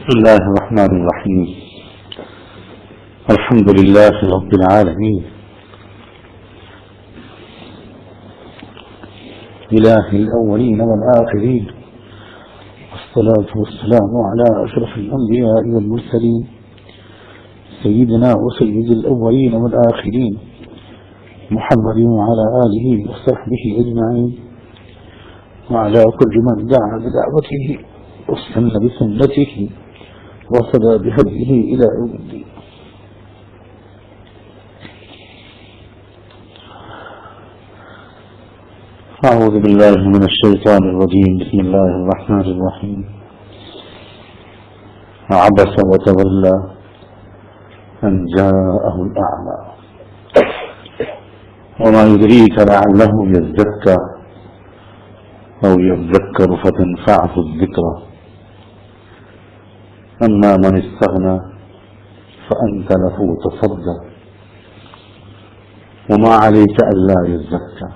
بسم الله الرحمن الرحيم. الحمد لله رب العالمين، إله الأولين والآخرين، والصلاة والسلام على أشرف الأنبياء والمرسلين، سيدنا وسيد الأولين والآخرين محمد وعلى آله وصحبه أجمعين، وعلى كل من دعا بدعوته واستنى بسنته وصدى بهديه إلى يوم الدين. أعوذ بالله من الشيطان الرجيم. بسم الله الرحمن الرحيم. عبس وتولى أن جاءه الأعمى وما يدريك لعله يزكى أو يذكر فتنفعه الذكرى أما من استغنى فأنت له تصدى وما عليك ألا يزكى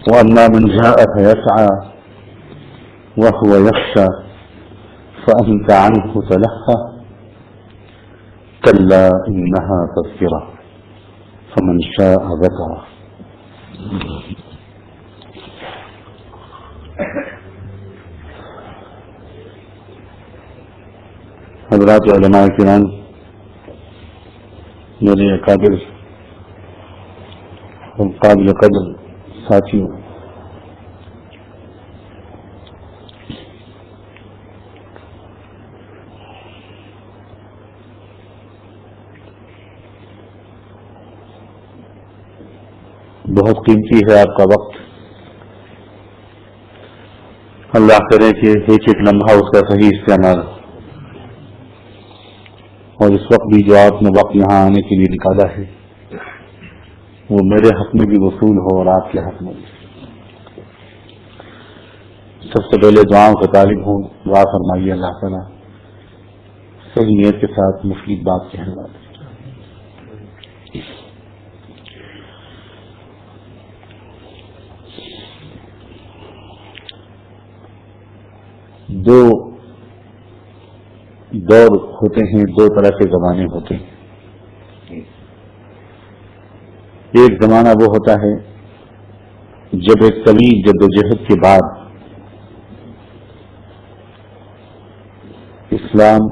وأما من جاءك يسعى وهو يخشى فأنت عنه تلهى كلا إنها تذكرة فمن شاء ذكره. حضرات علماء کرام، میرے اکابر اور قابل قدر ساتھیوں، بہت قیمتی ہے آپ کا وقت. اللہ کرے کہ ایک ایک لمحہ اس کا صحیح استعمال، اور اس وقت بھی جو آپ نے وقت یہاں آنے کے لیے نکالا ہے وہ میرے حق میں بھی وصول ہو اور آپ کے حق میں بھی. سب سے پہلے دعاؤں کا طالب ہوں. دعا فرمائیے اللہ تعالیٰ صحیح نیت کے ساتھ مفید بات کہنے والے. دو دور ہوتے ہیں، دو طرح کے زمانے ہوتے ہیں. ایک زمانہ وہ ہوتا ہے جب ایک طویل جدوجہد کے بعد اسلام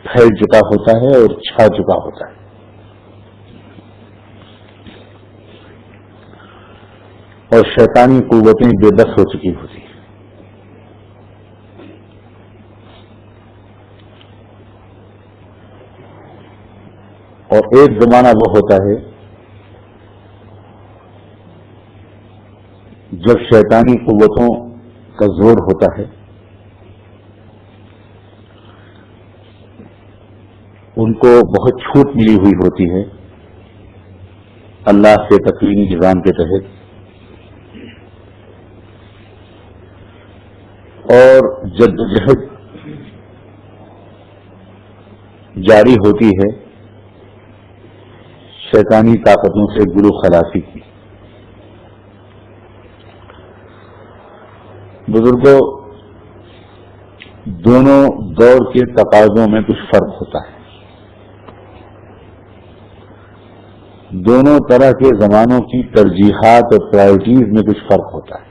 پھیل چکا ہوتا ہے اور چھا چکا ہوتا ہے، اور شیطانی قوتیں بے بس ہو چکی ہوتی ہیں. اور ایک زمانہ وہ ہوتا ہے جب شیطانی قوتوں کا زور ہوتا ہے، ان کو بہت چھوٹ ملی ہوئی ہوتی ہے اللہ سے تکوینی نظام کے تحت، اور جدوجہد جاری ہوتی ہے شیطانی طاقتوں سے گلو خلاصی کی. بزرگوں، دونوں دور کے تقاضوں میں کچھ فرق ہوتا ہے. دونوں طرح کے زمانوں کی ترجیحات اور پرائرٹیز میں کچھ فرق ہوتا ہے.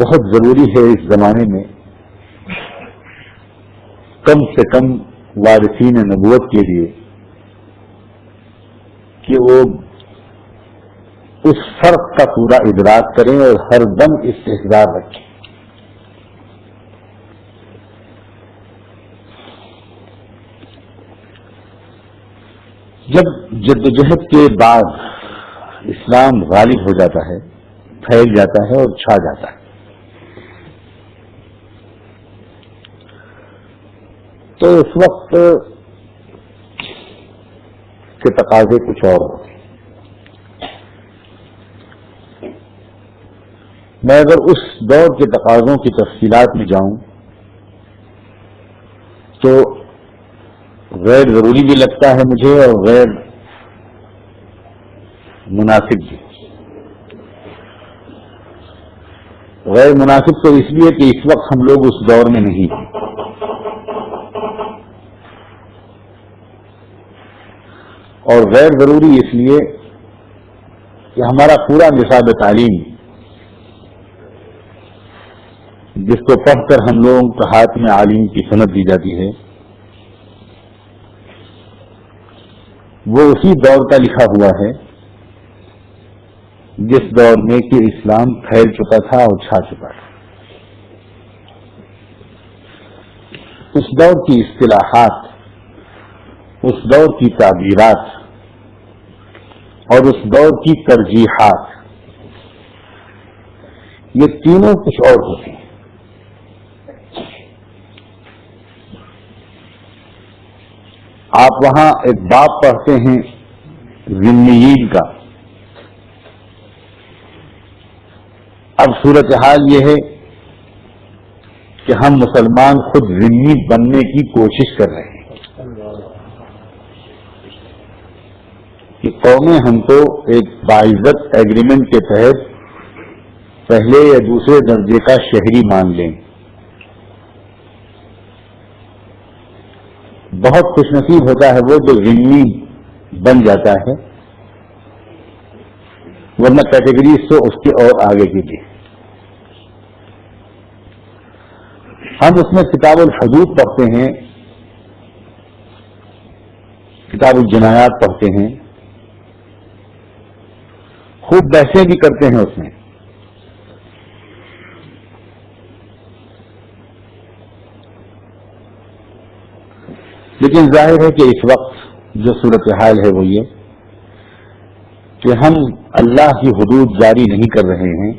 بہت ضروری ہے اس زمانے میں کم سے کم وارثین نبوت کے لیے کہ وہ اس فرق کا پورا ادراک کریں اور ہر دم استحضار رکھیں. جب جدوجہد کے بعد اسلام غالب ہو جاتا ہے، پھیل جاتا ہے اور چھا جاتا ہے، تو اس وقت کے تقاضے کچھ اور ہوتے ہیں. میں اگر اس دور کے تقاضوں کی تفصیلات میں جاؤں تو غیر ضروری بھی لگتا ہے مجھے اور غیر مناسب بھی. غیر مناسب تو اس لیے کہ اس وقت ہم لوگ اس دور میں نہیں ہیں، اور غیر ضروری اس لیے کہ ہمارا پورا نصاب تعلیم جس کو پڑھ کر ہم لوگوں کے ہاتھ میں عالم کی سند دی جاتی ہے وہ اسی دور کا لکھا ہوا ہے جس دور میں کہ اسلام پھیل چکا تھا اور چھا چکا تھا۔ اس دور کی اصطلاحات، اس دور کی تعبیرات اور اس دور کی ترجیحات، یہ تینوں کچھ اور ہوتے ہیں۔ آپ وہاں ایک باب پڑھتے ہیں ذمیین کا۔ اب صورتحال یہ ہے کہ ہم مسلمان خود ذمی بننے کی کوشش کر رہے ہیں کہ قومیں ہم کو ایک باعزت ایگریمنٹ کے تحت پہلے یا دوسرے درجے کا شہری مان لیں۔ بہت خوش نصیب ہوتا ہے وہ جو ذمی بن جاتا ہے، ورنہ کیٹیگریز تو اس کے اور آگے کی بھی۔ ہم اس میں کتاب الحدود پڑھتے ہیں، کتاب الجنایات پڑھتے ہیں، خوب بحثیں بھی کرتے ہیں اس میں۔ لیکن ظاہر ہے کہ اس وقت جو صورتحال ہے وہ یہ کہ ہم اللہ کی حدود جاری نہیں کر رہے ہیں،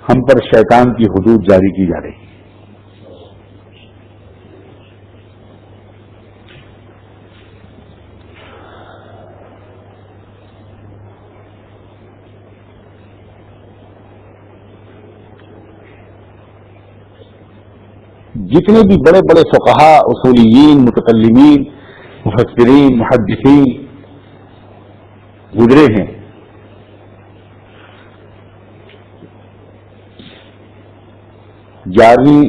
ہم پر شیطان کی حدود جاری کی جا رہی ہے۔ جتنے بھی بڑے بڑے فقہا، اصولیین، متکلمین، مفسرین، محدثین گزرے ہیں، گیارہویں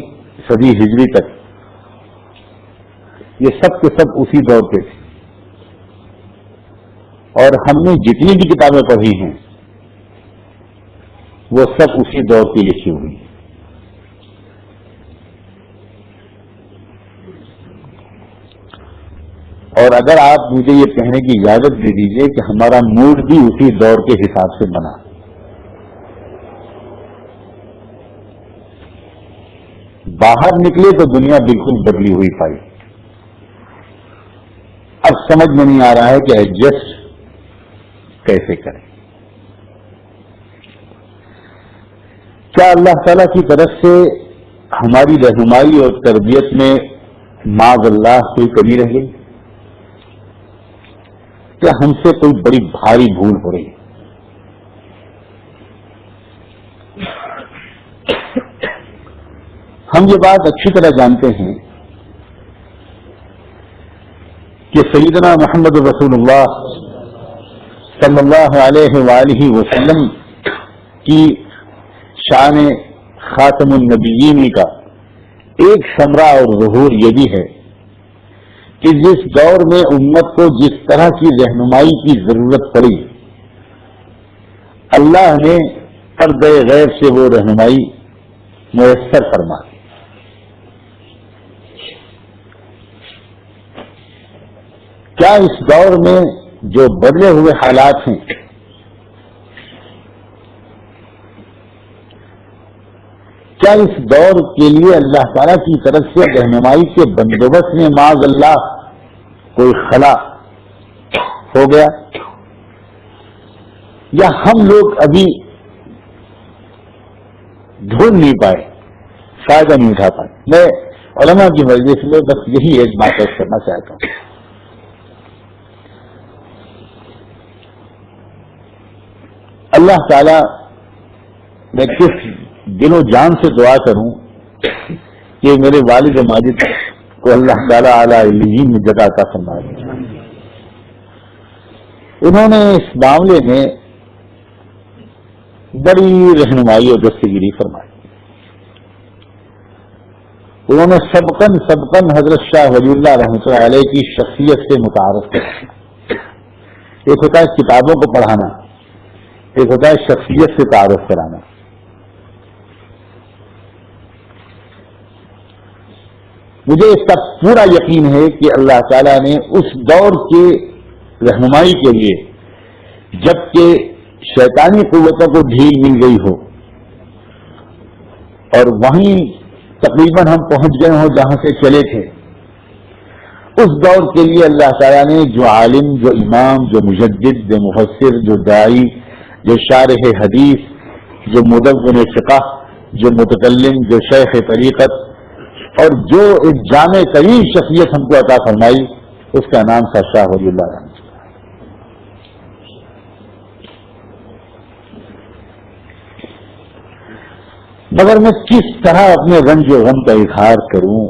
صدی ہجری تک، یہ سب کے سب اسی دور کے تھے، اور ہم نے جتنی بھی کتابیں پڑھی ہیں وہ سب اسی دور کی لکھی ہوئی ہیں۔ اور اگر آپ مجھے یہ کہنے کی اجازت دے دیجئے کہ ہمارا موڈ بھی اسی دور کے حساب سے بنا، باہر نکلے تو دنیا بالکل بدلی ہوئی پائی۔ اب سمجھ میں نہیں آ رہا ہے کہ ایڈجسٹ کیسے کریں۔ کیا اللہ تعالی کی طرف سے ہماری رہنمائی اور تربیت میں معاذ اللہ کوئی کمی رہ گئی؟ کیا ہم سے کوئی بڑی بھاری بھول ہو رہی ہے؟ ہم یہ بات اچھی طرح جانتے ہیں کہ سیدنا محمد رسول اللہ صلی اللہ علیہ وآلہ وسلم کی شان خاتم النبیین کا ایک ثمرہ اور ظہور یہ بھی ہے کہ جس دور میں امت کو جس طرح کی رہنمائی کی ضرورت پڑی، اللہ نے پردے غیب سے وہ رہنمائی میسر فرما دی۔ کیا اس دور میں جو بدلے ہوئے حالات ہیں، کیا اس دور کے لیے اللہ تعالیٰ کی طرف سے رہنمائی کے بندوبست میں معاذ اللہ کوئی خلا ہو گیا، یا ہم لوگ ابھی ڈھونڈ نہیں پائے، فائدہ نہیں اٹھا پائے؟ میں علماء کی مجلس میں بس یہی ایک بات کرنا چاہتا ہوں۔ اللہ تعالیٰ میں کس دل و جان سے دعا کروں کہ میرے والد ماجد کو اللہ تعالیٰ اعلیٰ علیین میں جگہ عطا فرمائے۔ انہوں نے اس معاملے میں بڑی رہنمائی اور دستگیری فرمائی۔ انہوں نے سبقن حضرت شاہ ولی اللہ رحمۃ اللہ علیہ کی شخصیت سے متعارف کرایا. ایک ہوتا ہے کتابوں کو پڑھانا، ایک ہوتا ہے شخصیت سے تعارف کرانا. مجھے اس کا پورا یقین ہے کہ اللہ تعالیٰ نے اس دور کے رہنمائی کے لیے، جبکہ شیطانی قوتوں کو ڈھیل مل گئی ہو اور وہیں تقریباً ہم پہنچ گئے ہوں جہاں سے چلے تھے، اس دور کے لیے اللہ تعالیٰ نے جو عالم، جو امام، جو مجدد، جو مفسر، جو داعی، جو شارح حدیث، جو مدون فقہ، جو متکلم، جو شیخ طریقت اور جو ایک جامع ترین شخصیت ہم کو عطا فرمائی، اس کا نام تھا شاہ ولی اللہ رحمۃ اللہ. مگر میں کس طرح اپنے رنج و غم کا اظہار کروں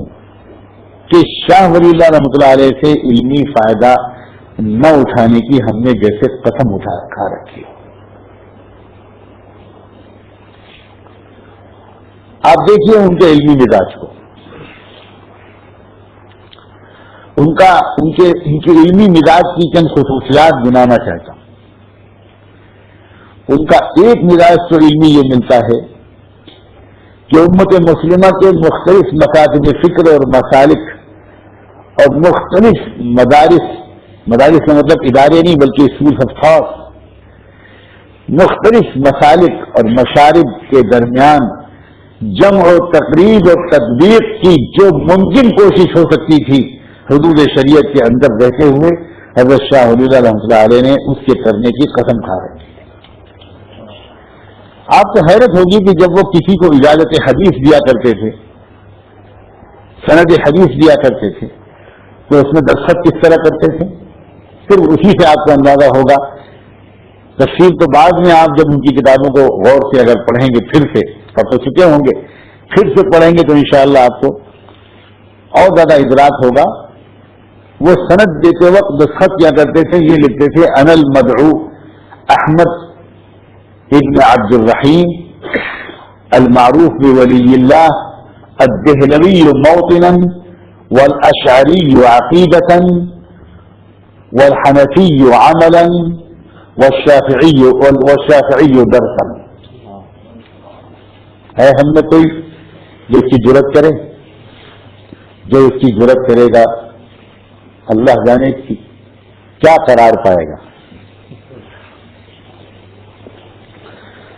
کہ شاہ ولی اللہ رحمۃ اللہ علیہ سے علمی فائدہ نہ اٹھانے کی ہم نے جیسے قسم کھا رکھی. آپ دیکھیے ان کے علمی مزاج کو، ان کے علمی مزاج کی چند خصوصیات گنانا چاہتا ہوں. ان کا ایک مزاج تو علمی یہ ملتا ہے کہ امت مسلمہ کے مختلف مکاتب فکر اور مسالک اور مختلف مدارس کا مطلب ادارے نہیں بلکہ اسکول آف تھاٹ، مختلف مسالک اور مشارب کے درمیان جمع و تقریب اور تطبیق کی جو ممکن کوشش ہو سکتی تھی حدود شریعت کے اندر رہتے ہوئے، حضرت شاہ ولی اللہ رحمۃ اللہ علیہ نے اس کے کرنے کی قسم کھا رکھی. آپ کو حیرت ہوگی کہ جب وہ کسی کو اجازت حدیث دیا کرتے تھے، سند حدیث دیا کرتے تھے، تو اس میں دستخط کس طرح کرتے تھے؟ صرف اسی سے آپ کو اندازہ ہوگا. تفصیل تو بعد میں آپ جب ان کی کتابوں کو غور سے اگر پڑھیں گے، پھر سے پڑھ تو چکے ہوں گے، پھر سے پڑھیں گے تو انشاءاللہ آپ کو اور زیادہ ادراک ہوگا. وہ سند دیتے وقت دستخط کیا کرتے تھے، یہ لکھتے تھے انا المدعو احمد ابن عبد الرحیم المعروف بولی اللہ الدہلوی موطنا والاشعری عقیدتا والحنفی عملا والشافعی درسا. ہے ہم میں کوئی جو اس کی جرت کرے؟ جو اس کی جرت کرے گا اللہ جانے کی کیا قرار پائے گا.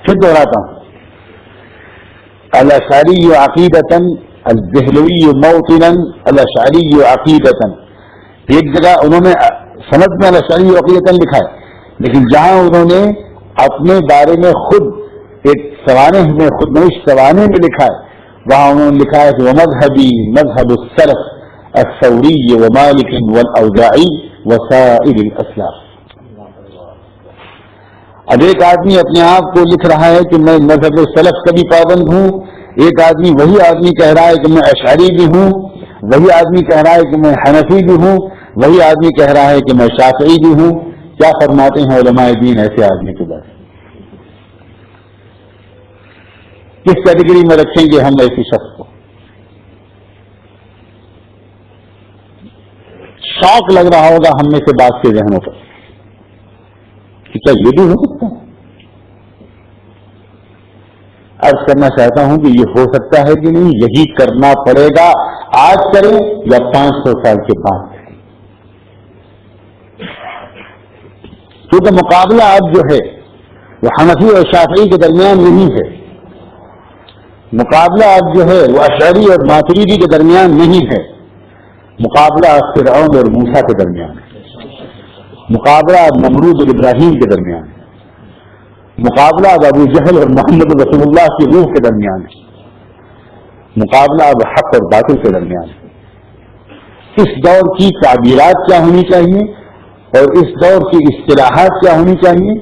پھر دہراتا ہوں، الاشعری عقیدتا الدہلوی موطنا الاشعری عقیدتا. ایک جگہ انہوں نے سند میں الاشعری عقیدتا لکھا ہے، لیکن جہاں انہوں نے اپنے بارے میں خود ایک سوانح میں خود نوش سوانح میں لکھا ہے، وہاں انہوں نے لکھا ہے کہ ومذہبی مذہب السلف الثوری ومالک والاوزاعی وسائر الاسلاف. اب ایک آدمی اپنے آپ کو لکھ رہا ہے کہ میں مذہب سلف کا بھی پابند ہوں، ایک آدمی وہی آدمی کہہ رہا ہے کہ میں اشعری بھی ہوں، وہی آدمی کہہ رہا ہے کہ میں حنفی بھی ہوں، وہی آدمی کہہ رہا ہے کہ میں شافعی بھی ہوں. کیا فرماتے ہیں علماء دین ایسے آدمی کے بارے؟ کس کیٹیگری میں رکھیں گے ہم ایسی شخص کو؟ شوق لگ رہا ہوگا ہم میں سے بات کے ذہنوں پر کہ کیا یہ بھی ہو سکتا ہے؟ عرض کرنا چاہتا ہوں کہ یہ ہو سکتا ہے کہ نہیں، یہی کرنا پڑے گا. آج کریں یا 500 سال کے بعد کریں، کیونکہ مقابلہ اب جو ہے وہ حنفی اور شافعی کے درمیان نہیں ہے. مقابلہ اب جو ہے وہ اشعری اور ماتریدی کے درمیان نہیں ہے. مقابلہ اب فرعون اور موسیٰ کے درمیان ہے. مقابلہ اب نمرود اور ابراہیم کے درمیان ہے. مقابلہ اب ابو جہل اور محمد رسول اللہ کی روح کے درمیان ہے. مقابلہ اب حق اور باطل کے درمیان ہے. اس دور کی تعبیرات کیا ہونی چاہیے اور اس دور کی اصطلاحات کیا ہونی چاہیے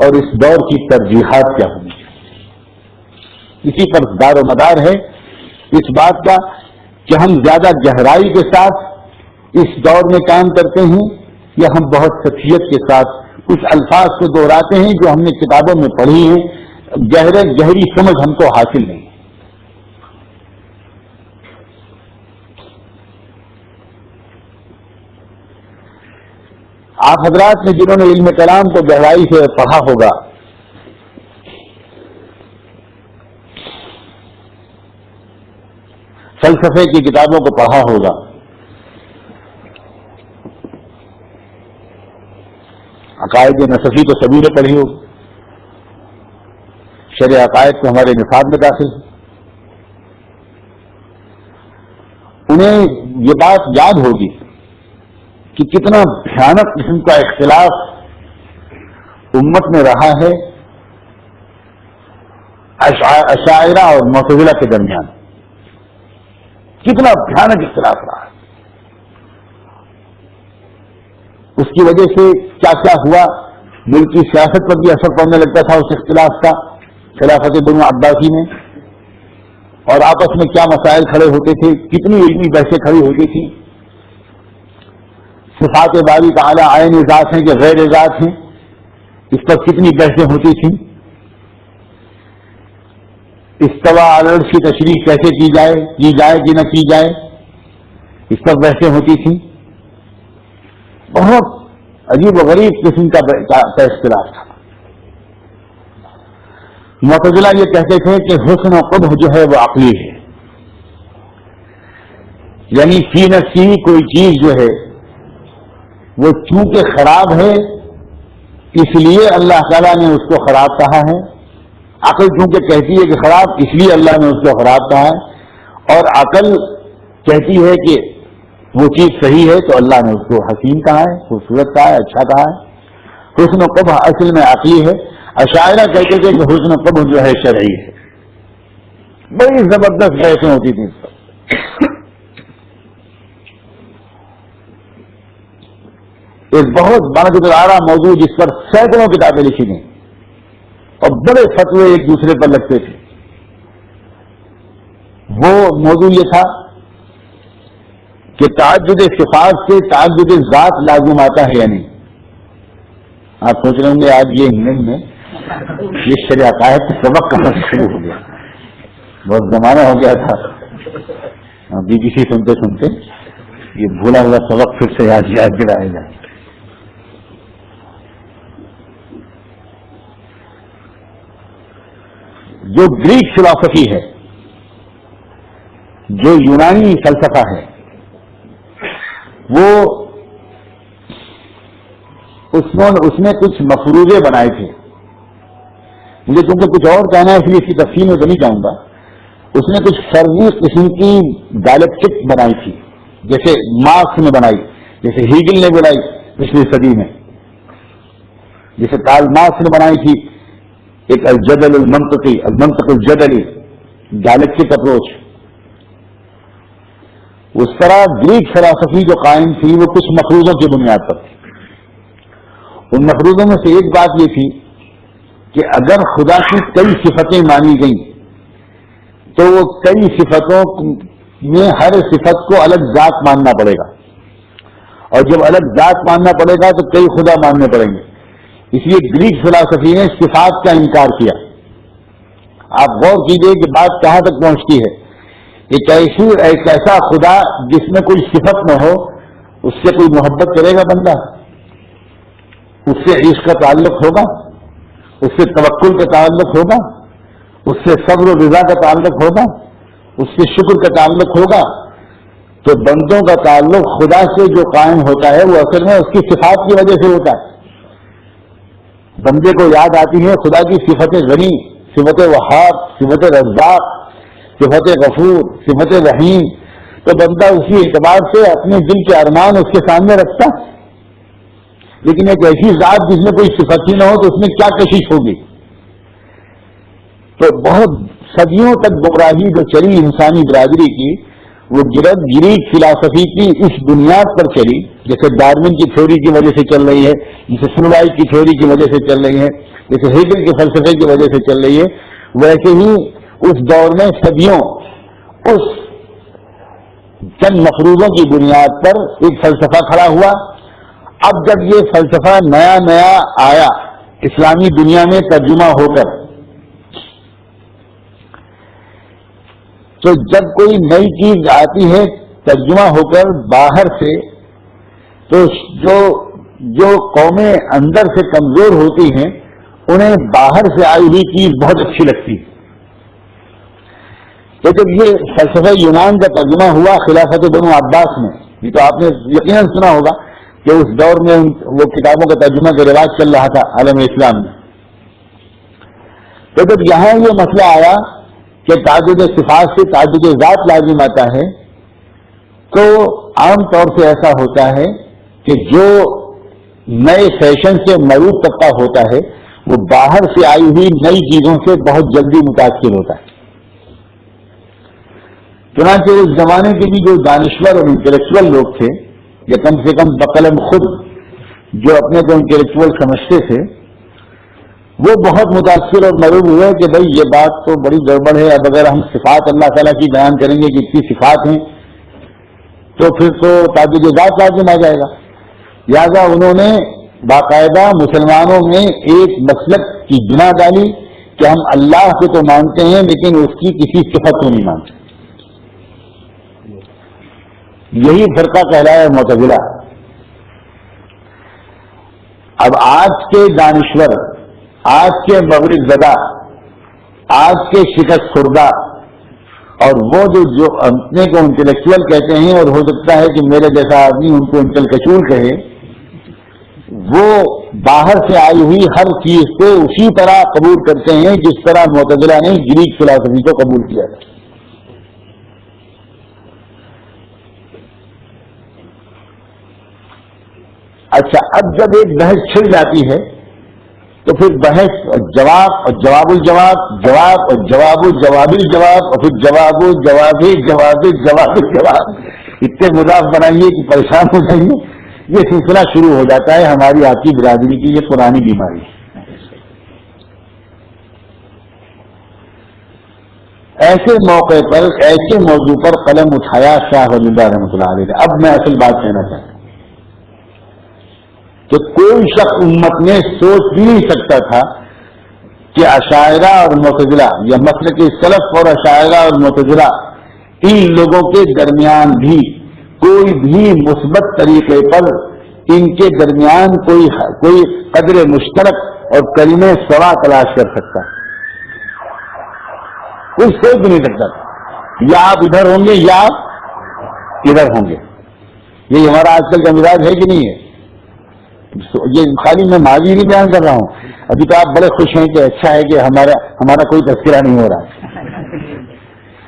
اور اس دور کی ترجیحات کیا ہونی چاہیے، اسی پر دار و مدار ہے اس بات کا کہ ہم زیادہ گہرائی کے ساتھ اس دور میں کام کرتے ہیں یا ہم بہت سطحیت کے ساتھ کچھ الفاظ کو دہراتے ہیں جو ہم نے کتابوں میں پڑھی ہیں، گہری سمجھ ہم کو حاصل نہیں. آپ حضرات نے جنہوں نے علم کلام کو گہرائی سے پڑھا ہوگا، فلسفے کی کتابوں کو پڑھا ہوگا، عقائد نصفی تو سبھی نے پڑھی ہوگی، شرع عقائد کو ہمارے نصاب میں داخل ہے، انہیں یہ بات یاد ہوگی کہ کتنا بھیانک قسم کا اختلاف امت میں رہا ہے اشاعرہ اور معتزلہ کے درمیان، کتنا بھیانک اختلاف رہا ہے۔ اس کی وجہ سے کیا کیا ہوا، ملک کی سیاست پر بھی اثر پڑنے لگتا تھا اس اختلاف کا، خلافت بنو عباسی میں، اور آپس میں کیا مسائل کھڑے ہوتے تھے، کتنی علمی بحثیں کھڑی ہوتی تھیں، صفات باری تعالی عین ذات ہیں کہ غیر ذات ہیں، اس پر کتنی بحثیں ہوتی تھیں، استوا علی العرش کی تشریح کیسے کی جائے کہ نہ کی جائے، اس پر بحثیں ہوتی تھیں، بہت عجیب و غریب قسم کا اختلاف تھا۔ معتزلہ یہ کہتے تھے کہ حسن و قبح جو ہے وہ عقلی ہے، یعنی فی نفسی کوئی چیز جو ہے وہ چونکہ خراب ہے اس لیے اللہ تعالیٰ نے اس کو خراب کہا ہے، عقل چونکہ کہتی ہے کہ خراب اس لیے اللہ نے اس کو خراب کہا ہے، اور عقل کہتی ہے کہ وہ چیز صحیح ہے تو اللہ نے اس کو حسین کہا ہے، خوبصورت کہا ہے، اچھا کہا ہے۔ حسن و قبح اصل میں عقلی ہے۔ اشاعرہ کہتے تھے کہ حسن و قبح جو ہے شرعی ہے۔ بڑی زبردست بحثیں ہوتی تھیں اس پر۔ ایک بہت بڑا موضوع جس پر سینکڑوں کتابیں لکھی گئیں اور بڑے فتوے ایک دوسرے پر لگتے تھے، وہ موضوع یہ تھا کہ تعدد صفات سے تعدد ذات لازم آتا ہے یا نہیں۔ آپ سوچ رہے ہوں گے آج یہ ہند میں یہ شرع عقائد کا سبق کہاں سے شروع ہو گیا، بہت زمانہ ہو گیا تھا بی بی سی سنتے سنتے، یہ بھولا ہوا سبق پھر سے یاد دلائے گا۔ جو گریک فلسفی ہے، جو یونانی فلسفہ ہے، وہ اس نے کچھ مفروضے بنائے تھے۔ مجھے کیونکہ کچھ اور کہنا ہے اس لیے اس کی تفصیل میں تو نہیں جاؤں گا۔ اس نے کچھ فرضی قسم کی ڈائلیکٹک بنائی تھی، جیسے مارکس نے بنائی، جیسے ہیگل نے بنائی پچھلی صدی میں، جیسے کارل مارکس نے بنائی تھی ایک الجدل المنطقی، المنطق الجدلی، ڈائلیکٹک اپروچ۔ اس طرح گریک فلسفی جو قائم تھی وہ کچھ مفروضوں کی بنیاد پر تھی۔ ان مفروضوں میں سے ایک بات یہ تھی کہ اگر خدا کی کئی صفتیں مانی گئیں تو وہ کئی صفتوں میں ہر صفت کو الگ ذات ماننا پڑے گا، اور جب الگ ذات ماننا پڑے گا تو کئی خدا ماننے پڑیں گے۔ اس لیے گریک فلسفی نے صفات کا انکار کیا۔ آپ غور کیجئے کہ بات کہاں تک پہنچتی ہے۔ ایک ایسا خدا جس میں کوئی صفت نہ ہو، اس سے کوئی محبت کرے گا بندہ؟ اس سے عشق کا تعلق ہوگا؟ اس سے توکل کا تعلق ہوگا؟ اس سے صبر و رضا کا تعلق ہوگا؟ اس سے شکر کا تعلق ہوگا؟ تو بندوں کا تعلق خدا سے جو قائم ہوتا ہے وہ اصل میں اس کی صفات کی وجہ سے ہوتا ہے۔ بندے کو یاد آتی ہے خدا کی صفت غنی، صفت وہاب، صفت رزاق، صفت غفور، صفت رحیم، تو بندہ اسی اعتبار سے اپنے دل کے ارمان اس کے سامنے رکھتا۔ لیکن ایک ایسی ذات جس میں کوئی صفت ہی نہ ہو تو اس میں کیا کشش ہوگی؟ تو بہت صدیوں تک گمراہی جو چلی انسانی برادری کی، وہ گریک فلسفی کی اس بنیاد پر چلی، جیسے ڈارون کی تھیوری کی وجہ سے چل رہی ہے، جیسے سنوائی کی تھیوری کی وجہ سے چل رہی ہے، جیسے ہیگل کے فلسفے کی وجہ سے چل رہی ہے، ویسے ہی اس دور میں صدیوں اس چند مفروضوں کی بنیاد پر ایک فلسفہ کھڑا ہوا۔ اب جب یہ فلسفہ نیا آیا اسلامی دنیا میں ترجمہ ہو کر، تو جب کوئی نئی چیز آتی ہے ترجمہ ہو کر باہر سے، تو جو جو قومیں اندر سے کمزور ہوتی ہیں انہیں باہر سے آئی ہوئی چیز بہت اچھی لگتی ہے. تو جب یہ فلسفہ یونان کا ترجمہ ہوا خلافت بنو عباس میں، یہ تو آپ نے یقیناً سنا ہوگا کہ اس دور میں وہ کتابوں کا ترجمہ کا رواج چل رہا تھا عالم اسلام میں. تو جب یہاں یہ مسئلہ آیا کہ تعدد صفات سے تعدد ذات لازم آتا ہے، تو عام طور سے ایسا ہوتا ہے کہ جو نئے فیشن سے معروف طبقہ ہوتا ہے وہ باہر سے آئی ہوئی نئی چیزوں سے بہت جلدی متاثر ہوتا ہے. چنانچہ اس زمانے کے بھی جو دانشور اور انٹلیکچوئل لوگ تھے، یا کم سے کم بقلم خود جو اپنے کو انٹلیکچوئل سمجھتے تھے، وہ بہت متاثر اور معروف ہوئے کہ بھئی یہ بات تو بڑی گڑبڑ ہے. اب اگر ہم صفات اللہ تعالیٰ کی بیان کریں گے کہ اتنی صفات ہیں تو پھر تو تعدد ذات لازم آ جائے گا. لہٰذا انہوں نے باقاعدہ مسلمانوں میں ایک مسلک کی بنا ڈالی کہ ہم اللہ کو تو مانتے ہیں لیکن اس کی کسی صفت کو نہیں مانتے. یہی فرقہ کہلایا معتزلہ. اب آج کے دانشور، آج کے مغرب زدہ، آج کے شکست خوردہ اور وہ جو اپنے کو انٹلیکچوئل کہتے ہیں، اور ہو سکتا ہے کہ میرے جیسا آدمی ان کو انٹلکچول کہے، وہ باہر سے آئی ہوئی ہر چیز کو اسی طرح قبول کرتے ہیں جس طرح معتزلہ نے گریک فلسفی کو قبول کیا ہے. اچھا، اب جب ایک بحث چھڑ جاتی ہے تو پھر بحث اور جواب اور جواب الجواب، جواب اور جواب الجواب الجواب، اور پھر جواب الجواب جواب جواب الجواب، اتنے مضاف بنائیے کہ پریشان ہو جائیے. یہ سلسلہ شروع ہو جاتا ہے ہماری آپ کی برادری کی یہ پرانی بیماری. ایسے موقع پر ایسے موضوع پر قلم اٹھایا شاہ ولی اللہ رحمۃ اللہ علیہ نے. اب میں اصل بات کہنا چاہتا ہوں کہ کوئی شخص امت میں سوچ بھی نہیں سکتا تھا کہ اشاعرہ اور معتزلہ یا مسلک سلف اور اشاعرہ اور معتزلہ ان لوگوں کے درمیان بھی کوئی بھی مثبت طریقے پر ان کے درمیان کوئی قدر مشترک اور کلمہ سوا تلاش کر سکتا. کوئی سوچ بھی نہیں سکتا تھا. یا آپ ادھر ہوں گے یا آپ ادھر ہوں گے. یہ ہمارا آج کل کا مزاج ہے کہ نہیں ہے؟ یہ خالی میں ماضی نہیں بیان کر رہا ہوں. ابھی تو آپ بڑے خوش ہیں کہ اچھا ہے کہ ہمارا کوئی تذکرہ نہیں ہو رہا ہے،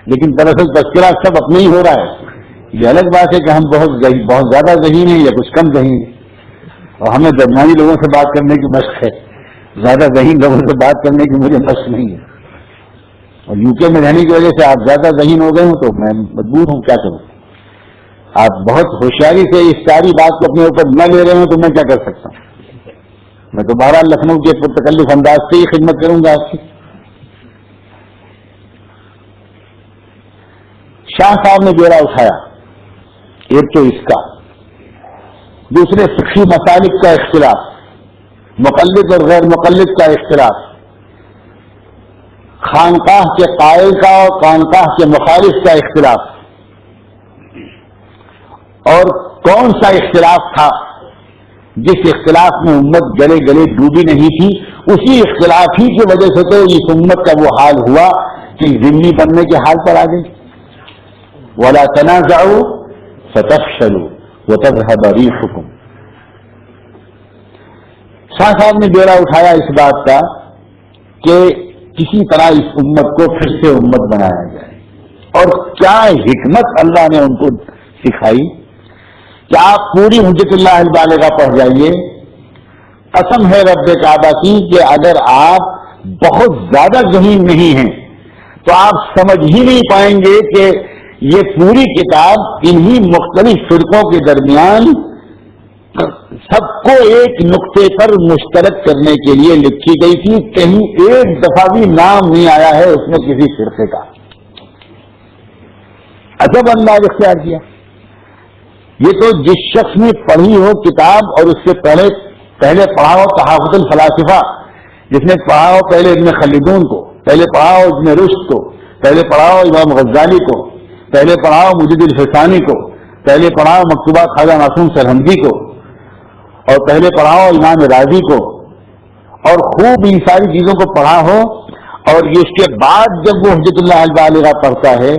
لیکن دراصل تذکرہ سب اپنے ہی ہو رہا ہے. یہ الگ بات ہے کہ ہم بہت زیادہ ذہین ہیں یا کچھ کم ذہین ہیں، اور ہمیں درمیانی لوگوں سے بات کرنے کی مشق ہے. زیادہ ذہین لوگوں سے بات کرنے کی مجھے مشق نہیں ہے. اور یو کے میں رہنے کی وجہ سے آپ زیادہ ذہین ہو گئے ہوں تو میں مجبور ہوں، کیا کروں. آپ بہت ہوشیاری سے اس ساری بات کو اپنے اوپر نہ لے رہے ہوں تو میں کیا کر سکتا ہوں. میں تو بہرحال لکھنؤ کے پرتکلف انداز سے ہی خدمت کروں گا آپ کی. شاہ صاحب نے بیڑا اٹھایا، ایک تو اس کا، دوسرے فقہی مسالک کا اختلاف، مقلد اور غیر مقلد کا اختلاف، خانقاہ کے قائل کا اور خانقاہ کے مخالف کا اختلاف، اور کون سا اختلاف تھا جس اختلاف میں امت گلے گلے ڈوبی نہیں تھی. اسی اختلاف ہی کی وجہ سے تو اس امت کا وہ حال ہوا کہ ذمہ بننے کے حال پر آ گئی. وَلَا تَنَازَعُوا فَتَفْشَلُوا وَتَذْهَبَ رِيحُكُمْ. شاہ صاحب نے بیڑا اٹھایا اس بات کا کہ کسی طرح اس امت کو پھر سے امت بنایا جائے. اور کیا حکمت اللہ نے ان کو سکھائی کہ آپ پوری حجت اللہ البالغہ پڑھ جائیے. قسم ہے رب کعبہ کی کہ اگر آپ بہت زیادہ ذہین نہیں ہیں تو آپ سمجھ ہی نہیں پائیں گے کہ یہ پوری کتاب انہی مختلف فرقوں کے درمیان سب کو ایک نقطے پر مشترک کرنے کے لیے لکھی گئی تھی. کہیں ایک دفعہ بھی نام نہیں آیا ہے اس میں کسی فرقے کا. عجب انداز اختیار کیا. یہ تو جس شخص نے پڑھی ہو کتاب اور اس سے پہلے پڑھا ہو تحافظ الفلاسفہ، جس نے پڑھا ہو پہلے ابن خلدون کو، پہلے پڑھا ہو ابن رشد کو، پہلے پڑھا ہو امام غزالی کو، پہلے پڑھا ہو مجد الفسانی کو، پہلے پڑھا ہو مکتوبات خواجہ معصوم سرہندی کو، اور پہلے پڑھا ہو امام راضی کو اور خوب ان ساری چیزوں کو پڑھا ہو، اور یہ اس کے بعد جب وہ حجت اللہ البالغہ پڑھتا ہے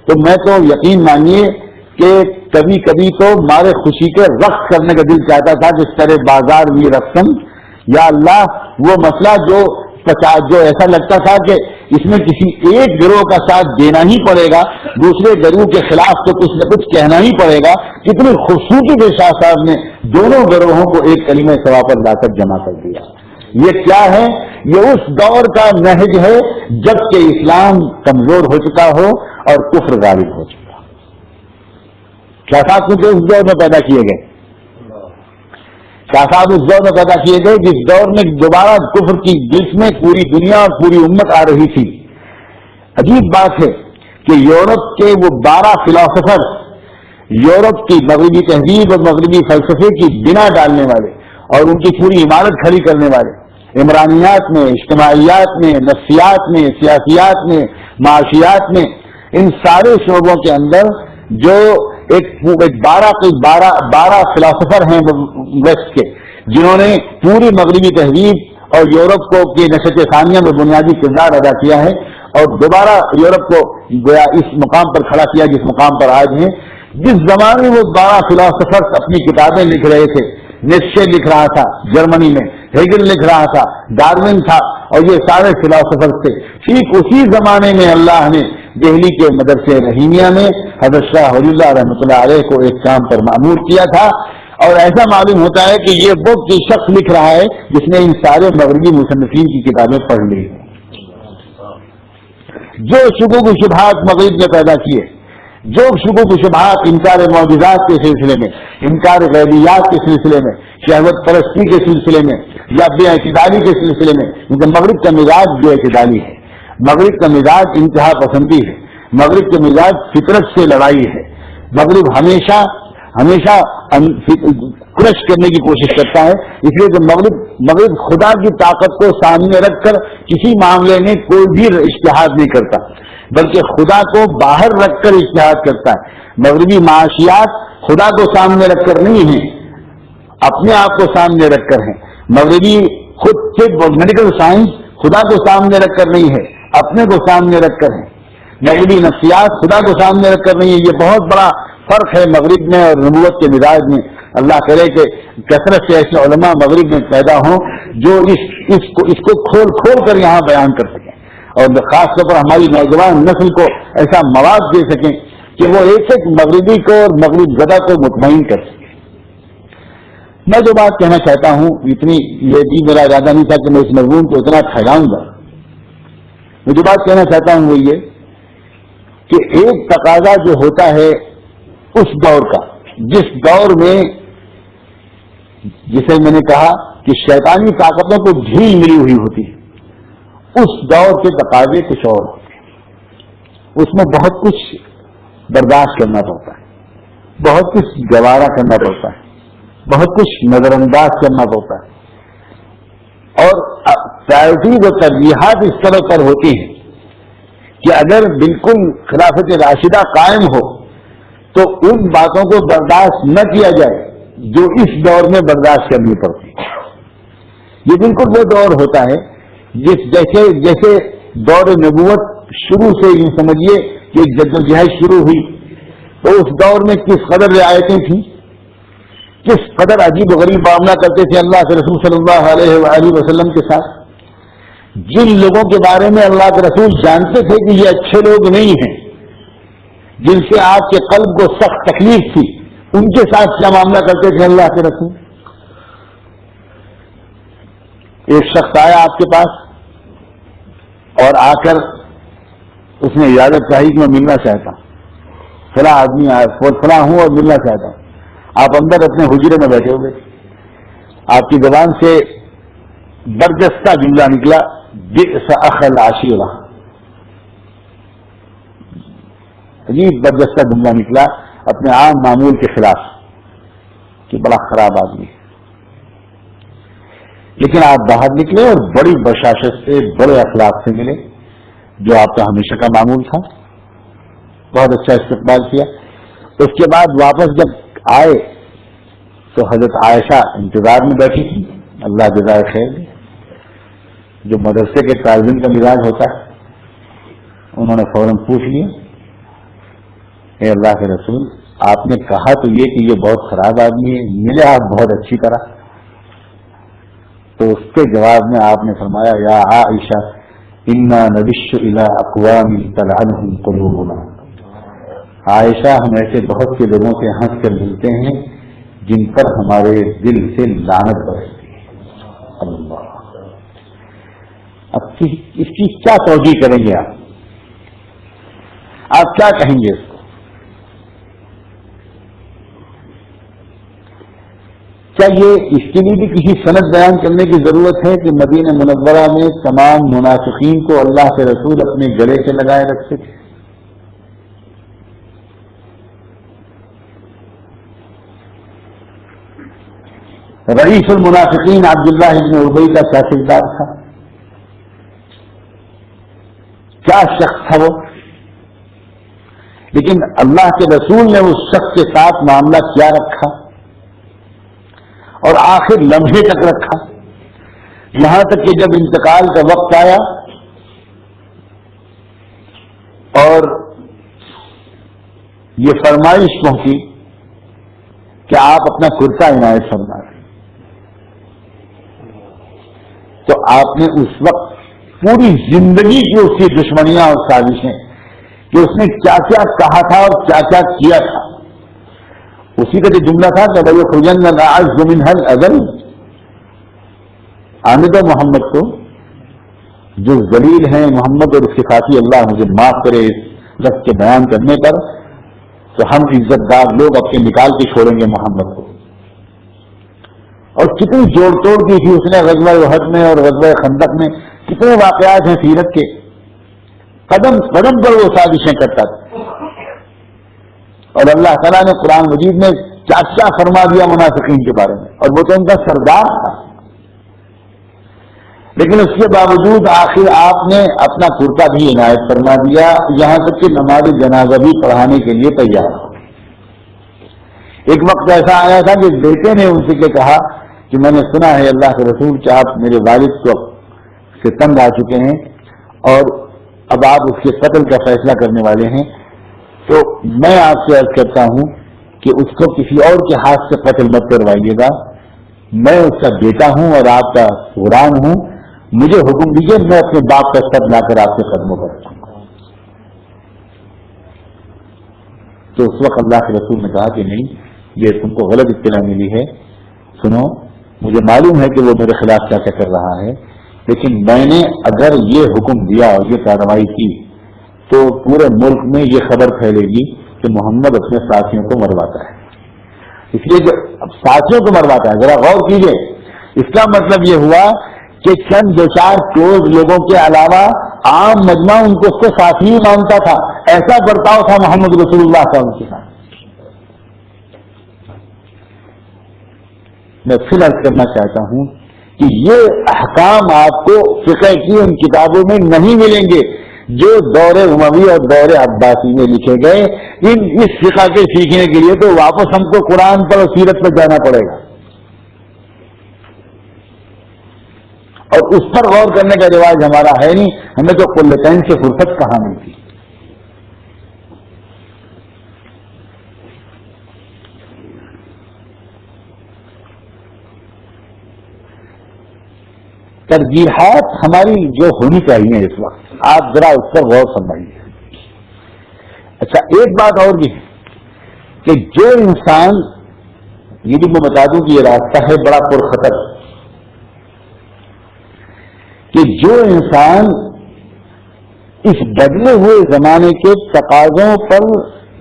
تو میں تو یقین مانیے کہ کبھی کبھی تو مارے خوشی کے رقص کرنے کا دل چاہتا تھا کہ اس طرح بازار بھی رقصن، یا اللہ وہ مسئلہ جو ایسا لگتا تھا کہ اس میں کسی ایک گروہ کا ساتھ دینا ہی پڑے گا، دوسرے گروہ کے خلاف تو کچھ نہ کچھ کہنا ہی پڑے گا، کتنی خوبصورتی کے شاہ صاحب نے دونوں گروہوں کو ایک کلمہ سوا پر لا کر جمع کر دیا۔ یہ کیا ہے؟ یہ اس دور کا نہج ہے جب کہ اسلام کمزور ہو چکا ہو اور کفر غالب ہو چکا ہو۔ کیا صاحب کیونکہ اس دور میں پیدا کیے گئے، کیا صاحب اس دور میں پیدا کیے گئے جس دور میں دوبارہ کفر کی جس میں پوری دنیا اور پوری امت آ رہی تھی۔ عجیب بات ہے کہ یورپ کے وہ 12 فلاسفر، یورپ کی مغربی تہذیب اور مغربی فلسفے کی بنا ڈالنے والے اور ان کی پوری عمارت کھڑی کرنے والے، عمرانیات میں، اجتماعیات میں، نفسیات میں، سیاسیات میں، معاشیات میں، ان سارے شعبوں کے اندر جو ایک 12 فلاسفر ہیں ویسٹ کے، جنہوں نے پوری مغربی تہذیب اور یورپ کو کی نشت ثانیہ میں بنیادی کردار ادا کیا ہے اور دوبارہ یورپ کو گویا اس مقام پر کھڑا کیا جس مقام پر آج ہیں۔ جس زمانے میں وہ 12 فلاسفر اپنی کتابیں لکھ رہے تھے، نیٹشے لکھ رہا تھا جرمنی میں، ہیگل لکھ رہا تھا، ڈارون تھا، اور یہ سارے فلاسفر تھے، ٹھیک اسی زمانے میں اللہ نے دہلی کے مدرسے رحیمیہ میں حضرت شاہ ولی اللہ رحمۃ اللہ علیہ کو ایک کام پر مأمور کیا تھا، اور ایسا معلوم ہوتا ہے کہ یہ وہ شخص لکھ رہا ہے جس نے ان سارے مغربی مصنفین کی کتابیں پڑھ لی، جو شکوک و شبہات مغرب نے پیدا کیے، جو شکوک و شبہات انکار معجزات کے سلسلے میں، انکار غیبیات کے سلسلے میں، شہوت پرستی کے سلسلے میں یا بے اعتدالی کے سلسلے میں، کیونکہ مغرب کا مزاج بے اعتدالی ہے، مغرب کا مزاج انتہا پسندی ہے، مغرب کا مزاج فطرت سے لڑائی ہے، مغرب ہمیشہ کرش کرنے کی کوشش کرتا ہے، اس لیے کہ مغرب خدا کی طاقت کو سامنے رکھ کر کسی معاملے میں کوئی بھی اجتہاد نہیں کرتا، بلکہ خدا کو باہر رکھ کر اجتہاد کرتا ہے۔ مغربی معاشیات خدا کو سامنے رکھ کر نہیں ہیں، اپنے آپ کو سامنے رکھ کر ہیں۔ مغربی خود طب اور میڈیکل سائنس خدا کو سامنے رکھ کر نہیں ہے، اپنے کو سامنے رکھ کر ہیں۔ مغربی نفسیات خدا کو سامنے رکھ کر نہیں ہے۔ یہ بہت بڑا فرق ہے مغرب میں اور نبوت کے مزاج میں۔ اللہ کرے کہ کثرت سے ایسے علماء مغرب میں پیدا ہوں جو اس کو کھول کر یہاں بیان کر سکیں، اور خاص طور پر ہماری نوجوان نسل کو ایسا مواد دے سکیں کہ وہ ایک ایک مغربی کو اور مغرب زدہ کو مطمئن کر سکیں۔ میں جو بات کہنا چاہتا ہوں، اتنی یہ بھی میرا ارادہ نہیں تھا کہ میں اس مضمون کو اتنا پھیلاؤں گا۔ میں جو بات کہنا چاہتا ہوں وہ یہ کہ ایک تقاضا جو ہوتا ہے اس دور کا، جس دور میں جسے میں نے کہا کہ شیطانی طاقتوں کو ڈھیل ملی ہوئی ہوتی ہے، اس دور کے تقاضے کچھ اور ہوتے ہیں۔ اس میں بہت کچھ برداشت کرنا پڑتا ہے، بہت کچھ گوارا کرنا پڑتا ہے، بہت کچھ نظر انداز کرنا پڑتا ہے، اور پرائرٹیز و ترجیحات اس طرح پر ہوتی ہیں کہ اگر بالکل خلافت راشدہ قائم ہو تو ان باتوں کو برداشت نہ کیا جائے جو اس دور میں برداشت کرنی پڑتی ہے۔ یہ بالکل وہ دور ہوتا ہے جیسے دور نبوت شروع سے یوں سمجھیے کہ جدوجہد شروع ہوئی تو اس دور میں کس قدر رعایتیں تھیں، کس قدر عجیب و غریب معاملہ کرتے تھے اللہ کے رسول صلی اللہ علیہ وآلہ وسلم کے ساتھ۔ جن لوگوں کے بارے میں اللہ کے رسول جانتے تھے کہ یہ اچھے لوگ نہیں ہیں، جن سے آپ کے قلب کو سخت تکلیف تھی، ان کے ساتھ کیا معاملہ کرتے تھے اللہ کے رسول۔ ایک شخص آیا آپ کے پاس اور آ کر اس نے اجازت چاہی کہ میں ملنا چاہتا ہوں، فلاں آدمی آیا، فلاں ہوں اور ملنا چاہتا ہوں۔ آپ اندر اپنے حجرے میں بیٹھے ہوئے، آپ کی زبان سے برجستہ جملہ نکلا، بئس اخ العشیرہ، عجیب برجستہ جملہ نکلا اپنے عام معمول کے خلاف کہ بڑا خراب آدمی ہے۔ لیکن آپ باہر نکلے اور بڑی بشاشت سے، بڑے اخلاق سے ملے، جو آپ کا ہمیشہ کا معمول تھا، بہت اچھا استقبال کیا۔ اس کے بعد واپس جب آئے تو حضرت عائشہ انتظار میں بیٹھی تھی، اللہ جزائے خیر دے، جو مدرسے کے طالب علم کا مزاج ہوتا ہے، انہوں نے فوراً پوچھ لیا، اے اللہ کے رسول، آپ نے کہا تو یہ کہ یہ بہت خراب آدمی ہے، ملے آپ بہت اچھی طرح، تو اس کے جواب میں آپ نے فرمایا، یا عائشہ انا نبش الی اقوام تلعنهم قلوبنا، عائشہ ہم ایسے بہت سے لوگوں سے ہنس کر ملتے ہیں جن پر ہمارے دل سے لعنت برستی ہے۔ اللہ، اب اس کی کیا توجیہ کریں گے آپ کیا کہیں گے اس کو؟ کیا یہ اس کے لیے بھی کسی سند بیان کرنے کی ضرورت ہے کہ مدینہ منورہ میں تمام منافقین کو اللہ کے رسول اپنے گلے سے لگائے رکھتے تھے؟ رئیس المنافقین عبداللہ ابن ابی کا کیا کردار تھا؟ کیا شخص تھا وہ؟ لیکن اللہ کے رسول نے اس شخص کے ساتھ معاملہ کیا رکھا اور آخر لمحے تک رکھا، یہاں تک کہ جب انتقال کا وقت آیا اور یہ فرمائش پہنچی کہ آپ اپنا کرتا عنایت فرما دیں، تو آپ نے اس وقت پوری زندگی کی اس کی دشمنیاں اور سازشیں کہ اس نے کیا کیا کہا تھا اور کیا کیا کیا تھا، اسی کا جو جملہ تھا کہ لَيُخْرِجَنَّ الْأَعَزُّ مِنْهَا الْأَذَلَّ، آنے دو محمد کو، جو ذلیل ہیں محمد اور اس کے ساتھی اللہ مجھے معاف کرے اس لفظ کے بیان کرنے پر، تو ہم عزت دار لوگ اپنے نکال کے چھوڑیں گے محمد کو۔ اور کتنی جوڑ توڑ کی تھی اس نے غزوہ احد میں اور غزوہ خندق میں، کتنے واقعات ہیں سیرت کے، قدم قدم پر وہ سازشیں کرتا تھا، اور اللہ تعالیٰ نے قرآن مجید میں کیا کیا فرما دیا منافقین کے بارے میں، اور وہ تو ان کا سردار تھا، لیکن اس کے باوجود آخر آپ نے اپنا کرتا بھی عنایت فرما دیا، یہاں تک کہ نماز جنازہ بھی پڑھانے کے لیے تیار ہو۔ ایک وقت ایسا آیا تھا کہ بیٹے نے ان سے کہا کہ میں نے سنا ہے اللہ کے رسول کہ آپ میرے والد کو سے تنگ آ چکے ہیں اور اب آپ اس کے قتل کا فیصلہ کرنے والے ہیں، تو میں آپ سے عرض کرتا ہوں کہ اس کو کسی اور کے ہاتھ سے قتل مت کروائیے گا، میں اس کا بیٹا ہوں اور آپ کا غلام ہوں، مجھے حکم دیجیے، میں اپنے باپ کا سب لا کر آپ کے قدموں پر رکھوں گا۔ تو اس وقت اللہ کے رسول نے کہا کہ نہیں، یہ تم کو غلط اطلاع ملی ہے، سنو، مجھے معلوم ہے کہ وہ میرے خلاف کیا کر رہا ہے، لیکن میں نے اگر یہ حکم دیا اور یہ کارروائی کی تو پورے ملک میں یہ خبر پھیلے گی کہ محمد اپنے ساتھیوں کو مرواتا ہے، اس لیے جو اب ساتھیوں کو مرواتا ہے، ذرا غور کیجئے، اس کا مطلب یہ ہوا کہ چند دو چار کلوز لوگوں کے علاوہ عام مجمع ان کو اس کو ساتھی ہی مانتا تھا، ایسا برتاؤ تھا محمد رسول اللہ صلی اللہ علیہ وسلم کے ساتھ۔ میں پھر عرض کرنا چاہتا ہوں کہ یہ احکام آپ کو فقہ کی ان کتابوں میں نہیں ملیں گے جو دور اموی اور دور عباسی میں لکھے گئے، اس فقہ کے سیکھنے کے لیے تو واپس ہم کو قرآن پر اور سیرت پر جانا پڑے گا، اور اس پر غور کرنے کا رواج ہمارا ہے نہیں، ہمیں تو قلتین سے فرصت کہاں ملتی۔ ترجیحات ہماری جو ہونی چاہیے اس وقت، آپ ذرا اس پر غور فرمائیے۔ اچھا، ایک بات اور بھی ہے کہ جو انسان، یہ بھی میں بتا دوں کہ یہ راستہ ہے بڑا پرخطر، کہ جو انسان اس بدلے ہوئے زمانے کے تقاضوں پر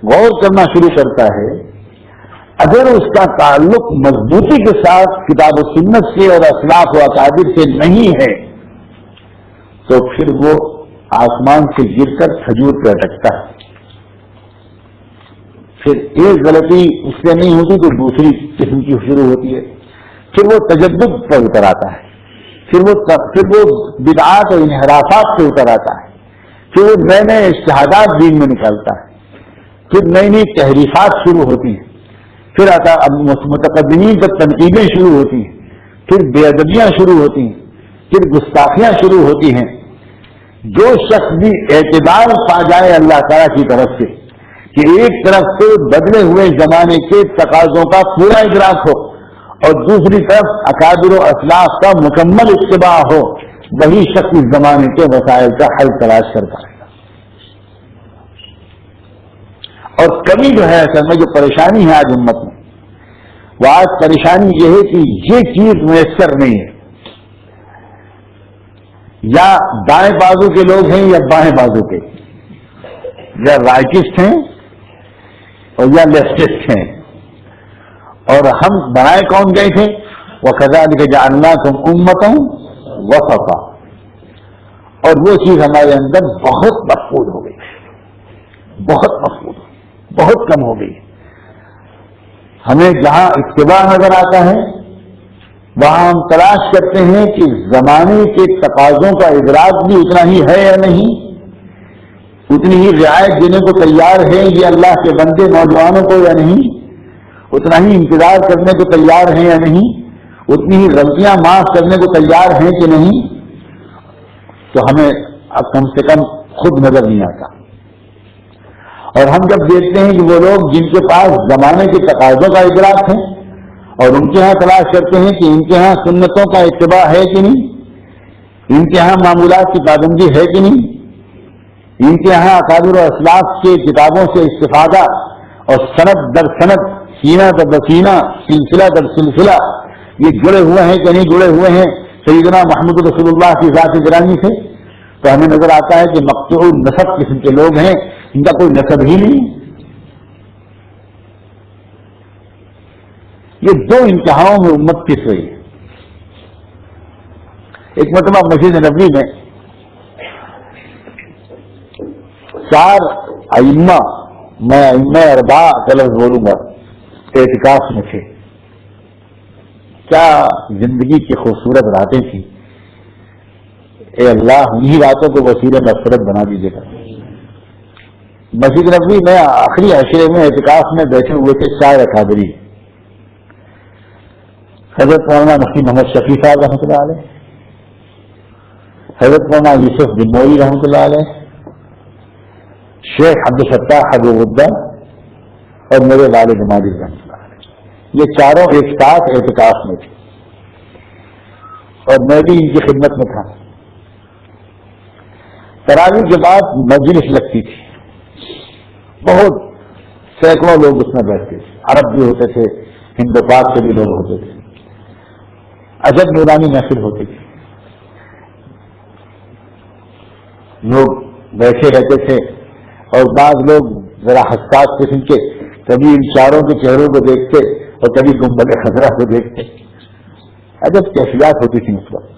غور کرنا شروع کرتا ہے، اگر اس کا تعلق مضبوطی کے ساتھ کتاب و سنت سے اور اسلاف و اکابر سے نہیں ہے، تو پھر وہ آسمان سے گر کر کھجور پہ اٹکتا ہے، پھر ایک غلطی اس سے نہیں ہوتی تو دوسری قسم کی شروع ہوتی ہے، پھر وہ تجدد پر اتر آتا ہے، پھر وہ بدعات اور انحرافات سے اتر آتا ہے، پھر وہ نئے نئے اجتہادات دین میں نکالتا ہے، پھر نئی نئی تحریفات شروع ہوتی ہیں، پھر آتا اب متقدمین پر تنقیدیں شروع ہوتی ہیں، پھر بے ادبیاں شروع ہوتی ہیں، پھر گستاخیاں شروع ہوتی ہیں. جو شخص بھی اعتدال پا جائے اللہ تعالیٰ کی طرف سے کہ ایک طرف سے بدلے ہوئے زمانے کے تقاضوں کا پورا ادراک ہو اور دوسری طرف اکابر و اسلاف کا مکمل اتباع ہو، وہی شخص اس زمانے کے مسائل کا حل تلاش کرتا ہے. اور کمی جو ہے اصل میں جو پریشانی ہے آج امت میں، وہ آج پریشانی یہ ہے کہ یہ چیز میسر نہیں ہے. یا دائیں بازو کے لوگ ہیں یا بائیں بازو کے، یا رائٹسٹ ہیں اور یا لیفٹسٹ ہیں. اور ہم بنائے کون گئے تھے؟ وَكَذَلِكَ جَعَلْنَاكُمْ أُمَّةً وَسَطًا. اور وہ چیز ہمارے اندر بہت مفقود ہو گئی، بہت مفقود، بہت کم ہو گئی. ہمیں جہاں اتباع نظر آتا ہے وہاں ہم تلاش کرتے ہیں کہ زمانے کے تقاضوں کا ادراک بھی اتنا ہی ہے یا نہیں، اتنی ہی رعایت دینے کو تیار ہے یہ اللہ کے بندے نوجوانوں کو یا نہیں، اتنا ہی انتظار کرنے کو تیار ہیں یا نہیں، اتنی ہی غلطیاں معاف کرنے کو تیار ہیں کہ نہیں. تو ہمیں اب کم سے کم خود نظر نہیں آتا. اور ہم جب دیکھتے ہیں کہ وہ لوگ جن کے پاس زمانے کے تقاضوں کا ادراک ہے اور ان کے ہاں تلاش کرتے ہیں کہ ان کے ہاں سنتوں کا اتباع ہے کہ نہیں، ان کے ہاں معمولات کی پابندی ہے کہ نہیں، ان کے ہاں اکابر و اسلاف کے کتابوں سے استفادہ اور سند در سند، سینہ در سینہ، سلسلہ در سلسلہ یہ جڑے ہوئے ہیں کہ نہیں جڑے ہوئے ہیں سیدنا محمد رسول اللہ کی ذات گرامی سے. تو ہمیں نظر آتا ہے کہ مقطوع نسب قسم کے لوگ ہیں، ان کا کوئی نسب ہی نہیں. یہ دو انتہاؤں میں امت پس رہی ہے. ایک مرتبہ مسجد نبوی میں 4 ائمہ، میں ائمہ اربعہ کا لفظ بولوں گا، اعتکاف میں تھے. کیا زندگی کی خوبصورت راتیں تھیں. اے اللہ انہی راتوں کو وسیلہ مغفرت بنا دیجیے گا. مسجد نبوی میں آخری عشرے میں اعتکاف میں بیٹھے ہوئے تھے 4 اکابری، حضرت مولانا مفتی محمد شفیع صاحب رحمۃ اللہ علیہ، حضرت مولانا یوسف بن نوری رحمۃ اللہ علیہ، شیخ عبدالفتاح حبیب اللہ اور میرے والد ماجد رحمۃ اللہ علیہ. یہ چاروں ایک ساتھ اعتکاف میں تھے اور میں بھی ان کی خدمت میں تھا. تراویح کے بعد مجلس لگتی تھی، بہت سینکڑوں لوگ اس میں بیٹھتے تھے، عرب بھی ہوتے تھے، ہند و پاک سے بھی لوگ ہوتے تھے، عجب نورانی محفل ہوتی تھی. لوگ بیٹھے رہتے تھے اور بعض لوگ ذرا حساس قسم کے کبھی ان چاروں کے چہروں کو دیکھتے اور کبھی گنبد خضرا کو دیکھتے. عجب کیفیات ہوتی تھی اس وقت.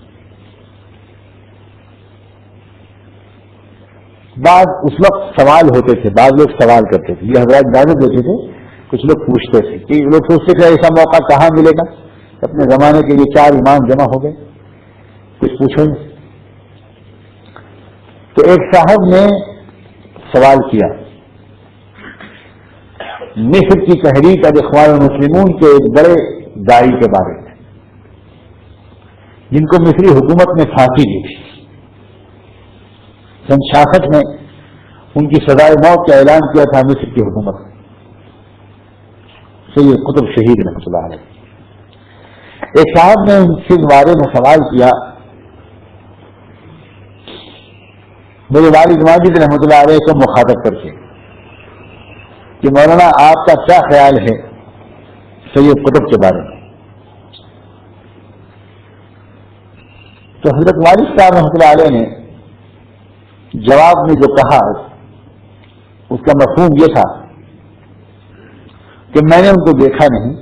بعض اس وقت سوال ہوتے تھے، بعض لوگ سوال کرتے تھے، یہ حضرات اجازت دیتے تھے، کچھ لوگ پوچھتے تھے کہ لوگ سوچتے تھے ایسا موقع کہاں ملے گا، اپنے زمانے کے یہ 4 امام جمع ہو گئے، کچھ پوچھو. تو ایک صاحب نے سوال کیا مصر کی تحریک الاخوان المسلمون کے ایک بڑے داعی کے بارے میں، جن کو مصری حکومت نے پھانسی دی تھی. سن 66 میں ان کی سزائے موت کا اعلان کیا تھا مصر کی حکومت نے. سید قطب شہید رحمۃ اللہ علیہ. ایک صاحب نے ان کے بارے میں سوال کیا میرے والد ماجد رحمۃ اللہ علیہ کو مخاطب کر کے کہ مولانا آپ کا کیا خیال ہے سید قطب کے بارے میں. تو حضرت والد صاحب رحمۃ اللہ علیہ نے جواب میں جو کہا اس کا مفہوم یہ تھا کہ میں نے ان کو دیکھا نہیں،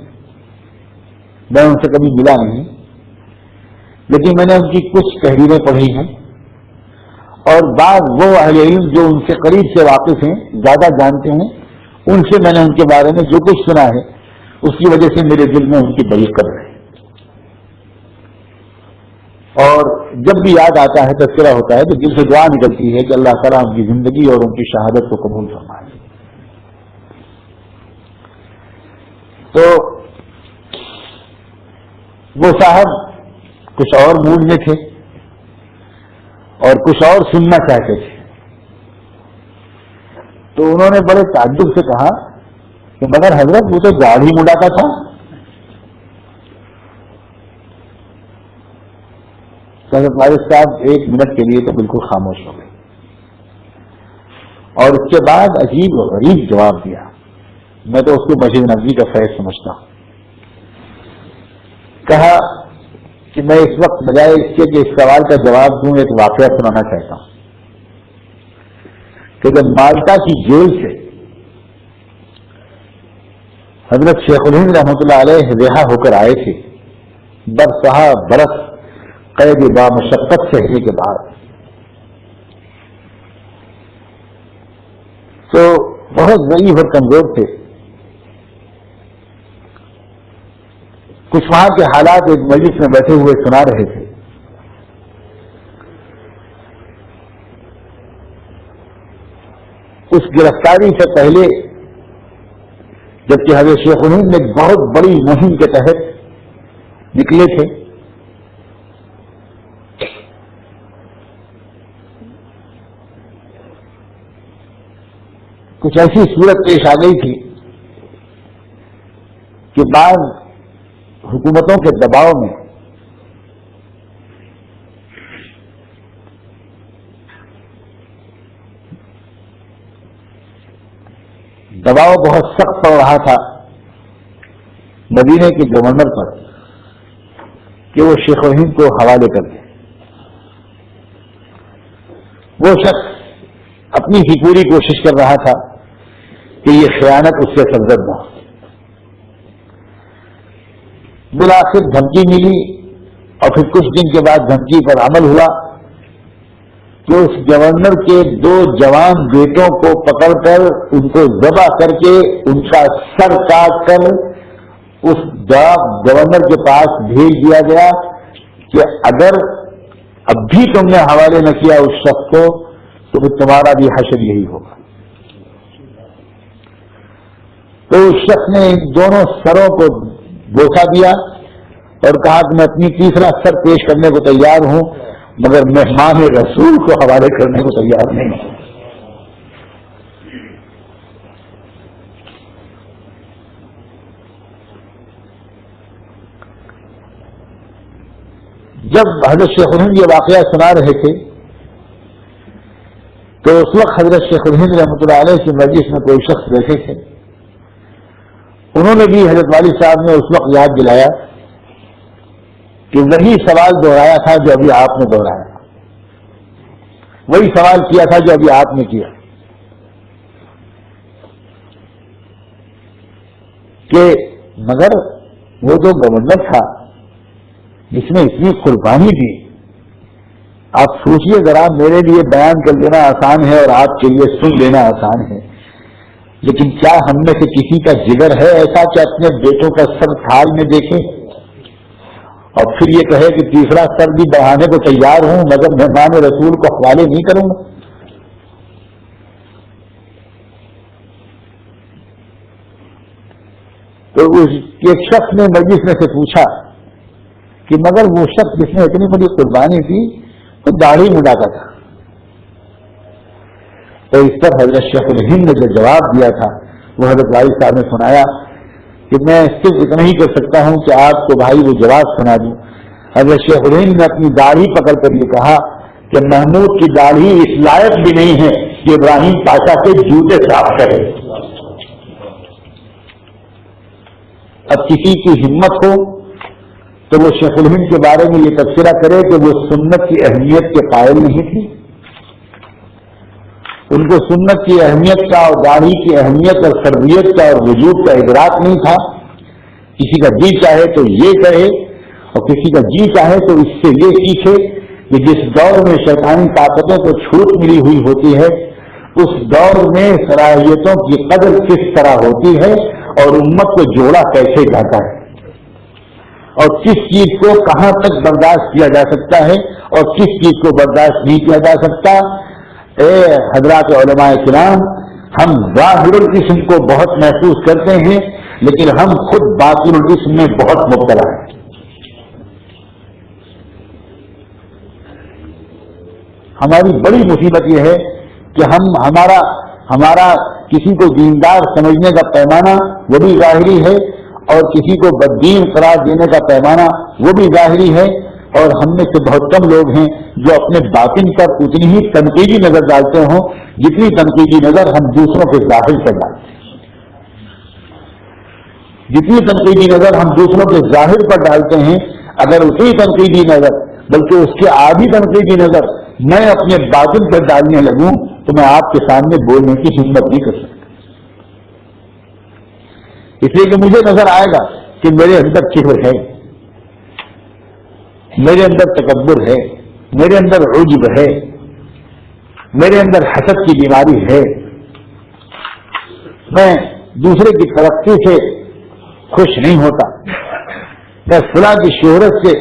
میں ان سے کبھی ملا نہیں، لیکن میں نے ان کی کچھ تحریریں پڑھی ہیں اور بعض وہ اہل علم جو ان سے قریب سے واقف ہیں، زیادہ جانتے ہیں، ان سے میں نے ان کے بارے میں جو کچھ سنا ہے اس کی وجہ سے میرے دل میں ان کی بڑی قدر ہے. اور جب بھی یاد آتا ہے تذکرہ ہوتا ہے تو دل سے دعا نکلتی ہے کہ اللہ تعالیٰ ان کی زندگی اور ان کی شہادت کو قبول فرمائے. تو وہ صاحب کچھ اور موڈ میں تھے اور کچھ اور سننا چاہتے تھے. تو انہوں نے بڑے تعجب سے کہا کہ مگر حضرت وہ تو داڑھی مڈاتا تھا. حضرت والد صاحب ایک منٹ کے لیے تو بالکل خاموش ہو گئے اور اس کے بعد عجیب و غریب جواب دیا. میں تو اس کو مسجد نبوی کا فیض سمجھتا ہوں. کہا کہ میں اس وقت بجائے اس کے کہ اس سوال کا جواب دوں ایک واقعہ سنانا چاہتا ہوں کہ جب مالٹا کی جیل سے حضرت شیخ الہند رحمۃ اللہ علیہ رہا ہو کر آئے تھے برسہ برس قید بامشقت سہنے کے بعد، تو بہت ضعیف اور کمزور تھے. کچھ وہاں کے حالات ایک مجلس میں بیٹھے ہوئے سنا رہے تھے. اس گرفتاری سے پہلے جبکہ حضرت شیخ الہند ایک بہت بڑی مہم کے تحت نکلے تھے، کچھ ایسی صورت پیش آ گئی تھی کہ بعض حکومتوں کے دباؤ میں دباؤ بہت سخت پڑ رہا تھا مدینے کے گورنر پر کہ وہ شیخ الہند کو حوالے کر دیں. وہ شخص اپنی ہی پوری کوشش کر رہا تھا کہ یہ خیانت اس سے سرزد نہ ہو. بالآخر دھمکی ملی اور پھر کچھ دن کے بعد دھمکی پر عمل ہوا کہ اس گورنر کے 2 جوان بیٹوں کو پکڑ کر ان کو ذبح کر کے ان کا سر کاٹ کر اس گورنر کے پاس بھیج دیا گیا کہ اگر اب بھی تم نے حوالے نہ کیا اس شخص کو تو پھر تمہارا بھی حشر یہی ہوگا. تو اس شخص نے ان دونوں سروں کو بوسا دیا اور کہا کہ میں اپنی تیسرا سر پیش کرنے کو تیار ہوں مگر مہمان رسول کو حوالے کرنے کو تیار نہیں ہوں. جب حضرت شیخ الہند یہ واقعہ سنا رہے تھے تو اس وقت حضرت شیخ الہند رحمۃ اللہ علیہ کی مجلس میں کوئی شخص بیٹھے تھے. انہوں نے بھی حضرت والد صاحب نے اس وقت یاد دلایا کہ وہی سوال دہرایا تھا جو ابھی آپ نے دہرایا، وہی سوال کیا تھا جو ابھی آپ نے کیا کہ مگر وہ جو گورنر تھا جس نے اتنی قربانی دی، آپ سوچئے ذرا، میرے لیے بیان کر دینا آسان ہے اور آپ کے لیے سن لینا آسان ہے، لیکن کیا ہم میں سے کسی کا جگر ہے ایسا کہ اپنے بیٹوں کا سر تھال میں دیکھے اور پھر یہ کہے کہ تیسرا سر بھی بڑھانے کو تیار ہوں مگر مہمان رسول کو حوالے نہیں کروں گا؟ تو ایک شخص نے مجلس میں سے پوچھا کہ مگر وہ شخص جس نے اتنی بڑی قربانی دی تو داڑھی مڈاتا تھا. تو اس پر حضرت شیخ الہند نے جو جواب دیا تھا وہ حضرت والد صاحب نے سنایا کہ میں صرف اتنا ہی کر سکتا ہوں کہ آپ کو بھائی وہ جواب سنا دوں. حضرت شیخ الہند نے اپنی داڑھی پکڑ کر یہ کہا کہ محمود کی داڑھی اس لائق بھی نہیں ہے کہ ابراہیم پاشا کے جوتے صاف کرے. اب کسی کی ہمت ہو تو وہ شیخ الہند کے بارے میں یہ تبصرہ کرے کہ وہ سنت کی اہمیت کے قائل نہیں تھی، ان کو سنت کی اہمیت کا اور داڑھی کی اہمیت اور فرضیت کا اور وجود کا ادراک نہیں تھا. کسی کا جی چاہے تو یہ کہے اور کسی کا جی چاہے تو اس سے یہ سیکھے کہ جس دور میں شیطانی طاقتوں کو چھوٹ ملی ہوئی ہوتی ہے اس دور میں صلاحیتوں کی قدر کس طرح ہوتی ہے اور امت کو جوڑا کیسے جاتا ہے اور کس چیز کو کہاں تک برداشت کیا جا سکتا ہے اور کس چیز کو برداشت نہیں کیا جا سکتا. اے حضرات علماء کرام، ہم ظاہر الجسم کو بہت محسوس کرتے ہیں لیکن ہم خود باطل الاسم میں بہت مبتلا ہیں. ہماری بڑی مصیبت یہ ہے کہ ہمارا کسی کو دیندار سمجھنے کا پیمانہ وہ بھی ظاہری ہے، اور کسی کو بددین قرار دینے کا پیمانہ وہ بھی ظاہری ہے. اور ہم میں سے بہت کم لوگ ہیں جو اپنے باطن پر اتنی ہی تنقیدی نظر ڈالتے ہوں جتنی تنقیدی نظر ہم دوسروں کے ظاہر پر ڈالتے ہیں. جتنی تنقیدی نظر ہم دوسروں کے ظاہر پر ڈالتے ہیں، اگر اتنی تنقیدی نظر بلکہ اس کے آدھی تنقیدی نظر میں اپنے باطن پر ڈالنے لگوں تو میں آپ کے سامنے بولنے کی ہمت نہیں کر سکتا. اس لیے کہ مجھے نظر آئے گا کہ میرے اندر کبر ہے، میرے اندر تکبر ہے، میرے اندر عجب ہے، میرے اندر حسد کی بیماری ہے. میں دوسرے کی ترقی سے خوش نہیں ہوتا. میں فلاں کی شہرت سے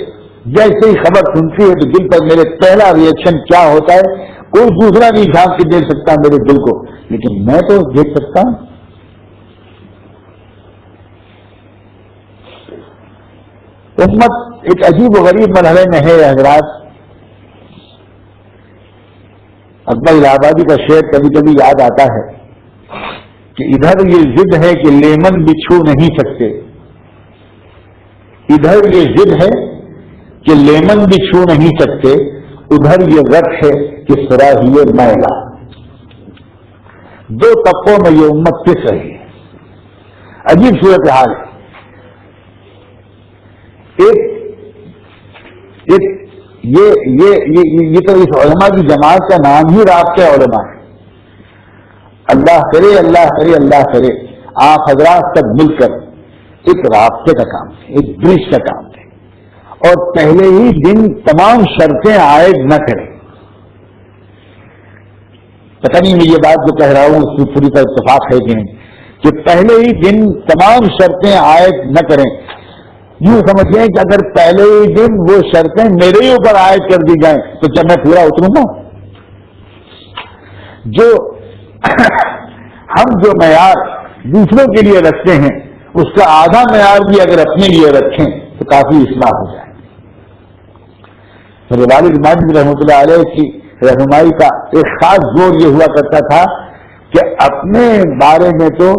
جیسے ہی خبر سنتی ہے تو دل پر میرے پہلا ریئیکشن کیا ہوتا ہے کوئی دوسرا نہیں جھانک کے دیکھ سکتا میرے دل کو، لیکن میں تو دیکھ سکتا ہوں. امت ایک عجیب و غریب مرحلے میں ہے حضرات. اکبر الہ آبادی کا شعر کبھی کبھی یاد آتا ہے کہ ادھر یہ ضد ہے کہ لیمن بھی چھو نہیں سکتے، ادھر یہ ضد ہے کہ لیمن بھی چھو نہیں سکتے، ادھر یہ رت ہے کہ سراہیے میلا. دو طبقوں میں یہ امت پس رہی ہے. عجیب صورتحال ہے. یہ تو اس علماء کی جماعت کا نام ہی رابطہ علماء ہے. اللہ کرے اللہ کرے اللہ کرے آپ حضرات سب مل کر ایک رابطے کا کام ہے، ایک برج کا کام ہے، اور پہلے ہی دن تمام شرطیں عائد نہ کریں. پتہ نہیں میں یہ بات جو کہہ رہا ہوں اس کی پوری طرح اتفاق ہے کہ نہیں، کہ پہلے ہی دن تمام شرطیں عائد نہ کریں. یوں سمجھیں کہ اگر پہلے ہی دن وہ شرطیں میرے ہی اوپر عائد کر دی جائیں تو جب میں پورا اتروں گا. ہم جو معیار دوسروں کے لیے رکھتے ہیں اس کا آدھا معیار بھی اگر اپنے لیے رکھیں تو کافی اصلاح ہو جائے. میرے والد ماجد رحمۃ اللہ علیہ کی رہنمائی کا ایک خاص زور یہ ہوا کرتا تھا کہ اپنے بارے میں تو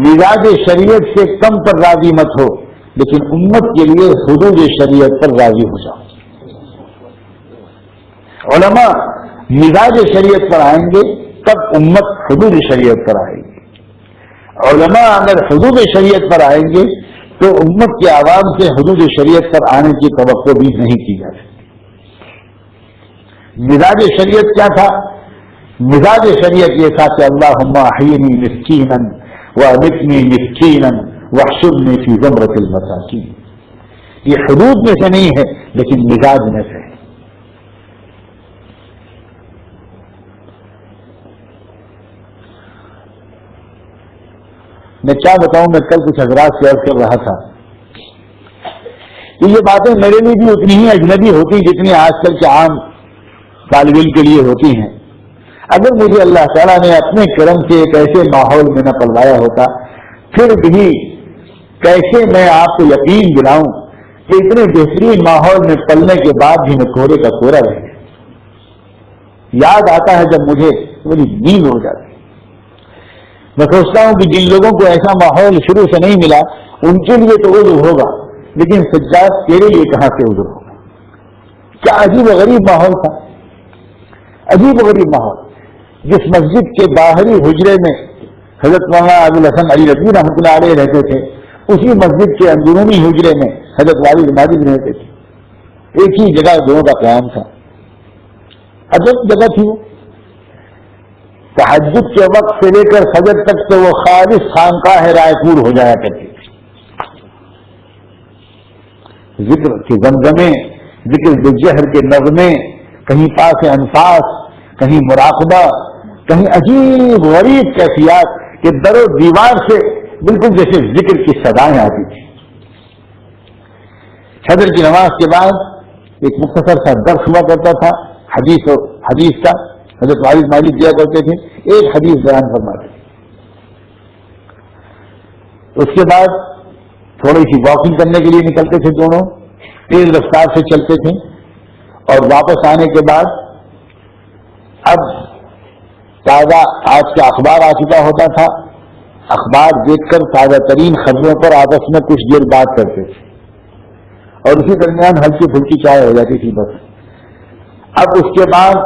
مزاج شریعت سے کم پر راضی مت ہو، لیکن امت کے لیے حدود شریعت پر راضی ہو جاؤ. علماء مزاج شریعت پر آئیں گے تب امت حدود شریعت پر آئے گی. علماء اگر حدود شریعت پر آئیں گے تو امت کے عوام سے حدود شریعت پر آنے کی توقع بھی نہیں کی جا سکتی. مزاج شریعت کیا تھا؟ مزاج شریعت یہ تھا کہ اللہم احیینی مسکینا وامیتنی مسکینا واحشرنی فی زمرۃ المساکین. یہ حدود میں سے نہیں ہے لیکن مزاج میں سے ہے. میں کیا بتاؤں، میں کل کچھ حضرات سے عرض کر رہا تھا کہ یہ باتیں میرے لیے بھی اتنی ہی اجنبی ہوتی جتنی آج کل کے عام طالب علم کے لیے ہوتی ہیں. اگر مجھے اللہ تعالیٰ نے اپنے کرم سے ایک ایسے ماحول میں نہ پلوایا ہوتا، پھر بھی کیسے میں آپ کو یقین دلاؤں کہ اتنے بہترین ماحول میں پلنے کے بعد بھی میں کورے کا کورا رہ گیا. یاد آتا ہے جب مجھے میری نیند ہو جاتی. میں سوچتا ہوں کہ جن لوگوں کو ایسا ماحول شروع سے نہیں ملا ان کے لیے تو عذر ہوگا، لیکن سجاد تیرے لیے کہاں سے عذر ہوگا؟ کیا عجیب و غریب ماحول تھا، عجیب و غریب ماحول. جس مسجد کے باہری حجرے میں حضرت مولانا ابو الحسن علی رضوی رحمۃ اللہ علیہ رہتے تھے، اسی مسجد کے اندرونی حجرے میں حضرت والد ماجد رہتے تھے. ایک ہی جگہ دونوں کا قیام تھا. عجب جگہ تھی وہ. تہجد کے وقت سے لے کر فجر تک تو وہ خالص خانقاہ رائے پور ہو جایا کرتی تھی. ذکر کے زمزمے، ذکر بالجہر کے نغمے، کہیں پاس انفاس، کہیں مراقبہ، کہیں عجیب غریب کیفیات کہ در و دیوار سے بالکل جیسے ذکر کی صدائیں آتی تھی. فجر کی نماز کے بعد ایک مختصر سا درس ہوا کرتا تھا حدیث کا. حضرت والد ماجد دیا کرتے تھے، ایک حدیث بیان فرماتے تھے. اس کے بعد تھوڑی سی واکنگ کرنے کے لیے نکلتے تھے، دونوں تیز رفتار سے چلتے تھے، اور واپس آنے کے بعد اب تازہ آج کا اخبار آ چکا ہوتا تھا، اخبار دیکھ کر تازہ ترین خبروں پر آپس میں کچھ دیر بات کرتے تھے، اور اسی درمیان ہلکی پھلکی چائے ہو جاتی تھی بس۔ اب اس کے بعد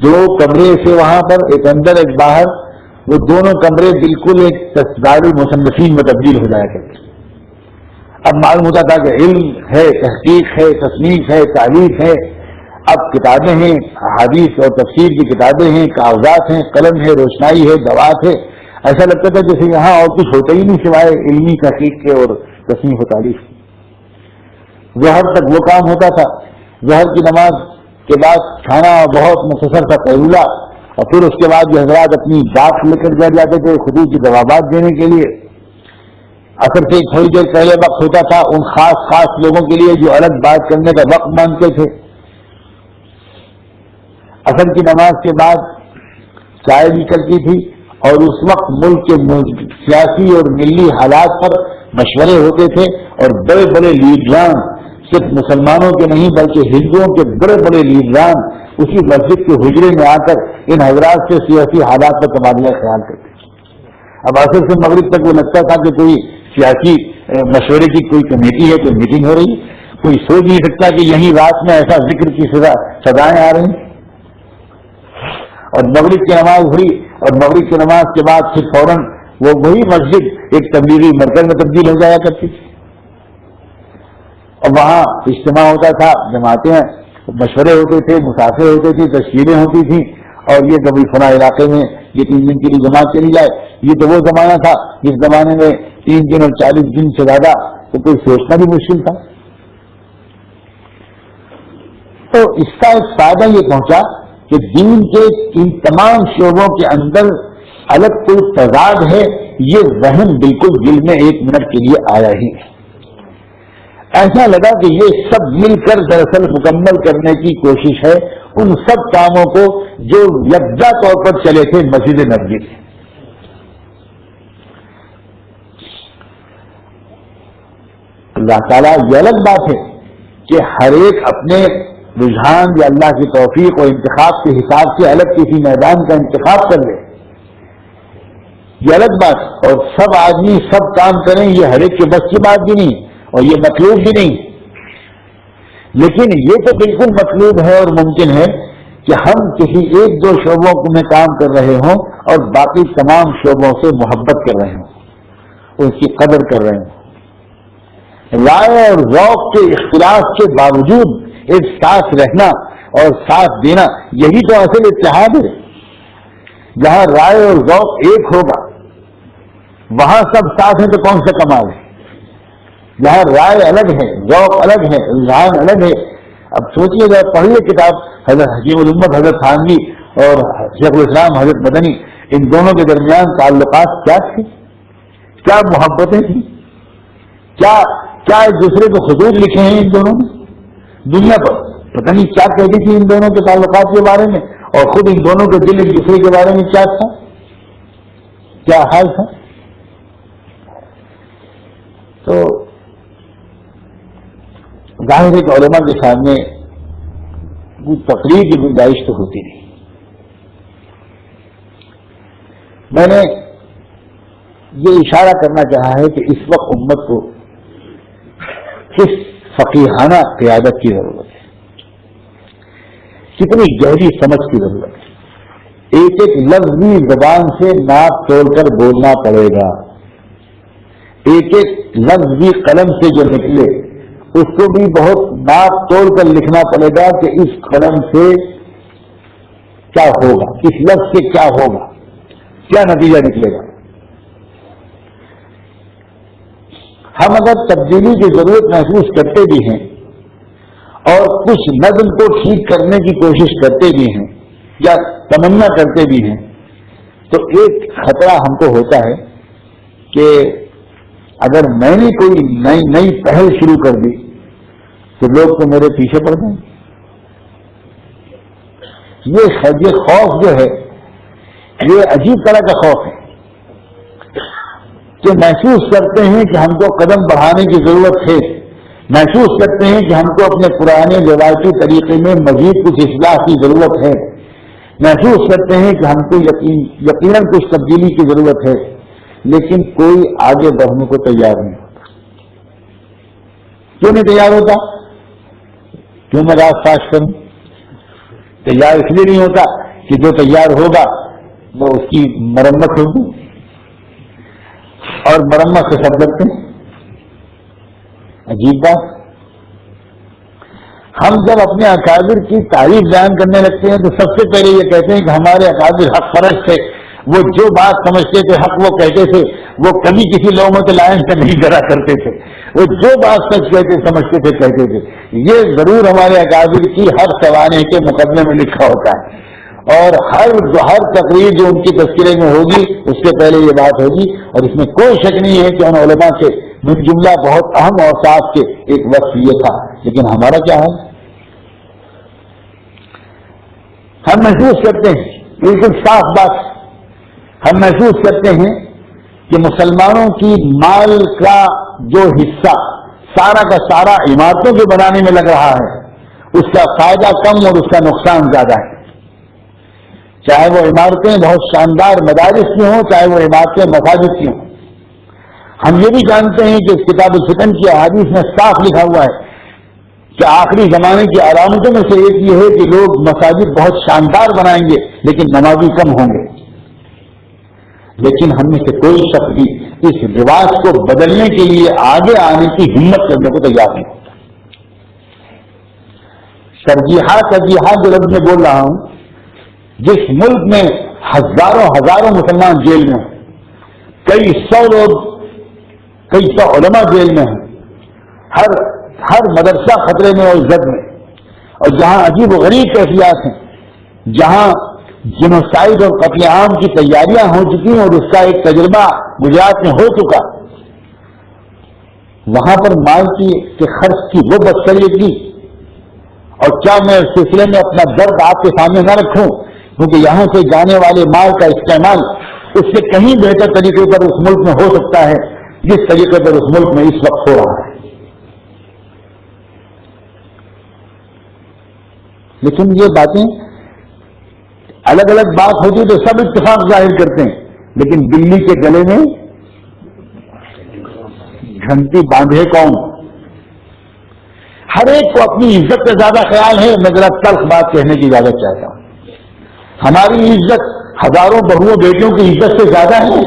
دو کمرے سے وہاں پر، ایک اندر ایک باہر، وہ دونوں کمرے بالکل ایک تصدار المصنفین میں تبدیل ہو جایا کرتے۔ اب معلوم ہوتا تھا کہ علم ہے، تحقیق ہے، تصنیف ہے، تعریف ہے، اب کتابیں ہیں، حدیث اور تفسیر کی کتابیں ہیں، کاغذات ہیں، قلم ہے، روشنائی ہے، دوات ہے۔ ایسا لگتا تھا جیسے یہاں اور کچھ ہوتا ہی نہیں سوائے علمی تحقیق کے اور تصنیف و تعریف۔ ظہر تک وہ کام ہوتا تھا، ظہر کی نماز کے بعد کھانا بہت مختصر تھا قیلولہ، اور پھر اس کے بعد یہ حضرات اپنی بات لے کر بیٹھ جاتے تھے خصوصی جوابات دینے کے لیے۔ اثر سے تھوڑی دیر پہلے وقت ہوتا تھا ان خاص لوگوں کے لیے جو الگ بات کرنے کا وقت مانگتے تھے۔ اثر کی نماز کے بعد چائے بھی چلتی تھی، اور اس وقت ملک کے سیاسی اور ملی حالات پر مشورے ہوتے تھے، اور بڑے بڑے لیڈران، صرف مسلمانوں کے نہیں بلکہ ہندوؤں کے بڑے بڑے لیڈران اسی مسجد کے حجرے میں آ کر ان حضرات سے سیاسی حالات پر تبادلہ خیال کرتے تھے۔ اب عصر سے مغرب تک وہ لگتا تھا کہ کوئی سیاسی مشورے کی کوئی کمیٹی ہے، کوئی میٹنگ ہو رہی، کوئی سوچ نہیں سکتا کہ یہیں رات میں ایسا ذکر کی سزائیں آ رہی ہیں۔ اور مغرب کی نماز ہوئی، اور مغرب کی نماز کے بعد پھر فوراً وہی مسجد ایک تبلیغی مرکز میں تبدیل ہو جایا کرتی تھی، اور وہاں اجتماع ہوتا تھا، جماعتیں، مشورے ہوتے تھے، مسافر ہوتے تھے، تشکیلیں ہوتی تھیں، اور یہ کبھی فلاں علاقے میں یہ 3 دن کے لیے جماعت چلی جائے۔ یہ تو وہ زمانہ تھا جس زمانے میں 3 دن اور 40 دن سے زیادہ تو کوئی سوچنا بھی مشکل تھا۔ تو اس کا ایک فائدہ یہ پہنچا کہ دین کے ان تمام شعبوں کے اندر الگ کوئی تضاد ہے، یہ ذہن بالکل دل میں 1 منٹ کے لیے آیا ہی ہے۔ ایسا لگا کہ یہ سب مل کر دراصل مکمل کرنے کی کوشش ہے ان سب کاموں کو جو یکجا طور پر چلے تھے مسجد نبوی سے۔ اللہ تعالیٰ یہ الگ بات ہے کہ ہر ایک اپنے رجحان یا اللہ کی توفیق اور انتخاب کے حساب سے الگ کسی میدان کا انتخاب کر لے، یہ الگ بات، اور سب آدمی سب کام کریں یہ ہر ایک کے بس کی بات بھی نہیں، اور یہ مطلوب بھی نہیں۔ لیکن یہ تو بالکل مطلوب ہے اور ممکن ہے کہ ہم کسی 1-2 شعبوں میں کام کر رہے ہوں اور باقی تمام شعبوں سے محبت کر رہے ہوں، اس کی قدر کر رہے ہوں۔ رائے اور ذوق کے اختلاف کے باوجود ایک ساتھ رہنا اور ساتھ دینا، یہی تو اصل اتحاد ہے۔ جہاں رائے اور ذوق ایک ہوگا وہاں سب ساتھ ہیں تو کون سا کمال ہے۔ جہاں رائے الگ ہے، ذوق الگ ہے، رجحان الگ ہے۔ اب سوچیے گا، پڑھیے کتاب حضرت حکیم الامت حضرت تھانوی اور شیخ الاسلام حضرت مدنی، ان دونوں کے درمیان تعلقات کیا تھے، کیا محبتیں تھیں، کیا ایک دوسرے کو خطوط لکھے ہیں ان دونوں نے دنیا پر، پتہ نہیں کیا کہتی تھی ان دونوں کے تعلقات کے بارے میں، اور خود ان دونوں کے دل ایک دوسرے کے بارے میں کیا تھا، کیا حال تھا۔ تو ظاہر ہے کہ علماء کے سامنے تقریر کی گنجائش تو ہوتی نہیں۔ میں نے یہ اشارہ کرنا چاہا ہے کہ اس وقت امت کو کس فقیہانہ قیادت کی ضرورت ہے، کتنی گہری سمجھ کی ضرورت ہے۔ ایک ایک لفظ بھی زبان سے ناپ توڑ کر بولنا پڑے گا، ایک ایک لفظ بھی قلم سے جو نکلے اس کو بھی بہت ناپ توڑ کر لکھنا پڑے گا کہ اس قلم سے کیا ہوگا، اس لفظ سے کیا ہوگا، کیا نتیجہ نکلے گا۔ ہم اگر تبدیلی کی ضرورت محسوس کرتے بھی ہیں اور کچھ نظم کو ٹھیک کرنے کی کوشش کرتے بھی ہیں یا تمنا کرتے بھی ہیں، تو ایک خطرہ ہم کو ہوتا ہے کہ اگر میں نے کوئی نئی پہل شروع کر دی تو لوگ تو میرے پیچھے پڑ جائیں۔ یہ خوف جو ہے یہ عجیب طرح کا خوف ہے۔ کہ محسوس کرتے ہیں کہ ہم کو قدم بڑھانے کی ضرورت ہے، محسوس کرتے ہیں کہ ہم کو اپنے پرانے روایتی طریقے میں مزید کچھ اصلاح کی ضرورت ہے، محسوس کرتے ہیں کہ ہم کو یقیناً کچھ تبدیلی کی ضرورت ہے، لیکن کوئی آگے بڑھنے کو تیار نہیں ہوتا۔ کیوں نہیں تیار ہوتا؟ کیوں میں راز فاش کروں؟ تیار اس لیے نہیں ہوتا کہ جو تیار ہوگا وہ اس کی مرمت ہوگی، اور مرمت سے سب لگتے ہیں۔ عجیب بات، ہم جب اپنے اکابر کی تعریف بیان کرنے لگتے ہیں تو سب سے پہلے یہ کہتے ہیں کہ ہمارے اکابر حق پرست تھے، وہ جو بات سمجھتے تھے حق وہ کہتے تھے، وہ کبھی کسی لوگوں کے لائن سے نہیں ڈرا کرتے تھے، وہ جو بات سچ کہتے سمجھتے تھے کہتے تھے۔ یہ ضرور ہمارے اکابر کی ہر سوانح کے مقدمے میں لکھا ہوتا ہے، اور ہر تقریر جو ان کی تذکرے میں ہوگی اس سے پہلے یہ بات ہوگی، اور اس میں کوئی شک نہیں ہے کہ ان علماء کے من جملہ بہت اہم اور صاف کے ایک وقت یہ تھا۔ لیکن ہمارا کیا ہے؟ ہم محسوس کرتے ہیں، بالکل صاف بات، ہم محسوس کرتے ہیں کہ مسلمانوں کی مال کا جو حصہ سارا کا سارا عمارتوں کے بنانے میں لگ رہا ہے، اس کا فائدہ کم اور اس کا نقصان زیادہ ہے، چاہے وہ عمارتیں بہت شاندار مدارس کی ہوں، چاہے وہ عمارتیں مساجد کی ہوں۔ ہم یہ بھی جانتے ہیں کہ اس کتاب الفتن کی احادیث میں صاف لکھا ہوا ہے کہ آخری زمانے کی علامتوں میں سے ایک یہ ہے کہ لوگ مساجد بہت شاندار بنائیں گے لیکن نمازی کم ہوں گے۔ لیکن ہم میں سے کوئی شخص بھی اس رواج کو بدلنے کے لیے آگے آنے کی ہمت کرنے کو تیار نہیں ہوتا۔ ترجیحات جو لفظ میں بول رہا ہوں، جس ملک میں ہزاروں مسلمان جیل میں ہیں، کئی سو لوگ، کئی سو علماء جیل میں ہیں، ہر مدرسہ خطرے میں اور عزت میں، اور جہاں عجیب و غریب کیفیات ہیں، جہاں جنوسائیڈ اور قتل عام کی تیاریاں ہو چکی ہیں اور اس کا ایک تجربہ گجرات میں ہو چکا، وہاں پر مال کے خرچ کی وہ بدسلیقگی، اور کیا میں اس سلسلے میں اپنا درد آپ کے سامنے نہ رکھوں، کیونکہ یہاں سے جانے والے مال کا استعمال اس سے کہیں بہتر طریقے پر اس ملک میں ہو سکتا ہے جس طریقے پر اس ملک میں اس وقت ہو رہا ہے۔ لیکن یہ باتیں الگ الگ بات ہوتی تو سب اتفاق ظاہر کرتے ہیں، لیکن بلی کے گلے میں گھنٹی باندھے کون؟ ہر ایک کو اپنی عزت کا زیادہ خیال ہے۔ میں ذرا تلخ بات کہنے کی اجازت چاہتا ہوں، ہماری عزت ہزاروں بہوؤں بیٹیوں کی عزت سے زیادہ ہے۔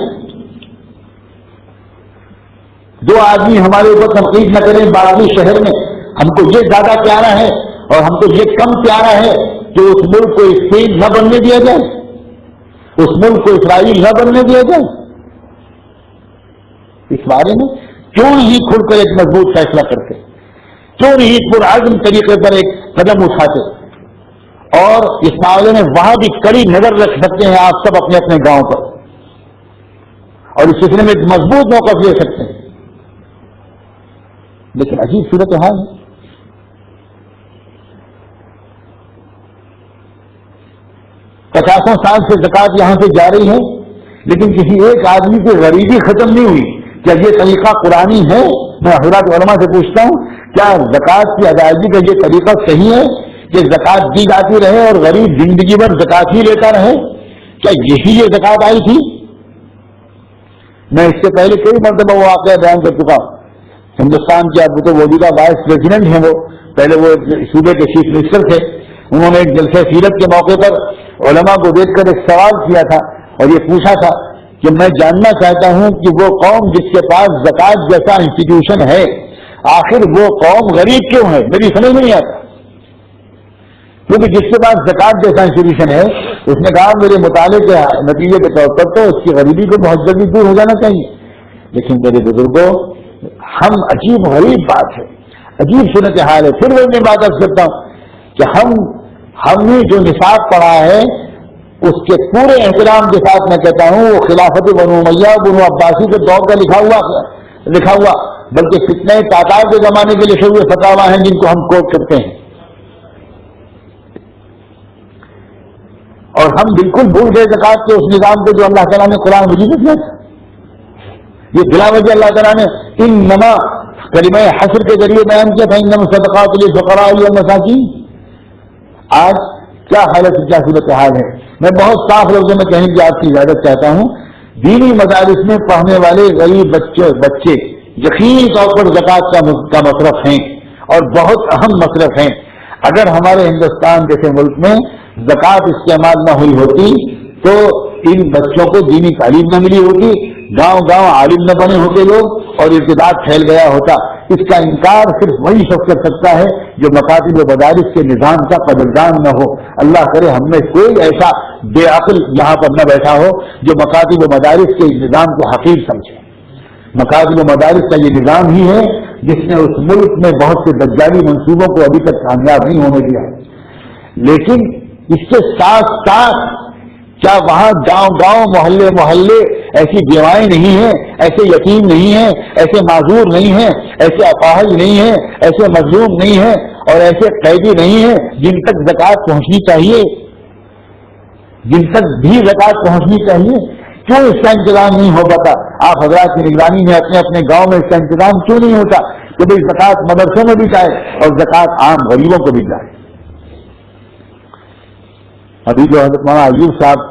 دو آدمی ہمارے اوپر تنقید نہ کریں باقی شہر میں، ہم کو یہ زیادہ پیارا ہے اور ہم کو یہ کم پیارا ہے کہ اس ملک کو اسپین نہ بننے دیا جائے، اس ملک کو اسرائیل نہ بننے دیا جائے۔ اس بارے میں کیوں نہیں کھل کر ایک مضبوط فیصلہ کرتے، کیوں نہیں پرعزم طریقے پر ایک قدم اٹھاتے، اور اس معاملے میں وہاں بھی کڑی نظر رکھ سکتے ہیں آپ سب اپنے اپنے گاؤں پر، اور اس سلسلے میں ایک مضبوط موقف لے سکتے ہیں۔ لیکن عجیب صورت حال ہے، 50 سال سے زکوٰۃ یہاں سے جا رہی ہے، لیکن کسی ایک آدمی کی غریبی ختم نہیں ہوئی۔ کیا یہ طریقہ قرآنی ہے؟ میں حضرات علماء سے پوچھتا ہوں، کیا زکوٰۃ کی ادائیگی کا یہ طریقہ صحیح ہے کہ زکوٰۃ دی جاتی رہے اور غریب زندگی بھر زکوٰۃ ہی لیتا رہے؟ کیا یہی یہ زکوٰۃ آئی تھی؟ میں اس سے پہلے کئی مرتبہ وہ واقعہ بیان کر چکا ہوں۔ ہندوستان کے اب تو موجودہ وائس پریزیڈنٹ ہیں، وہ پہلے وہ صوبے کے چیف منسٹر تھے، انہوں نے ایک جلسہ سیرت کے موقع پر علماء کو دیکھ کر ایک سوال کیا تھا اور یہ پوچھا تھا کہ میں جاننا چاہتا ہوں کہ وہ قوم جس کے پاس زکوٰۃ جیسا انسٹیٹیوشن ہے، آخر وہ قوم غریب کیوں ہے؟ میری سمجھ میں نہیں آتا، کیونکہ جس کے پاس زکوٰۃ جیسا انسٹیٹیوشن ہے، اس نے کہا میرے مطالعے کے نتیجے کے طور پر تو اس کی غریبی کو بہت جلدی دور ہو جانا چاہیے۔ لیکن میرے بزرگوں، ہم عجیب غریب بات ہے، عجیب صورتحال ہے۔ پھر میں بات عرض کرتا ہوں کہ ہم نے جو نصاب پڑھا ہے اس کے پورے احترام کے ساتھ میں کہتا ہوں وہ خلافت بنو امیہ بنو عباسی کے دور کا لکھا ہوا بلکہ فتنہ تاتار کے زمانے کے لکھے ہوئے فتاوی ہیں جن کو ہم کوٹ کرتے ہیں، اور ہم بالکل بھول گئے زکوٰۃ کے اس نظام کو جو اللہ تعالیٰ نے قرآن مجید میں دیا تھا۔ یہ بلا وجہ اللہ تعالیٰ نے انما کلمہ حصر کے ذریعے بیان کیا تھا انما صدقات للفقراء والمساکین. آج کیا حالت کیا صورتحال ہے. میں بہت صاف لفظوں میں کہنے کی آپ کی اجازت چاہتا ہوں. دینی مدارس میں پڑھنے والے غریب بچے یقینی طور پر زکوٰۃ کا مصرف ہیں اور بہت اہم مصرف ہیں. اگر ہمارے ہندوستان جیسے ملک میں زکوٰۃ استعمال نہ ہوئی ہوتی تو ان بچوں کو دینی تعلیم نہ ملی ہوتی, گاؤں گاؤں عالم نہ بنے ہوتے لوگ اور ارتداد پھیل گیا ہوتا. اس کا انکار صرف وہی شخص کر سکتا ہے جو مکاتب و مدارس کے نظام کا قدردان نہ ہو. اللہ کرے ہم میں کوئی ایسا بے عقل یہاں پر نہ بیٹھا ہو جو مکاتب و مدارس کے نظام کو حقیر سمجھے. مکاتب و مدارس کا یہ نظام ہی ہے جس نے اس ملک میں بہت سے دجالی منصوبوں کو ابھی تک کامیاب نہیں ہونے دیا. لیکن اس کے ساتھ ساتھ کیا وہاں گاؤں گاؤں محلے محلے ایسی بیوائیں نہیں ہیں, ایسے یتیم نہیں ہیں, ایسے معذور نہیں ہیں, ایسے اپاہج نہیں ہیں, ایسے مظلوم نہیں ہیں اور ایسے قیدی نہیں ہیں جن تک زکوٰۃ پہنچنی چاہیے, جن تک بھی زکوٰۃ پہنچنی چاہیے؟ کیوں اس کا انتظام نہیں ہو پاتا؟ آپ حضرات کی نگرانی میں اپنے اپنے گاؤں میں اس کا انتظام کیوں نہیں ہوتا کہ بھائی زکوٰۃ مدرسوں میں بھی جائے اور زکوٰۃ عام غریبوں کو بھی جائے؟ ابھی جو حضرت مولانا ایوب صاحب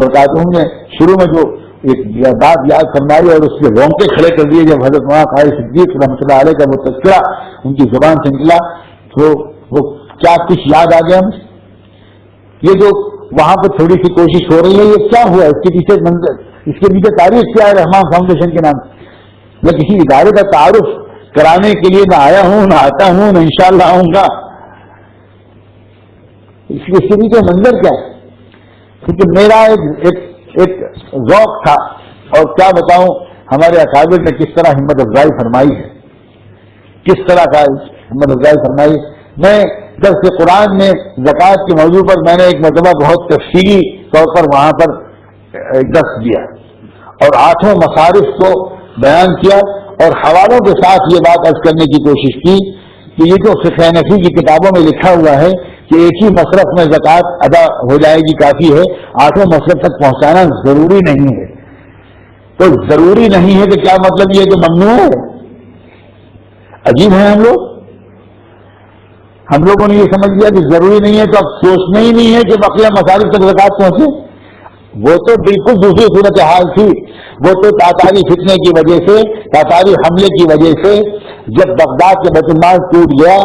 برکاتہ نے شروع میں جو ایک بات یاد فرمائی اور اس کے رونگٹے کھڑے کر دیے جب حضرت مولانا قاری صدیق رحمۃ اللہ علیہ کا وہ تذکرہ ان کی زبان سے نکلا تو وہ کیا کچھ یاد آ گیا ہمیں. یہ جو وہاں پہ تھوڑی سی کوشش ہو رہی ہے یہ کیا ہوا؟ اس کے پیچھے منظر, اس کے پیچھے تاریخ کیا ہے؟ رحمان فاؤنڈیشن کے نام سے میں کسی ادارے کا تعارف کرانے کے لیے نہ آیا ہوں, نہ آتا ہوں, نہ انشاءاللہ آؤں گا. اس کے پیچھے منظر کیا ہے؟ کیونکہ میرا ایک ذوق تھا اور کیا بتاؤں ہمارے اکابر نے کس طرح ہمت افزائی فرمائی ہے, کس طرح کا ہمت افزائی فرمائی. میں درس قرآن میں زکوٰۃ کے موضوع پر میں نے ایک مرتبہ بہت تفصیلی طور پر وہاں پر درس دیا اور 8 مصارف کو بیان کیا اور حوالوں کے ساتھ یہ بات عرض کرنے کی کوشش کی کہ یہ جو فقہ حنفی کی کتابوں میں لکھا ہوا ہے کہ ایک ہی مصرف میں زکوٰۃ ادا ہو جائے گی کافی ہے, 8 مصرف تک پہنچانا ضروری نہیں ہے. تو ضروری نہیں ہے تو کیا مطلب یہ کہ ممنوع ہے؟ عجیب ہے. ہم لوگوں نے یہ سمجھ لیا کہ ضروری نہیں ہے تو اب سوچنا ہی نہیں ہے کہ بقیہ مصارف تک زکوٰۃ پہنچے. وہ تو بالکل دوسری صورت حال تھی. وہ تو تاتاری فتنے کی وجہ سے, تاتاری حملے کی وجہ سے جب بغداد کے بیت المال ٹوٹ گیا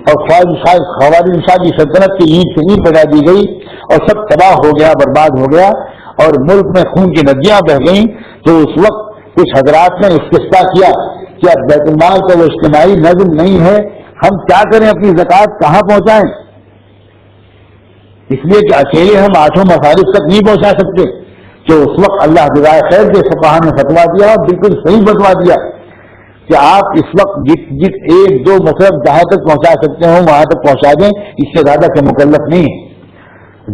اور خوارزم شاہ کی سلطنت کی اینٹ سے اینٹ بجا دی گئی اور سب تباہ ہو گیا, برباد ہو گیا اور ملک میں خون کی ندیاں بہ گئیں, تو اس وقت کچھ حضرات نے استفسا کیا کہ اب بیت المال کا وہ اجتماعی نظم نہیں ہے, ہم کیا کریں, اپنی زکوٰۃ کہاں پہنچائیں؟ اس لیے کہ اکیلے ہم 8 مصارف تک نہیں پہنچا سکتے. کہ اس وقت اللہ جزائے خیر کے فقہا نے فتوا دیا اور بالکل صحیح فتوا دیا کہ آپ اس وقت جس 1-2 مصرف جہاں تک پہنچا سکتے ہوں وہاں تک پہنچا دیں, اس سے زیادہ سے مکلف نہیں ہے.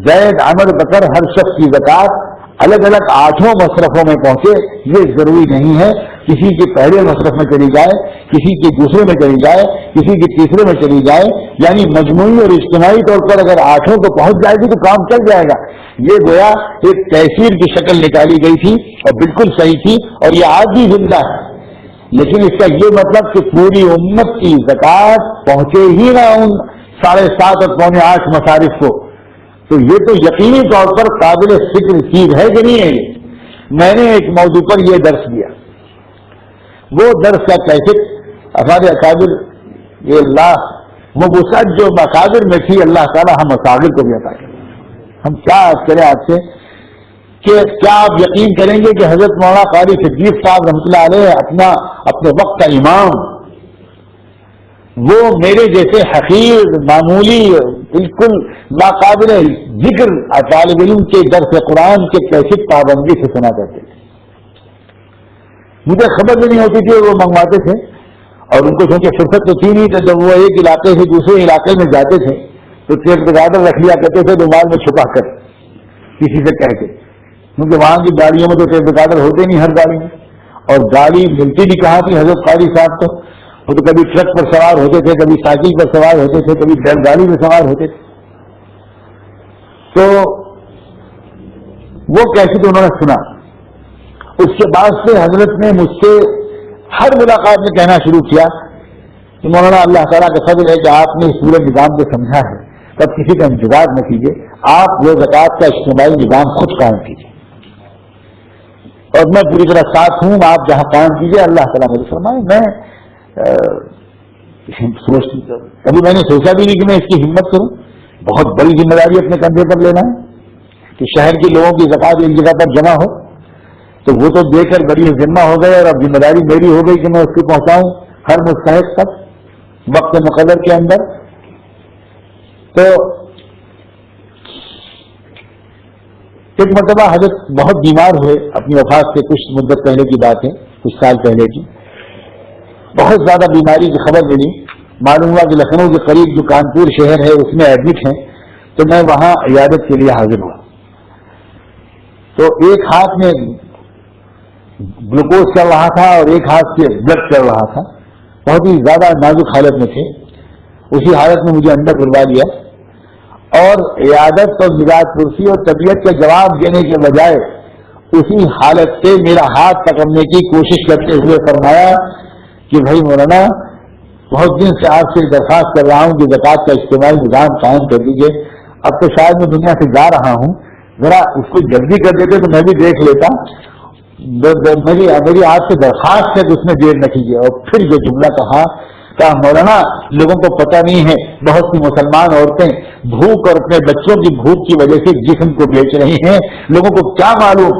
زید, عمر, بکر ہر شخص کی زکوٰۃ الگ الگ 8 مصرفوں میں پہنچے یہ ضروری نہیں ہے. کسی کے پہلے مصرف میں چلی جائے, کسی کے دوسرے میں چلی جائے, کسی کے تیسرے میں چلی جائے, یعنی مجموعی اور اجتماعی طور پر اگر 8 کو پہنچ جائے گی تو کام چل جائے گا. یہ گویا ایک تحصیل کی شکل نکالی گئی تھی اور بالکل صحیح تھی اور یہ آج بھی زندہ ہے. لیکن اس کا یہ مطلب کہ پوری امت کی زکوٰۃ پہنچے ہی نہ ان 7.5 اور 7.25 مصارف کو, تو یہ تو یقینی طور پر قابل فکر چیز ہے کہ نہیں ہے. میں نے ایک موضوع پر یہ درس دیا, وہ درس کا کیفیت ہمارے اکابر یہ اللہ مبوسعت جو مقابر میں تھی اللہ تعالیٰ ہم مصاغر کو بھی عطا کرے. ہم کیا عرض کریں آپ سے کہ کیا آپ یقین کریں گے کہ حضرت مولانا قاری صدیق صاحب رحمۃ اللہ علیہ اپنے وقت کا امام, وہ میرے جیسے حقیر معمولی بالکل ناقابل ذکر طالب علم کے درس قرآن کے کیفیت پابندی سے سنا کرتے تھے. مجھے خبر بھی نہیں ہوتی تھی, وہ منگواتے تھے اور ان کو چونکہ فرصت تو تھی نہیں, تو جب وہ ایک علاقے سے دوسرے علاقے میں جاتے تھے تو ٹیپ ریکارڈر رکھ لیا کرتے تھے رومال میں چھپا کر کسی سے کہہ کے, کیونکہ وہاں کی گاڑیوں میں تو ٹیپ ریکارڈر ہوتے نہیں ہر گاڑی میں, اور گاڑی ملتی بھی کہاں تھی. حضرت قاری صاحب تو وہ تو کبھی ٹرک پر سوار ہوتے تھے, کبھی سائیکل پر سوار ہوتے تھے, کبھی بیل گاڑی میں سوار ہوتے تھے. تو وہ کیسے تو انہوں نے سنا, اس کے بعد سے حضرت نے مجھ سے ہر ملاقات میں کہنا شروع کیا کہ مولانا اللہ تعالیٰ کا فضل ہے کہ آپ نے اس پورے نظام کو سمجھا ہے، تب کسی کا انتظار نہ کیجیے، آپ وہ زکوٰۃ کا اجتماعی نظام خود قائم کیجیے اور میں پوری طرح ساتھ ہوں، آپ جہاں قائم کیجیے۔ اللہ تعالیٰ مجھے فرمائے، میں کبھی میں نے سوچا بھی نہیں کہ میں اس کی ہمت کروں، بہت بڑی ذمہ داری اپنے کندھے پر لینا ہے کہ شہر کے لوگوں کی زکوٰۃ ایک جگہ پر جمع ہو، تو وہ تو دے کر بڑی ذمہ ہو گئے اور اب ذمہ داری میری ہو گئی کہ میں اس کو پہنچاؤں ہر مستحق تک وقت مقرر کے اندر۔ تو ایک مرتبہ حضرت بہت بیمار ہوئے، اپنی وفات سے کچھ مدت پہلے کی بات ہے، کچھ سال پہلے کی، بہت زیادہ بیماری کی خبر ملی، معلوم ہوا کہ لکھنؤ کے قریب جو کانپور شہر ہے اس میں ایڈمٹ ہیں، تو میں وہاں عیادت کے لیے حاضر ہوا۔ تو ایک ہاتھ میں گلوکوز چل رہا تھا اور ایک ہاتھ سے بلڈ چل رہا تھا، بہت ہی زیادہ نازک حالت میں تھے۔ اسی حالت میں مجھے اندر بلوا لیا اور عیادت اور مزاج پرسی اور طبیعت کا جواب دینے کے بجائے اسی حالت سے میرا ہاتھ پکڑنے کی کوشش کرتے ہوئے فرمایا کہ بھائی مولانا، بہت دن سے آپ سے درخواست کر رہا ہوں کہ زکوٰۃ کا اجتماعی نظام قائم کر دیجیے، اب تو شاید میں دنیا سے جا رہا ہوں، ذرا اس کو جلدی کر دیتے تو میں بھی دیکھ لیتا، میری آپ سے درخواست ہے کہ اس میں دیر نہ کیجیے۔ اور پھر یہ جملہ کہا مولانا، لوگوں کو پتہ نہیں ہے، بہت سی مسلمان عورتیں بھوک اور اپنے بچوں کی بھوک کی وجہ سے جسم کو بیچ رہی ہیں، لوگوں کو کیا معلوم،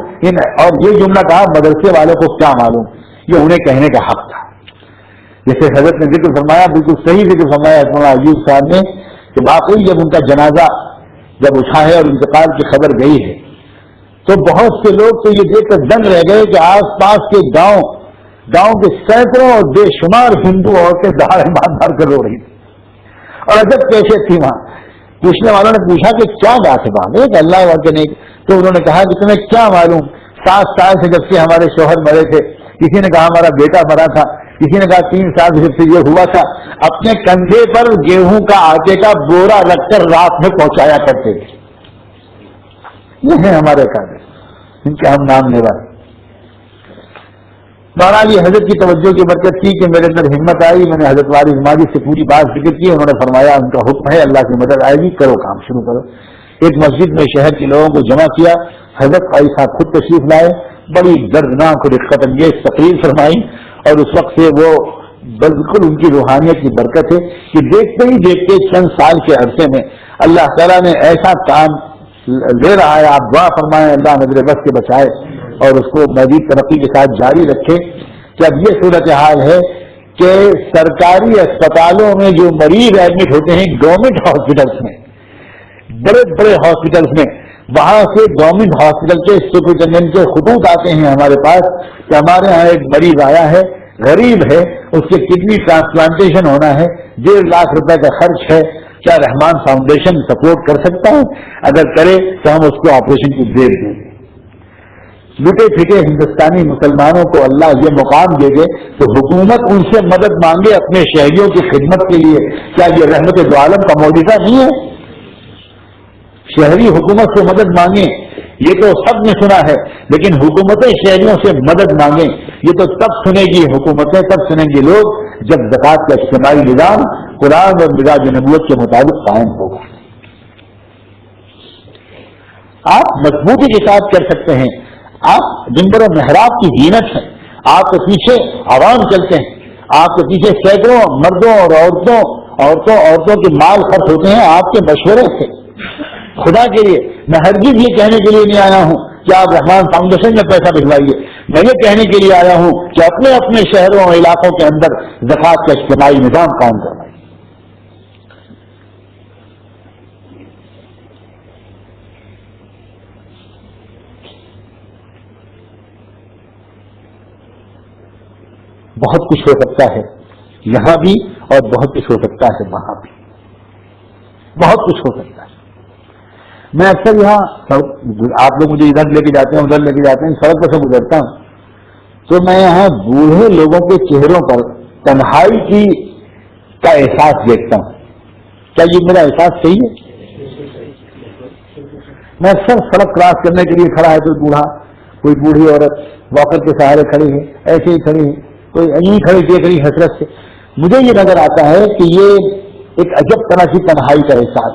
اور یہ جملہ کہا مدرسے والوں کو کیا معلوم، یہ انہیں کہنے کا حق تھا۔ جیسے حضرت نے ذکر فرمایا، بالکل صحیح ذکر فرمایا مولانا ایوب صاحب نے کہ واقعی جب ان کا جنازہ جب اٹھا ہے اور انتقال کی خبر گئی ہے تو بہت سے لوگ تو یہ دیکھ کر دنگ رہ گئے کہ آس پاس کے گاؤں کے سینکڑوں اور بے شمار ہندو عورتیں دہاڑے مار کر رو رہی تھی اور عجب کیفیت تھی وہاں۔ پوچھنے والوں نے پوچھا کہ کیا بات ہے وہاں، کہ اللہ واقع نہیں، تو انہوں نے کہا کہ تمہیں کیا معلوم، 7 سال سے جب سے ہمارے شوہر مرے تھے، کسی نے کہا ہمارا بیٹا مرا تھا، کسی نے کہا 3 سال سے جب سے یہ ہوا تھا، اپنے کندھے پر گیہوں کا آٹے کا بورا رکھ کر رات میں پہنچایا کرتے تھے۔ یہ ہیں ہمارے قابل، ان کے ہم نام لے رہے۔ بہرحال یہ حضرت کی توجہ کی برکت تھی کہ میرے اندر ہمت آئی، میں نے حضرت وارث ماجد سے پوری بات ذکر کی، انہوں نے فرمایا ان کا حکم ہے، اللہ کی مدد آئے گی، کرو کام شروع کرو۔ ایک مسجد میں شہر کے لوگوں کو جمع کیا، حضرت قاضی صاحب خود تشریف لائے، بڑی دردناک اور رقت انگیز تقریر فرمائی، اور اس وقت سے وہ بالکل ان کی روحانیت کی برکت ہے کہ دیکھتے ہی دیکھتے چند سال کے عرصے میں اللہ تعالیٰ نے ایسا کام لے رہا ہے، آپ دعا فرمائیں اللہ نظر بس کے بچائے اور اس کو مزید ترقی کے ساتھ جاری رکھے۔ کہ اب یہ صورتحال ہے کہ سرکاری اسپتالوں میں جو مریض ایڈمٹ ہوتے ہیں گورنمنٹ ہاسپٹلس میں، بڑے بڑے ہاسپٹلس میں، وہاں سے گورنمنٹ ہاسپٹل کے سپرنٹینڈنٹ کے خطوط آتے ہیں ہمارے پاس کہ ہمارے ہاں ایک مریض آیا ہے، غریب ہے، اس کے کڈنی ٹرانسپلانٹیشن ہونا ہے، 1.5 لاکھ روپے کا خرچ ہے، کیا رحمان فاؤنڈیشن سپورٹ کر سکتا ہے؟ اگر کرے تو ہم اس کو آپریشن کی ڈیٹ دیں گے۔ لٹے پھٹے ہندوستانی مسلمانوں کو اللہ یہ مقام دے دے تو حکومت ان سے مدد مانگے اپنے شہریوں کی خدمت کے لیے، کیا یہ رحمت دو عالم کا معجزہ نہیں ہے؟ شہری حکومت سے مدد مانگیں، یہ تو سب نے سنا ہے، لیکن حکومتیں شہریوں سے مدد مانگیں، یہ تو تب سنے گی حکومتیں، تب سنیں گے لوگ جب زکوٰۃ کا اجتماعی نظام قرآن اور مزاج نبوت کے مطابق قائم ہوگا۔ آپ مضبوطی کے ساتھ کر سکتے ہیں، آپ منبر و محراب کی زینت ہیں، آپ کے پیچھے عوام چلتے ہیں، آپ کے پیچھے سینکڑوں مردوں اور عورتوں کے مال خرچ ہوتے ہیں آپ کے مشورے سے۔ خدا کے لیے میں ہرگز یہ کہنے کے لیے نہیں آیا ہوں کہ آپ رحمان فاؤنڈیشن میں پیسہ بھجوائیے، میں یہ کہنے کے لیے آیا ہوں کہ اپنے اپنے شہروں اور علاقوں کے اندر زکوٰۃ کا اجتماعی نظام قائم کروائیے۔ بہت کچھ ہو سکتا ہے یہاں بھی اور بہت کچھ ہو سکتا ہے وہاں بھی، بہت کچھ ہو سکتا ہے۔ میں اکثر یہاں آپ لوگ مجھے ادھر لے کے جاتے ہیں ادھر لے کے جاتے ہیں، سڑک پر سے گزرتا ہوں تو میں یہاں بوڑھے لوگوں کے چہروں پر تنہائی کا احساس دیکھتا ہوں۔ کیا یہ میرا احساس صحیح ہے؟ میں اکثر سڑک کراس کرنے کے لیے کھڑا ہے تو بوڑھا کوئی بوڑھی عورت واکر کے سہارے کھڑی ہے، ایسے ہی کھڑی ہے، کوئی یوں کھڑی دیکھ رہی حسرت سے. مجھے یہ نظر آتا ہے کہ یہ ایک عجب طرح کی تنہائی کا احساس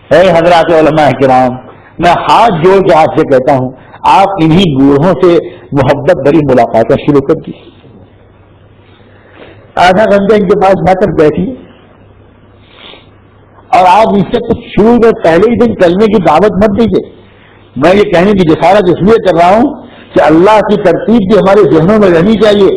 ہے. حضرات علماء کرام، میں ہاتھ جوڑ کے آپ سے کہتا ہوں، آپ انہی بوڑھوں سے محبت بھری ملاقاتیں شروع کر دی. آدھا گھنٹہ ان کے پاس جا کر بیٹھیے اور آپ ان سے کچھ شروع میں پہلے ہی دن چلنے کی دعوت مت دیجیے. میں یہ کہنے کی جسارت اس لیے کر رہا ہوں کہ اللہ کی ترتیب بھی ہمارے ذہنوں میں رہنی چاہیے.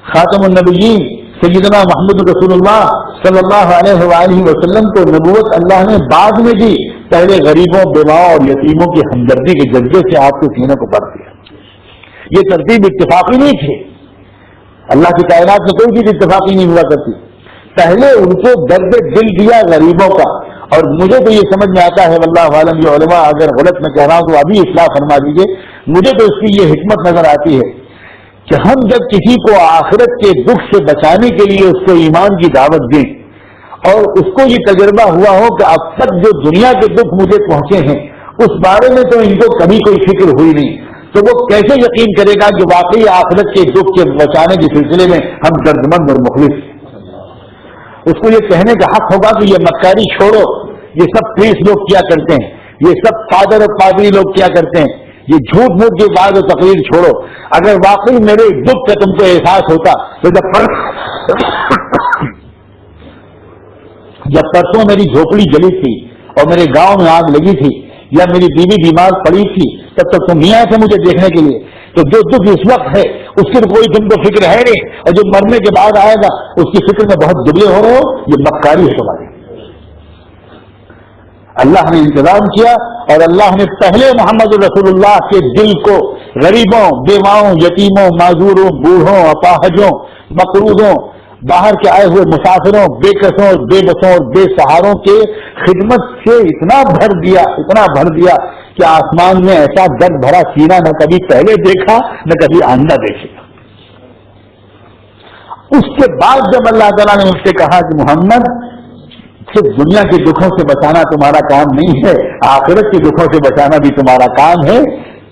خاتم النبیین سیدنا محمد رسول اللہ صلی اللہ علیہ وآلہ وسلم کو نبوت اللہ نے بعد میں دی، پہلے غریبوں، بیواؤں اور یتیموں کی ہمدردی کے جذبے سے آپ کے سینے کو بھر دیا. یہ ترتیب اتفاقی نہیں تھی. اللہ کی کائنات میں کوئی چیز اتفاقی نہیں ہوا کرتی. پہلے ان کو درد دل دیا غریبوں کا. اور مجھے تو یہ سمجھ میں آتا ہے، واللہ عالم، یہ علماء اگر غلط میں کہہ رہا ہوں تو ابھی اصلاح فرما دیجیے. مجھے تو اس کی یہ حکمت نظر آتی ہے کہ ہم جب کسی کو آخرت کے دکھ سے بچانے کے لیے اس کو ایمان کی دعوت دیں اور اس کو یہ تجربہ ہوا ہو کہ اب تک جو دنیا کے دکھ مجھے پہنچے ہیں اس بارے میں تو ان کو کبھی کوئی فکر ہوئی نہیں، تو وہ کیسے یقین کرے گا کہ واقعی آخرت کے دکھ کے بچانے کے سلسلے میں ہم دردمند اور مخلص ہیں. اس کو یہ کہنے کا حق ہوگا کہ یہ مکاری چھوڑو، یہ سب پولیس لوگ کیا کرتے ہیں، یہ سب فادر اور پادری لوگ کیا کرتے ہیں، یہ جھوٹ موٹ کی بات اور تقریر چھوڑو. اگر واقعی میرے دکھ کا تم کو احساس ہوتا تو جب پرسوں میری جھوپڑی جلی تھی اور میرے گاؤں میں آگ لگی تھی یا میری بیوی بیمار پڑی تھی تب تک تم نہیں آئے تھے مجھے دیکھنے کے لیے. تو جو دکھ اس وقت ہے اس کی کوئی تم کو فکر ہے نہیں، اور جو مرنے کے بعد آئے گا اس کی فکر میں بہت دبلے ہو رہے ہو. یہ مکاری ہے تمہاری. اللہ نے انتظام کیا اور اللہ نے پہلے محمد رسول اللہ کے دل کو غریبوں، بیواؤں، یتیموں، معذوروں، بوڑھوں، اپاہجوں، مقروضوں، باہر کے آئے ہوئے مسافروں، بے کسوں، بے بسوں اور بے سہاروں کے خدمت سے اتنا بھر دیا کہ آسمان میں ایسا درد بھرا سینہ نہ کبھی پہلے دیکھا نہ کبھی آئندہ دیکھے گا. اس کے بعد جب اللہ تعالیٰ نے اس سے کہا کہ محمد، صرف دنیا کے دکھوں سے بچانا تمہارا کام نہیں ہے، آخرت کے دکھوں سے بچانا بھی تمہارا کام ہے،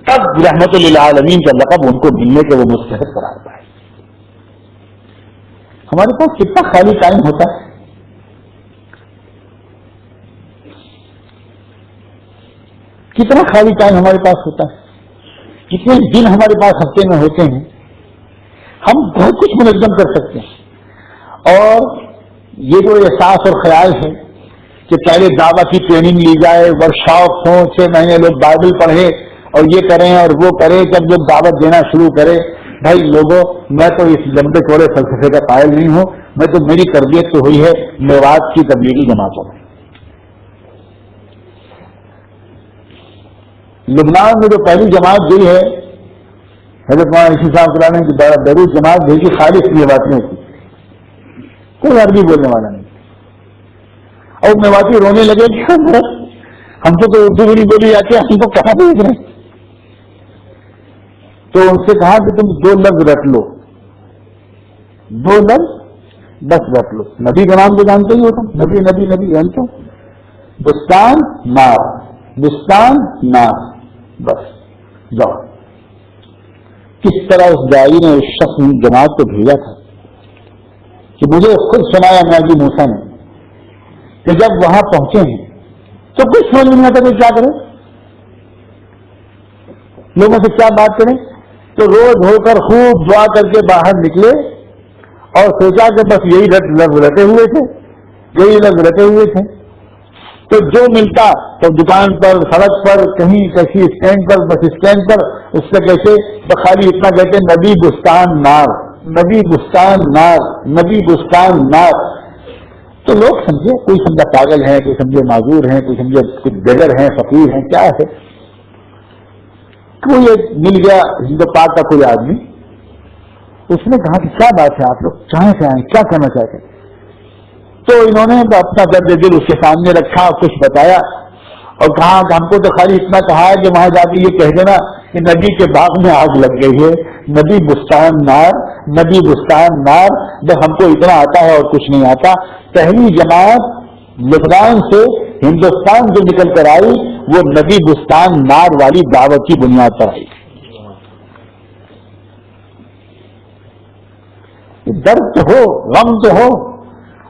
تب رحمت للعالمین کا لقب ان کو ملنے کے وہ مستحق قرار پائے. ہمارے پاس کتنا خالی ٹائم ہوتا ہے. کتنا خالی ٹائم ہمارے پاس ہوتا ہے، کتنے دن ہمارے پاس ہفتے میں ہوتے ہیں. ہم بہت کچھ منظم کر سکتے ہیں. اور یہ جو احساس اور خیال ہے کہ پہلے دعوت کی ٹریننگ لی جائے، ورکشاپ ہوں، 6 مہینے لوگ بائبل پڑھیں اور یہ کریں اور وہ کریں، جب لوگ دعوت دینا شروع کریں. بھائی لوگوں، میں تو اس لمبے چوڑے فلسفے کا قائل نہیں ہوں. میں تو میری تربیت تو ہوئی ہے میوات کی تبلیغی جماعتوں میں. لبنان میں جو پہلی جماعت گئی ہے حضرت مولانا عیسی صاحب نے کہ بیروت جماعت بھیجی، خالص میواتیوں کی، کوئی عربی بولنے والا نہیں. اور میواتی رونے لگے کہ ہم کو تو اردو بھی نہیں بولی جاتی، ہم کو کہاں بھیج رہے ہیں. تو ان سے کہا کہ تم 2 لفظ رکھ لو، 2 لفظ بس رکھ لو. نبی کا نام تو جانتے ہی ہو تم، نبی نبی نبی جانتے ہو. بستان نار، بستان نار، بس جاؤ. کس طرح اس داعی نے اس شخص جماعت کو بھیجا تھا کہ مجھے خود سنایا ناجی موسیٰ نے کہ جب وہاں پہنچے ہیں تو کچھ سمجھ نہیں آتا کہ کیا کریں، لوگوں سے کیا بات کریں. تو رو دھو کر خوب دعا کر کے باہر نکلے اور سوچا کہ بس یہی لفظ رٹے ہوئے تھے، یہی لفظ رٹے ہوئے تھے. تو جو ملتا تو دکان پر، سڑک پر، کہیں کسی اسٹینڈ پر، بس اسٹینڈ پر اس سے کیسے تو خالی اتنا کہتے نبی بستان نار، نبی بستان نار، نبی بستان نار. تو لوگ سمجھے، کوئی سمجھا پاگل ہیں، کوئی سمجھے معذور ہیں، کوئی سمجھے کچھ بغیر ہیں، فقیر ہیں، کیا ہے. کوئی ایک مل گیا ہند پاک کا کوئی آدمی، اس نے کہا کہ کیا بات ہے، آپ لوگ کہاں سے آئے، کیا کرنا چاہتے ہیں. تو انہوں نے اپنا درد دل اس کے سامنے رکھا، کچھ بتایا اور کہا کہ ہم کو تو خالی اتنا کہا ہے کہ وہاں جا کے یہ کہہ دینا کہ نبی کے باغ میں آگ لگ گئی ہے، نبی بستان نار، نبی بستان نار. بس ہم کو اتنا آتا ہے اور کچھ نہیں آتا. پہلی جماعت لبنان سے ہندوستان جو نکل کر آئی وہ نبی بستان نار والی دعوت کی بنیاد پر آئی. درد تو ہو، غم تو ہو،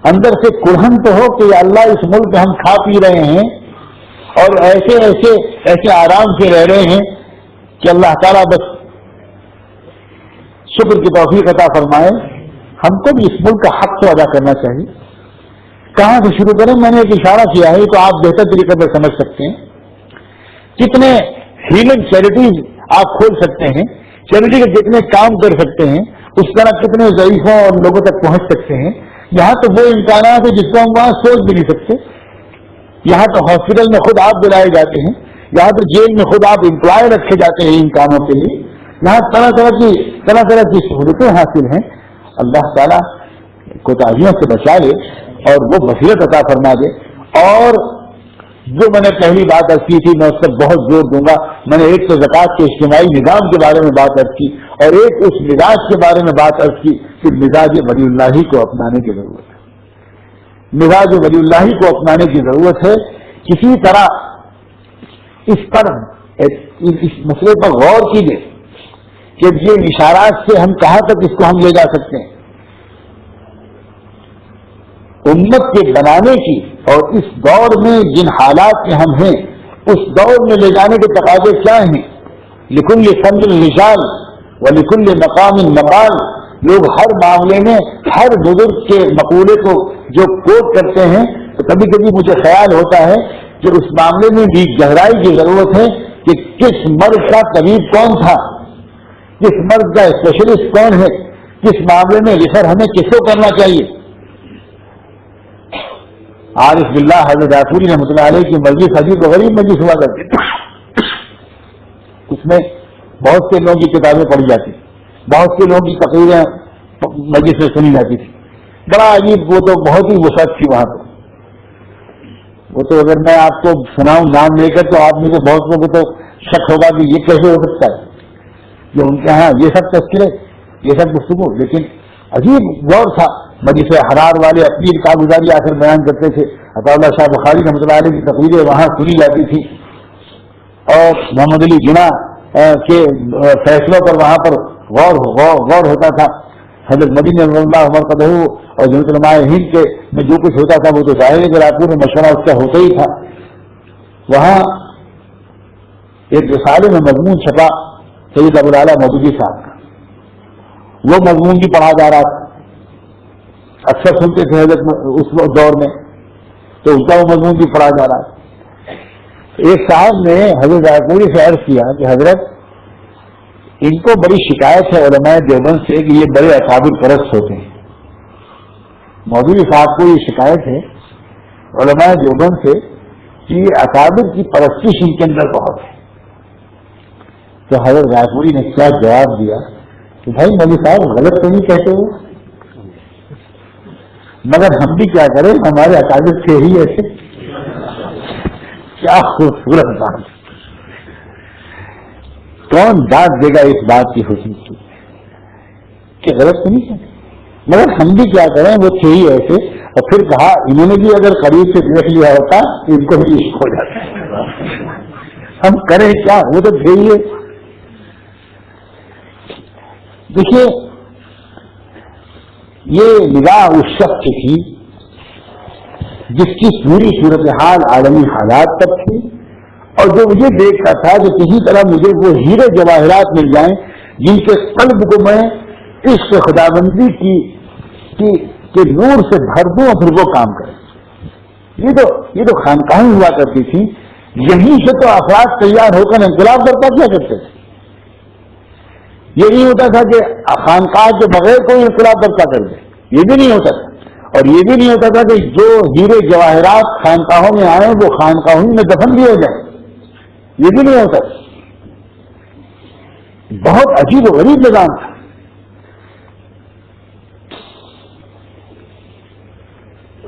اندر سے کڑھن تو ہو کہ اللہ اس ملک میں ہم کھا پی رہے ہیں اور ایسے آرام سے رہ رہے ہیں کہ اللہ تعالیٰ بس شکر کی توفیق عطا فرمائے. ہم کو بھی اس ملک کا حق تو ادا کرنا چاہیے. کہاں سے شروع کریں؟ میں نے ایک اشارہ کیا ہے تو آپ بہتر طریقے سے سمجھ سکتے ہیں. کتنے ہیلنگ چیریٹیز آپ کھول سکتے ہیں، چیریٹی کے جتنے کام کر سکتے ہیں، اس طرح کتنے ضعیفوں اور لوگوں تک پہنچ سکتے ہیں. یہاں تو وہ امکانات ہیں جس کو ہم وہاں سوچ بھی نہیں سکتے. یہاں تو ہاسپٹل میں خود آپ بلائے جاتے ہیں، یہاں تو جیل میں خود آپ امپلائی رکھے جاتے ہیں ان کاموں کے لیے. یہاں طرح طرح کی سہولتیں حاصل ہیں. اللہ تعالیٰ کوتاہیوں سے بچا لے اور وہ بصیرت عطا فرما دے. اور جو میں نے پہلی بات عرض کی تھی میں اس پر بہت زور دوں گا. میں نے ایک تو زکوٰۃ کے اجتماعی نظام کے بارے میں بات عرض کی اور ایک اس مزاج کے بارے میں بات عرض کی کہ مزاج ولی اللہ کو اپنانے کی ضرورت ہے. مزاج ولی اللہ کو اپنانے کی ضرورت ہے. کسی طرح اس مسئلے پر غور کیجیے کہ یہ اشارات سے ہم کہاں تک اس کو ہم لے جا سکتے ہیں. امت کے بنانے کی اور اس دور میں جن حالات میں ہم ہیں اس دور میں لے جانے کے تقاضے کیا ہیں. لکل فن الرجال و لکل مقام مقال. لوگ ہر معاملے میں ہر بزرگ کے مقولے کو جو کوٹ کرتے ہیں تو کبھی کبھی مجھے خیال ہوتا ہے کہ اس معاملے میں بھی گہرائی کی ضرورت ہے کہ کس مرض کا طبیب کون تھا، کس مرض کا اسپیشلسٹ کون ہے، کس معاملے میں ریفر ہمیں کس کو کرنا چاہیے. عارف باللہ حضرت غافوری رحمۃ اللہ علیہ کی مجلس عجیب و غریب مجلس ہوا کرتی تھی. اس میں بہت سے لوگوں کی کتابیں پڑھی جاتی، بہت سے لوگوں کی تقریریں مجلس میں سنی جاتی تھی. بڑا عجیب، وہ تو بہت ہی وسعت تھی وہاں پہ. وہ تو اگر میں آپ کو سناؤں نام لے کر تو آپ میں سے بہت لوگوں کو تو شک ہوگا کہ یہ کیسے ہو سکتا ہے جو ان کے ہاں یہ سب تذکرے، یہ سب گفتگو. لیکن عجیب دور تھا. مجلس حرار والے اپنی کارگزاری آ کر بیان کرتے تھے. عطا اللہ شاہ بخاری رحمۃ اللہ علیہ کی تقریریں وہاں سنی جاتی تھی اور محمد علی جناح کے فیصلوں پر وہاں پر غور ہوتا تھا. حضرت مدینہ رضی اللہ عنہ مرقدہ اور جمعیت علماء ہند کے میں جو کچھ ہوتا تھا وہ تو ظاہر ہے کہ راتوں میں مشورہ اس کا ہوتا ہی تھا. وہاں ایک رسالے میں مضمون چھپا سید ابو الاعلیٰ مودودی صاحب کا. وہ مضمون بھی پڑھا جا رہا تھا. اکثر سنتے تھے حضرت اس دور میں تو اس کا وہ مضمون بھی پڑھا جا رہا ہے. ایک صاحب نے حضرت غافوری سے عرض کیا کہ حضرت ان کو بڑی شکایت ہے علماء دیوبند سے کہ یہ بڑے اکابر پرست ہوتے ہیں. مودودی صاحب کو یہ شکایت ہے علماء دیوبند سے کہ یہ اکابر کی پرستش ان کے اندر بہت ہے. تو حضرت غافوری نے کیا جواب دیا کہ بھائی مولوی صاحب غلط تو نہیں کہتے ہو، مگر ہم بھی کیا کریں، ہمارے اکابر تھے ہی ایسے. کیا خوبصورت بات. کون داد دے گا اس بات کی خوشی کی کہ غلط تو نہیں کہتے، مگر ہم بھی کیا کریں، وہ تھے ہی ایسے. اور پھر کہا انہوں نے بھی اگر قریب سے دیکھ لیا ہوتا تو ان کو بھی عشق ہو جاتا. ہم کریں کیا، وہ تو تھے ہی. دیکھیے یہ نگاہ اس شخص کی تھی جس کی پوری صورتحال عالمی حالات تک تھی اور جو مجھے دیکھتا تھا کہ کسی طرح مجھے وہ ہیرے جواہرات مل جائیں جن کے قلب کو میں عشق خداوندی کی نور سے بھر دوں اور پھر وہ کام کرے. یہ تو خانقاہیں ہوا کرتی تھی. یہیں سے تو افراد تیار ہو کر انقلاب برپا کیا کرتے تھے. یہ نہیں ہوتا تھا کہ خانقاہ کے بغیر کوئی انقلاب برپا کر دے، یہ بھی نہیں ہوتا تھا. اور یہ بھی نہیں ہوتا تھا کہ جو ہیرے جواہرات خانقاہوں میں آئے وہ خانقاہوں میں دفن بھی ہو جائیں، یہ بھی نہیں ہوتا تھا. بہت عجیب و غریب نظام تھا.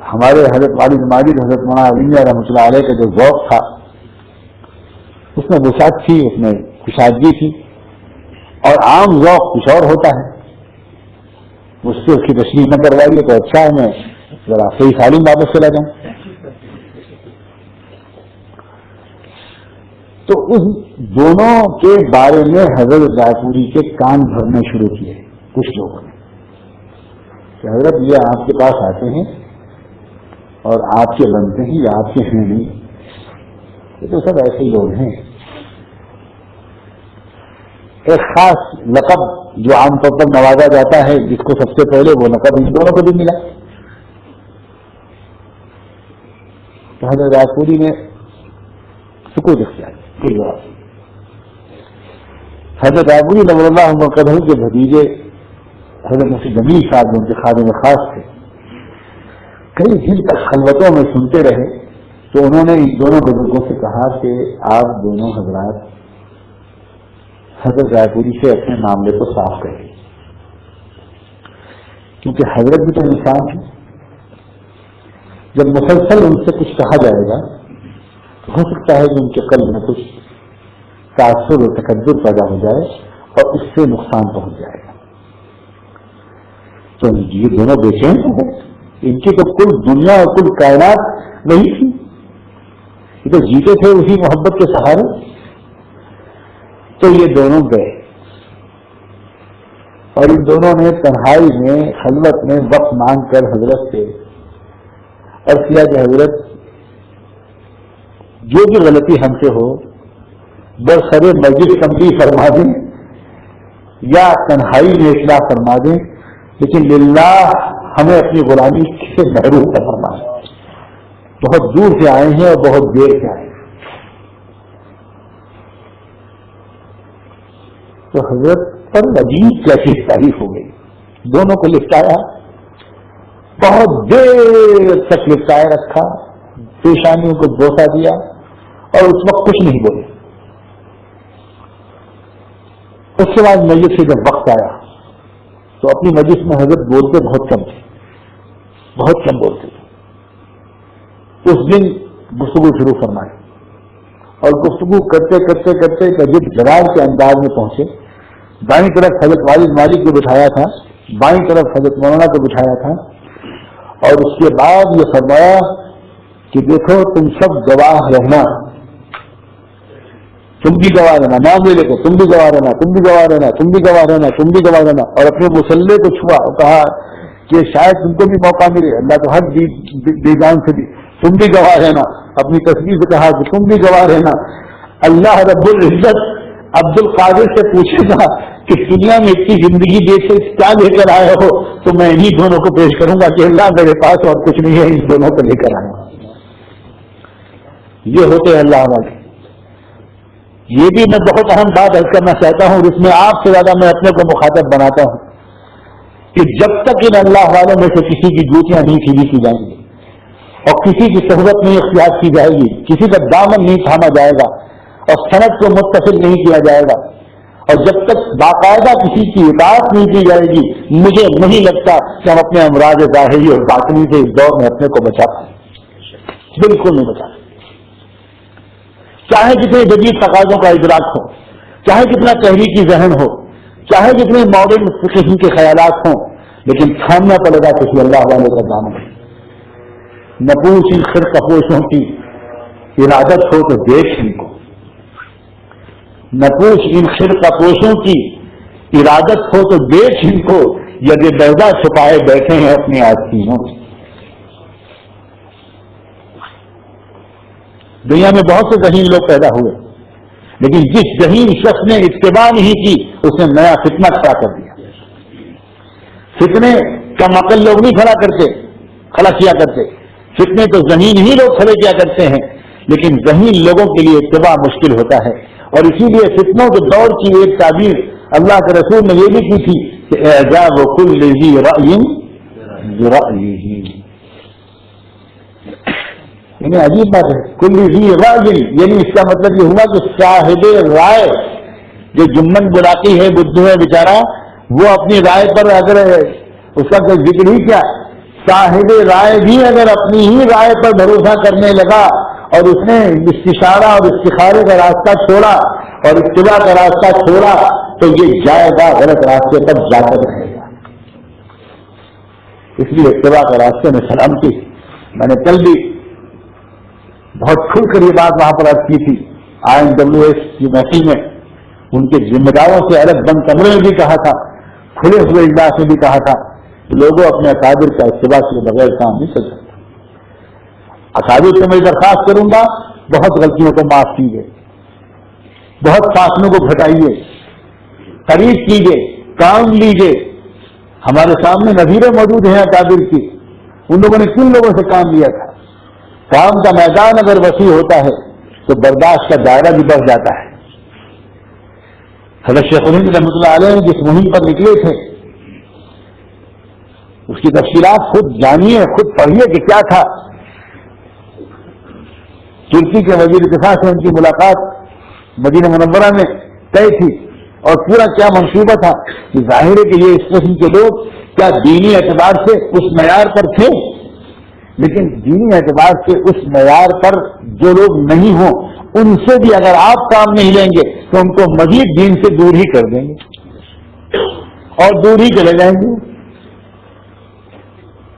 ہمارے حضرت والد ماجد حضرت مولانا علی رحمۃ اللہ علیہ کا جو ذوق تھا اس میں وسعت تھی، اس میں کشادگی تھی. اور عام ذوق کچھ اور ہوتا ہے، اس سے اس کی تشریح نہ کروائیے تو اچھا ہے. میں ذرا صحیح سالم واپس چلا جاؤں. تو اس دونوں کے بارے میں حضرت رائے پوری کے کان بھرنے شروع کیے کچھ لوگوں نے کہ حضرت یہ آپ کے پاس آتے ہیں اور آپ کے بنتے ہیں یا آپ کے ہیں نہیں، یہ تو سب ایسے ہی لوگ ہیں. ایک خاص لقب جو عام طور پر نوازا جاتا ہے جس کو سب سے پہلے وہ لقب ان دونوں کو بھی ملا. تو حضرت رائے پوری نے سکوت اختیار کیا. حضرت رائے پوری رضی اللہ عنہ کے بھتیجے حضرت مفتی جمیل صاحب ان کے خادم خاص تھے، کئی دن تک خلوتوں میں سنتے رہے. تو انہوں نے ان دونوں بزرگوں سے کہا کہ آپ دونوں حضرات حضرت رائے پوری سے اپنے معاملے کو صاف کریں، کیونکہ حضرت بھی تو انسان ہے. جب مسلسل ان سے کچھ کہا جائے گا تو ہو سکتا ہے کہ ان کے قلب میں کچھ تعصب و تکبر پیدا ہو جائے اور اس سے نقصان پہنچ جائے گا. تو یہ دونوں بے چین ہیں، ان کی تو کل دنیا اور کل کائنات نہیں تھی، یہ تو جیتے تھے اسی محبت کے سہارے. تو یہ دونوں گئے اور ان دونوں نے تنہائی میں خلوت میں وقت مانگ کر حضرت سے اور کیا کہ حضرت جو بھی غلطی ہم سے ہو برسر مجلس تنبیہ فرما دیں یا تنہائی میں اصلاح فرما دیں، لیکن للہ ہمیں اپنی غلامی سے محروم نہ فرمائیں. بہت دور سے آئے ہیں اور بہت دیر سے آئے ہیں. تو حضرت پر عجیب کیسی تعریف ہو گئی. دونوں کو لپٹایا، بہت دیر تک لپٹائے رکھا، پیشانیوں کو بوسہ دیا اور اس وقت کچھ نہیں بولے. اس کے بعد مجلس سے جب وقت آیا تو اپنی مجلس میں حضرت بولتے بہت کم تھے، بہت کم بولتے تھے. اس دن گفتگو شروع فرمائی اور گفتگو کرتے کرتے کرتے عجیب جلال کے انداز میں پہنچے. دائیں طرف حضرت والد مالک کو بٹھایا تھا، بائیں طرف حضرت مولانا کو بٹھایا تھا اور اس کے بعد یہ فرمایا کہ دیکھو تم سب گواہ رہنا، تم بھی گواہ رہنا، نام لے کو تم بھی گواہ رہنا، تم بھی گواہ رہنا، تم بھی گواہ رہنا، تم بھی گواہ رہنا. اور اپنے مسلح کو چھوا اور کہا کہ شاید تم کو بھی موقع ملے، اللہ تو حق بے جان سے بھی، تم بھی گواہ رہنا. اپنی تصویر سے کہا کہ تم بھی گواہ رہنا. اللہ رب العزت عبد القادر سے پوچھے گا کہ دنیا میں اتنی زندگی دے سے کیا لے کر آئے ہو، تو میں انہی دونوں کو پیش کروں گا کہ اللہ میرے پاس اور کچھ نہیں ہے، ان دونوں کو لے کر آیا. یہ ہوتے ہیں اللہ والے. یہ بھی میں بہت اہم بات عرض کرنا چاہتا ہوں، جس میں آپ سے زیادہ میں اپنے کو مخاطب بناتا ہوں کہ جب تک ان اللہ والوں میں سے کسی کی جوتیاں نہیں سیدھی کی جائیں گی اور کسی کی صحبت نہیں اختیار کی جائے گی، کسی کا دامن نہیں تھاما جائے گا اور سند کو متصل نہیں کیا جائے گا، اور جب تک باقاعدہ کسی کی اطاعت نہیں کی جائے گی، مجھے نہیں لگتا کہ ہم اپنے امراض ظاہری اور باطنی سے اس دور میں اپنے کو بچا پائیں. بالکل نہیں بچا. چاہے جتنے جدید تقاضوں کا ادراک ہو، چاہے کتنا تحریکی ذہن ہو، چاہے جتنے ماڈرن قسم کے خیالات ہوں، لیکن تھامنا پڑے گا کسی اللہ والے کا دامن. نہ پوچھ ان خرقہ پوشوں کی ارادت ہو تو دیکھ ان کو، نہ پوچھ ان خرقہ پوشوں کی ارادت ہو تو دیکھ ان کو، یدے بیضا چھپائے بیٹھے ہیں اپنی آستینوں. دنیا میں بہت سے ذہین لوگ پیدا ہوئے، لیکن جس ذہین شخص نے اتباع نہیں کی اس نے نیا فتنہ کھڑا کر دیا. فتنے کم عقل لوگ نہیں کھڑا کیا کرتے، فتنے تو ذہین ہی لوگ کھڑے کیا کرتے ہیں، لیکن ذہین لوگوں کے لیے اتباع مشکل ہوتا ہے. اور اسی لیے فتنوں کے دور کی ایک تعبیر اللہ کے رسول نے یہ بھی کی تھی کہ اعجاب کل ذی رأی برأیہ. یعنی عجیب بات ہے، کل ذی رأی، یعنی اس کا مطلب یہ ہوا کہ صاحب رائے جو جمن بلاتی ہے، بدھو ہے بیچارہ، وہ اپنی رائے پر اگر اس کا کوئی ذکر ہی کیا، صاحب رائے بھی اگر اپنی ہی رائے پر بھروسہ کرنے لگا اور اس نے استشارہ اور استخارے کا راستہ چھوڑا اور اتباع کا راستہ چھوڑا تو یہ جائے گا غلط راستے پر جا کر رہے گا. اس لیے اتباع کا راستے میں سلامتی. میں نے کل بھی بہت کھل کر یہ بات وہاں پر عرض کی تھی. IMWS کی محفل میں ان کے ذمہ داروں سے الگ بند کمرے میں بھی کہا تھا، کھلے ہوئے اجلاس میں بھی کہا تھا کہ لوگوں اپنے اکابر کا اتباع کے بغیر کام نہیں کر سکتا۔ اکابر سے میں درخواست کروں گا بہت غلطیوں کو معاف کیجیے، بہت فاصلوں کو گھٹائیے، قریب کیجیے، کام لیجیے۔ ہمارے سامنے نظیریں موجود ہیں اکابر کی، ان لوگوں نے کن لوگوں سے کام لیا تھا۔ کام کا میدان اگر وسیع ہوتا ہے تو برداشت کا دائرہ بھی بڑھ جاتا ہے۔ حضرت شیخ الہند رحمۃ اللہ علیہ جس مہم پر نکلے تھے اس کی تفصیلات خود جانیے، خود پڑھیے کہ کیا تھا۔ ترکی کے وزیر دفاع سے ان کی ملاقات مدینہ منورہ میں طے تھی، اور پورا کیا منصوبہ تھا کہ ظاہر ہے کہ یہ اس قسم کے لوگ کیا دینی اعتبار سے اس معیار پر تھے، لیکن دینی اعتبار سے اس معیار پر جو لوگ نہیں ہوں ان سے بھی اگر آپ کام نہیں لیں گے تو ان کو مزید دین سے دور ہی کر دیں گے اور دور ہی چلے جائیں گے۔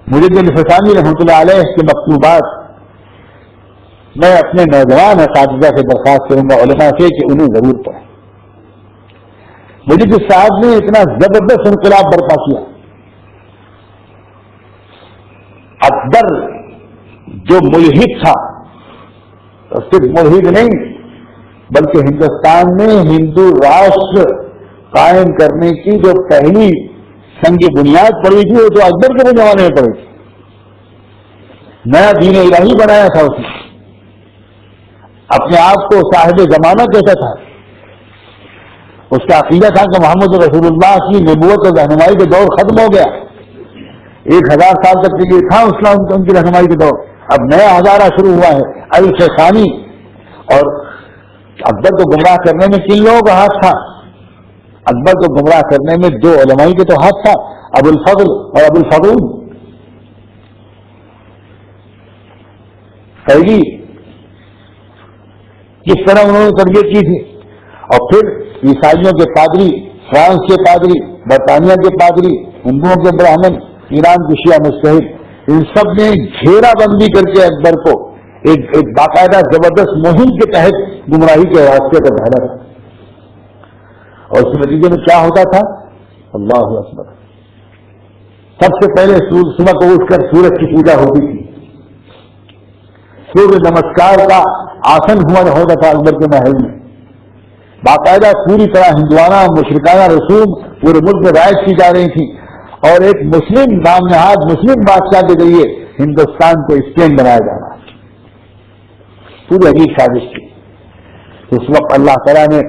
مجدد الفسانی رحمۃ اللہ علیہ کے مکتوبات میں اپنے نوجوان اساتذہ سے درخواست کروں گا، علماء سے، کہ انہیں ضرور پڑھیں۔ مجدد صاحب نے اتنا زبردست انقلاب برپا کیا۔ اکبر جو ملحد تھا، صرف ملحد نہیں بلکہ ہندوستان میں ہندو راشٹر قائم کرنے کی جو پہلی سنگ بنیاد پڑی تھی وہ تو اکبر کے زمانے میں پڑی تھی۔ نیا دین الہی بنایا تھا اس نے، اپنے آپ کو صاحب زمانہ کہتا تھا۔ اس کا عقیدہ تھا کہ محمد رسول اللہ کی نبوت اور رہنمائی کا دور ختم ہو گیا، 1000 سال تک کے لیے تھا اسلام ان کی رہنمائی کا دور، اب نیا ہزارہ شروع ہوا ہے الفسانی۔ اور اکبر کو گمراہ کرنے میں کن لوگوں کا ہاتھ تھا؟ اکبر کو گمراہ کرنے میں 2 علماء کے تو ہاتھ تھا، ابو الفضل اور ابو الفضول۔ پہلی کس طرح انہوں نے تربیت کی تھی، اور پھر عیسائیوں کے پادری، فرانس کے پادری، برطانیہ کے پادری، ہندوؤں کے براہمن، ایران کی شیعہ مجتہد، ان سب نے گھیرا بندی کر کے اکبر کو ایک باقاعدہ زبردست مہم کے تحت گمراہی کے راستے پر ڈالا تھا۔ اور اس کے نتیجے میں کیا ہوتا تھا؟ اللہ اکبر، سب سے پہلے صبح کو اٹھ کر سورج کی پوجا ہوتی تھی، سورج نمسکار کا آسن ہوتا تھا اکبر کے محل میں، باقاعدہ پوری طرح ہندوانہ مشرکانہ رسوم پورے ملک میں رائج کی جا رہی تھی، اور ایک مسلم نام نہاد مسلم بادشاہ کے ذریعے ہندوستان کو اسپین بنایا جا رہا ہے۔ پوری عجیب سازش تھی۔ اس وقت اللہ تعالیٰ نے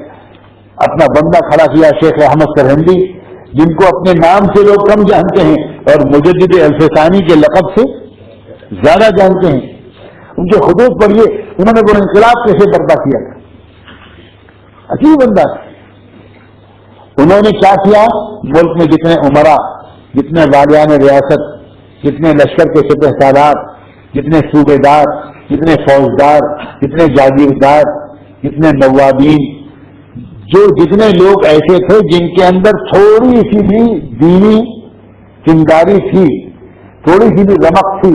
اپنا بندہ کھڑا کیا، شیخ احمد سرہندی، جن کو اپنے نام سے لوگ کم جانتے ہیں اور مجدد الفسانی کے لقب سے زیادہ جانتے ہیں۔ ان کے خطوط پڑھیے، انہوں نے وہ انقلاب کیسے برپا کیا تھا، عجیب بندہ۔ انہوں نے کیا کیا؟ ملک میں جتنے عمرا، جتنے والیان ریاست، جتنے لشکر کے سپہ سالار، جتنے صوبے دار، جتنے فوجدار، جتنے جاگیردار، جتنے نوابین، جتنے لوگ ایسے تھے جن کے اندر تھوڑی سی بھی دینی چنگاری تھی، تھوڑی سی بھی رمق تھی،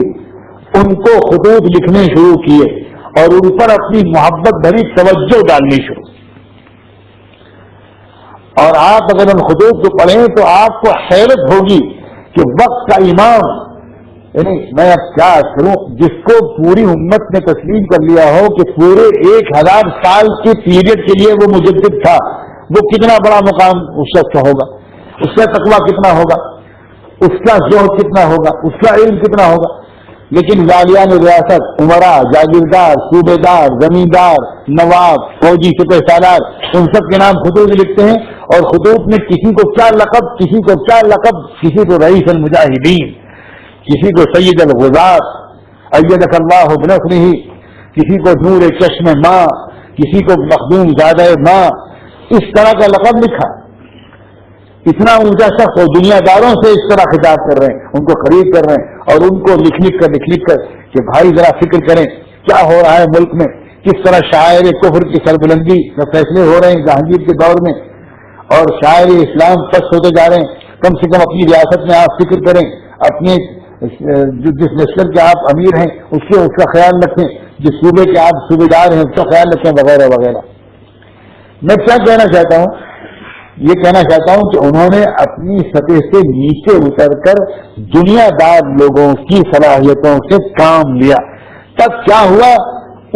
ان کو خطوط لکھنے شروع کیے اور ان پر اپنی محبت بھری توجہ ڈالنی شروع۔ اور آپ اگر ان خطوط کو پڑھیں تو آپ کو حیرت ہوگی کہ وقت کا امام، یعنی میں اب کیا کروں، جس کو پوری امت نے تسلیم کر لیا ہو کہ پورے 1000 سال کے پیریڈ کے لیے وہ مجدد تھا، وہ کتنا بڑا مقام اس شخص کا ہوگا، اس کا تقویٰ کتنا ہوگا، اس کا زہد کتنا ہوگا، اس کا علم کتنا ہوگا۔ لیکن والیان ریاست، عمرا، جاگیردار، صوبے دار، زمیندار، نواب، فوجی، سپہ سالار، ان سب کے نام خطوط لکھتے ہیں، اور خطوط میں کسی کو کیا لقب، کسی کو کیا لقب، کسی کو رئیس المجاہدین، کسی کو سید الغزات، ایدک اللہ بنصرہ، کسی کو نور چشم ماں، کسی کو مخدوم زادہ ماں، اس طرح کا لقب لکھا۔ اتنا اونچا شخص اور دنیا داروں سے اس طرح خطاب کر رہے ہیں، ان کو خرید کر رہے ہیں، اور ان کو لکھ لکھ کر کہ بھائی ذرا فکر کریں کیا ہو رہا ہے ملک میں، کس طرح شاعر کفر کی سربلندی میں فیصلے ہو رہے ہیں جہانگیر کے دور میں، اور شاعر اسلام پست ہوتے جا رہے ہیں۔ کم سے کم اپنی ریاست میں آپ فکر کریں، اپنے جس لشکر کے آپ امیر ہیں اس کا خیال رکھیں، جس صوبے کے آپ صوبے دار ہیں اس کا خیال رکھیں، وغیرہ وغیرہ۔ میں کیا کہنا چاہتا ہوں؟ یہ کہنا چاہتا ہوں کہ انہوں نے اپنی سطح سے نیچے اتر کر دنیا دار لوگوں کی صلاحیتوں سے کام لیا. تب کیا ہوا؟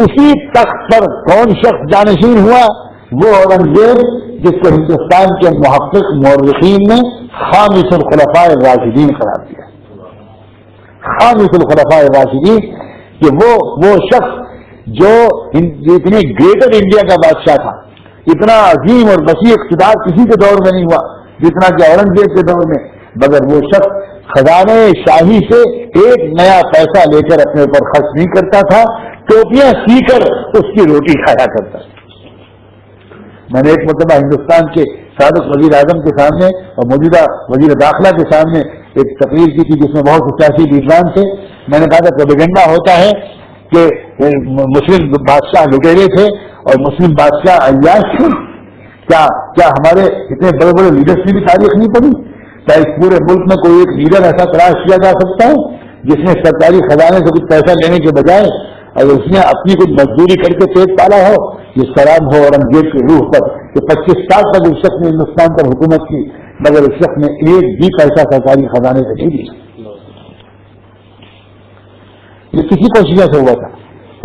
اسی تخت پر کون شخص جانشین ہوا؟ وہ اورنگزیب جس کو ہندوستان کے محقق مورخین نے خامس الخلفاء الراشدین قرار دیا. خامس الخلفاء الراشدین کہ وہ شخص جو اتنی گریٹر انڈیا کا بادشاہ تھا، اتنا عظیم اور وسیع اقتدار کسی کے دور میں نہیں ہوا جتنا کہ اورنگزیب کے دور میں، مگر وہ شخص خزانے شاہی سے ایک نیا پیسہ لے کر اپنے اوپر خرچ نہیں کرتا تھا، ٹوپیاں سی کر اس کی روٹی کھایا کرتا تھا. میں نے ایک مرتبہ ہندوستان کے سابق وزیر اعظم کے سامنے اور موجودہ وزیر داخلہ کے سامنے ایک تقریر کی تھی جس میں بہت سے سیاسی لیڈران تھے. میں نے کہا تھا پروپیگنڈا ہوتا ہے کہ مسلم بادشاہ لٹیرے تھے اور مسلم بادشاہ عیاش تھے. کیا ہمارے اتنے بڑے بڑے لیڈرس کی بھی تاریخ نہیں پڑی؟ کیا اس پورے ملک میں کوئی ایک لیڈر ایسا تلاش کیا جا سکتا ہے جس نے سرکاری خزانے سے کچھ پیسہ لینے کے بجائے اگر اس نے اپنی کچھ مزدوری کر کے پیٹ پالا ہو؟ یہ سلام ہو اورنگزیب کی روح پر کہ 25 سال تک اس شخص نے ہندوستان پر حکومت کی مگر اس شخص نے ایک بھی پیسہ سرکاری خزانے سے نہیں دیا. یہ کسی کوشش سے ہوا تھا؟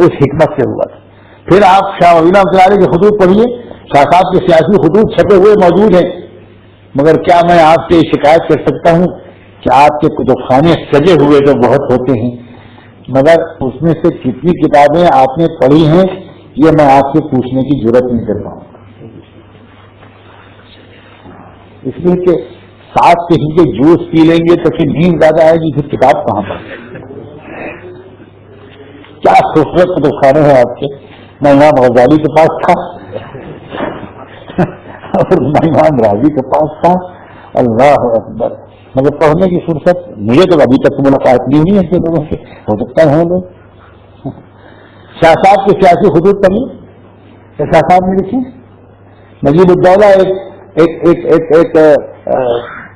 اس حکمت سے ہوا تھا. پھر آپ شاہ ولی اللہ تعالی کے خطوط پڑھیے، شاہ صاحب کے سیاسی خطوط چھپے ہوئے موجود ہیں. مگر کیا میں آپ سے شکایت کر سکتا ہوں کہ آپ کے کتب خانے سجے ہوئے تو بہت ہوتے ہیں مگر اس میں سے کتنی کتابیں آپ نے پڑھی ہیں یہ میں آپ سے پوچھنے کی ضرورت نہیں کر پاؤں گا، اس لیے کہ 7 قسم کے جوس پی لیں گے تو پھر نیند زیادہ آئے گی، پھر کتاب کہاں پر؟ کیا خوبصورت کتب خانے ہیں آپ کے. میں امام غزالی کے پاس تھا اور میں امام راضی کے پاس تھا. اللہ اکبر، مگر پڑھنے کی فرصت مجھے تو ابھی تک ملاقات نہیں ہوئی ایسے لوگوں سے، ہو سکتا ہے لوگ. شاہ صاحب کے سیاسی خطوط پڑھی، شاہ صاحب نے لکھی. نجیب الدولہ ایک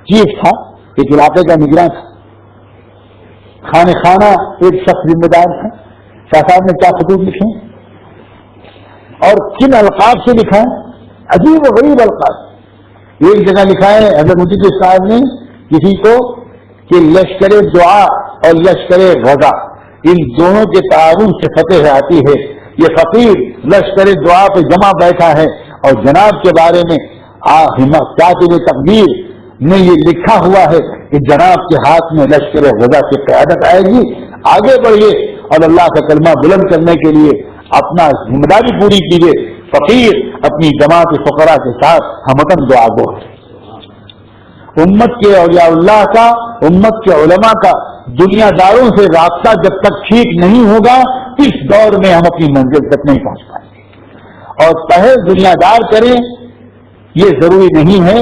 چیف تھا، ایک علاقے کا نگراں تھا. خانہ خانہ ایک شخص ذمہ دار تھا. شاہ صاحب نے کیا خطوط لکھے اور کن القاب سے لکھا ہے؟ عجیب و غریب القاب. ایک جگہ لکھا ہے حضرت مفتی صاحب نے کسی کو کہ لشکر دعا اور لشکر غزہ ان دونوں کے تعاون سے فتح آتی ہے. یہ فقیر لشکر دعا پہ جمع بیٹھا ہے اور جناب کے بارے میں کاتب تقدیر نے یہ لکھا ہوا ہے کہ جناب کے ہاتھ میں لشکر غزہ کی قیادت آئے گی. آگے بڑھیے اور اللہ کا کلمہ بلند کرنے کے لیے اپنا ذمہ داری پوری کیجیے. فقیر اپنی جماعت فقراء کے ساتھ ہموطن دعا گو. امت کے اولیاء اللہ کا، امت کے علماء کا دنیا داروں سے رابطہ جب تک ٹھیک نہیں ہوگا اس دور میں ہم اپنی منزل تک نہیں پہنچ پائیں گے. اور پہل دنیا دار کریں یہ ضروری نہیں ہے.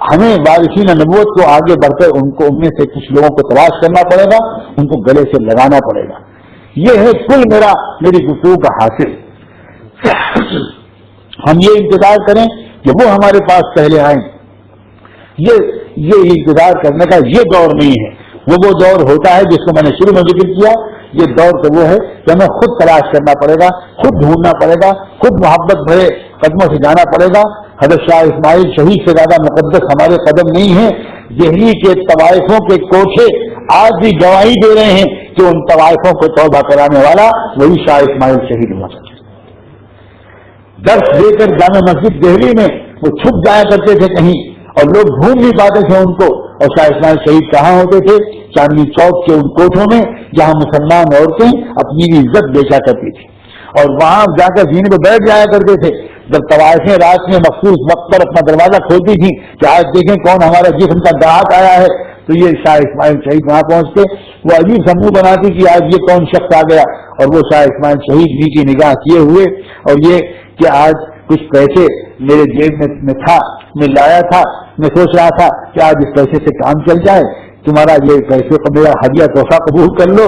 ہمیں وارثین نبوت کو آگے بڑھ کر ان میں سے کچھ لوگوں کو تلاش کرنا پڑے گا، ان کو گلے سے لگانا پڑے گا. یہ ہے کل میری گفتگو کا حاصل. ہم یہ انتظار کریں کہ وہ ہمارے پاس پہلے آئیں. یہ انتظار کرنے کا یہ دور نہیں ہے. وہ دور ہوتا ہے جس کو میں نے شروع میں ذکر کیا. یہ دور تو وہ ہے کہ ہمیں خود تلاش کرنا پڑے گا، خود ڈھونڈنا پڑے گا، خود محبت بھرے قدموں سے جانا پڑے گا. حضرت شاہ اسماعیل شہید سے زیادہ مقدس ہمارے قدم نہیں ہیں. دہلی کے طوائفوں کے کوٹھے آج بھی گواہی دے رہے ہیں کہ ان طوائفوں کو توبہ کرانے والا وہی شاہ اسماعیل شہید ہوا. درس دے کر جامع مسجد دہلی میں وہ چھپ جایا کرتے تھے کہیں اور لوگ ڈھونڈ نہیں پاتے تھے ان کو. اور شاہ اسماعیل شہید کہاں ہوتے تھے؟ چاندنی چوک کے ان کوٹھوں میں جہاں مسلمان عورتیں اپنی عزت بیچا کرتی تھی اور وہاں جا کر زینے پہ بیٹھ جایا کرتے تھے. جب طوائفیں رات میں مخصوص وقت پر اپنا دروازہ کھولتی تھی کہ آج دیکھیں کون ہمارا جسم کا گاہک آیا ہے، تو یہ شاہ اسماعیل شہید وہاں پہنچتے. وہ عجیب سموہ بناتی کہ آج یہ کون شخص آ گیا، اور وہ شاہ اسماعیل شہید نیچی نگاہ کیے ہوئے اور یہ کہ آج کچھ پیسے میرے جیب میں تھا، میں لایا تھا، میں سوچ رہا تھا کہ آج اس پیسے سے کام چل جائے، تمہارا یہ پیسے کو میرا ہدیہ تحفہ قبول کر لو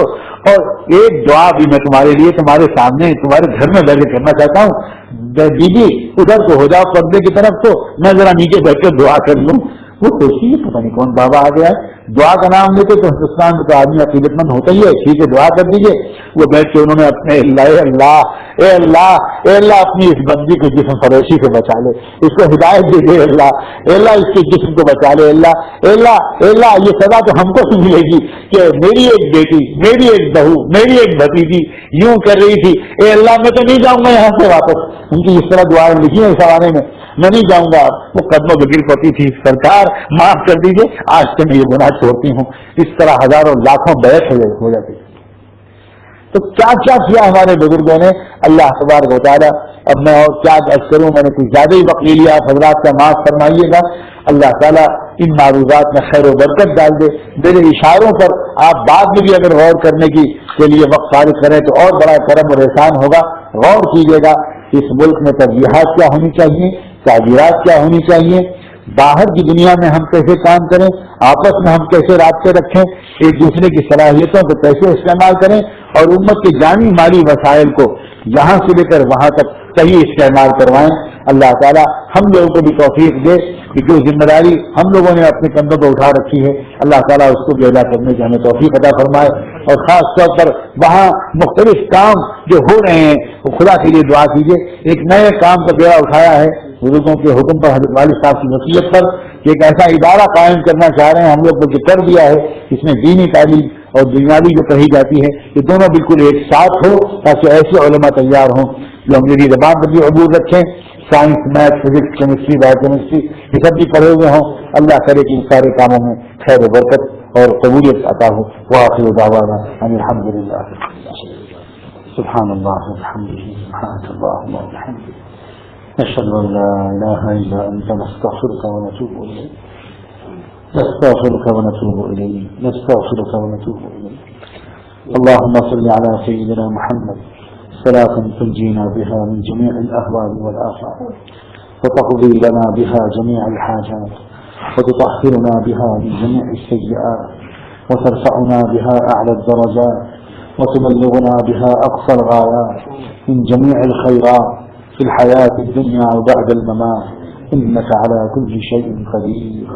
اور ایک دعا بھی میں تمہارے لیے تمہارے سامنے تمہارے گھر میں بیٹھ کے کرنا چاہتا ہوں. بی بی ادھر تو ہو جاؤ پردے کی طرف، تو میں ذرا نیچے بیٹھ کر دعا کر لوں. وہ سوچتی ہے پتہ نہیں کون بابا آ گیا ہے. دعا کا نام لیتے تو ہندوستان میں تو آدمی عقیدت مند ہوتا ہی ہے, ٹھیک ہے دعا کر دیجیے. وہ بیٹھ کے انہوں نے اپنے اے اللہ اپنی اس بندی کو جسم فروشی سے بچا لے, اس کو ہدایت دے دے اللہ اس کے جسم کو بچا لے اللہ یہ سزا تو ہم کو ملے گی کہ میری ایک بیٹی, میری ایک بہو, میری ایک بھتیجی یوں کر رہی تھی, اے اللہ میں تو نہیں جاؤں گا یہاں سے واپس. ان کی اس طرح دعائیں لکھی ہیں اس حوالے میں, میں نہیں جاؤں گا. وہ قدموں پہ گر پڑتی تھی, سرکار معاف کر دیجیے آج سے میں یہ گناہ چھوڑتی ہوں. اس طرح ہزاروں لاکھوں بیعت ہو جاتی. تو کیا کیا ہمارے بزرگوں نے, اللہ تبارک و تعالیٰ. اب میں اور کیا عرض کروں, میں نے کچھ زیادہ ہی وقت لے لیا, آپ حضرات کا معاف فرمائیے گا. اللہ تعالیٰ ان معروضات میں خیر و برکت ڈال دے. میرے اشاروں پر آپ بعد میں بھی اگر غور کرنے کے لیے وقت فارغ کریں تو اور بڑا کرم اور احسان ہوگا. غور کیجیے گا اس ملک میں ترجیحات کیا ہونی چاہیے, تعبیرات کیا ہونی چاہیے, باہر کی دنیا میں ہم کیسے کام کریں, آپس میں ہم کیسے رابطے رکھیں, ایک دوسرے کی صلاحیتوں کو کیسے استعمال کریں, اور امت کے جانی مالی وسائل کو یہاں سے لے کر وہاں تک صحیح استعمال کروائیں. اللہ تعالیٰ ہم لوگوں کو بھی توفیق دے کہ جو ذمہ داری ہم لوگوں نے اپنے کندھوں پر اٹھا رکھی ہے, اللہ تعالیٰ اس کو بھی ادا کرنے کی ہمیں توفیق عطا فرمائے. اور خاص طور پر وہاں مختلف کام جو ہو رہے ہیں وہ خدا کے لیے دعا کیجیے. ایک نئے کام کا بیڑا اٹھایا ہے بزرگوں کے حکم پر, حضرت والد صاحب کی وصیت پر, کہ ایک ایسا ادارہ قائم کرنا چاہ رہے ہیں. ہم لوگ کو کر دیا ہے, اس میں دینی تعلیم اور دنیاوی جو کہی جاتی ہے یہ دونوں بالکل ایک ساتھ ہو, تاکہ ایسے علماء تیار ہوں جو انگریزی زبان پر بھی عبور رکھیں, science, math, physics, chemistry, bio chemistry یہ سب بھی پڑھے ہوئے ہوں. اللہ کرے کہ ان سارے کاموں میں خیر و برکت اور قبولیت عطا ہو. وآخر دعوانا ان الحمد للہ. سبحان اللہ وبحمدہ, سبحانک اللہم وبحمدک, نشهد ان لا اله الا انت, نستغفرك ونتوب اليك, نستغفرك ونتوب إليه, نستغفرك ونتوب إليه. اللهم صل على سيدنا محمد صلاة تنجينا بها من جميع الأهوال والآفات, وتقضي لنا بها جميع الحاجات, وتطهرنا بها من جميع السيئات, وترفعنا بها أعلى الدرجات, وتبلغنا بها أقصى الغايات من جميع الخيرات في الحياة الدنيا وبعد الممات. إنك على كل شيء قدير,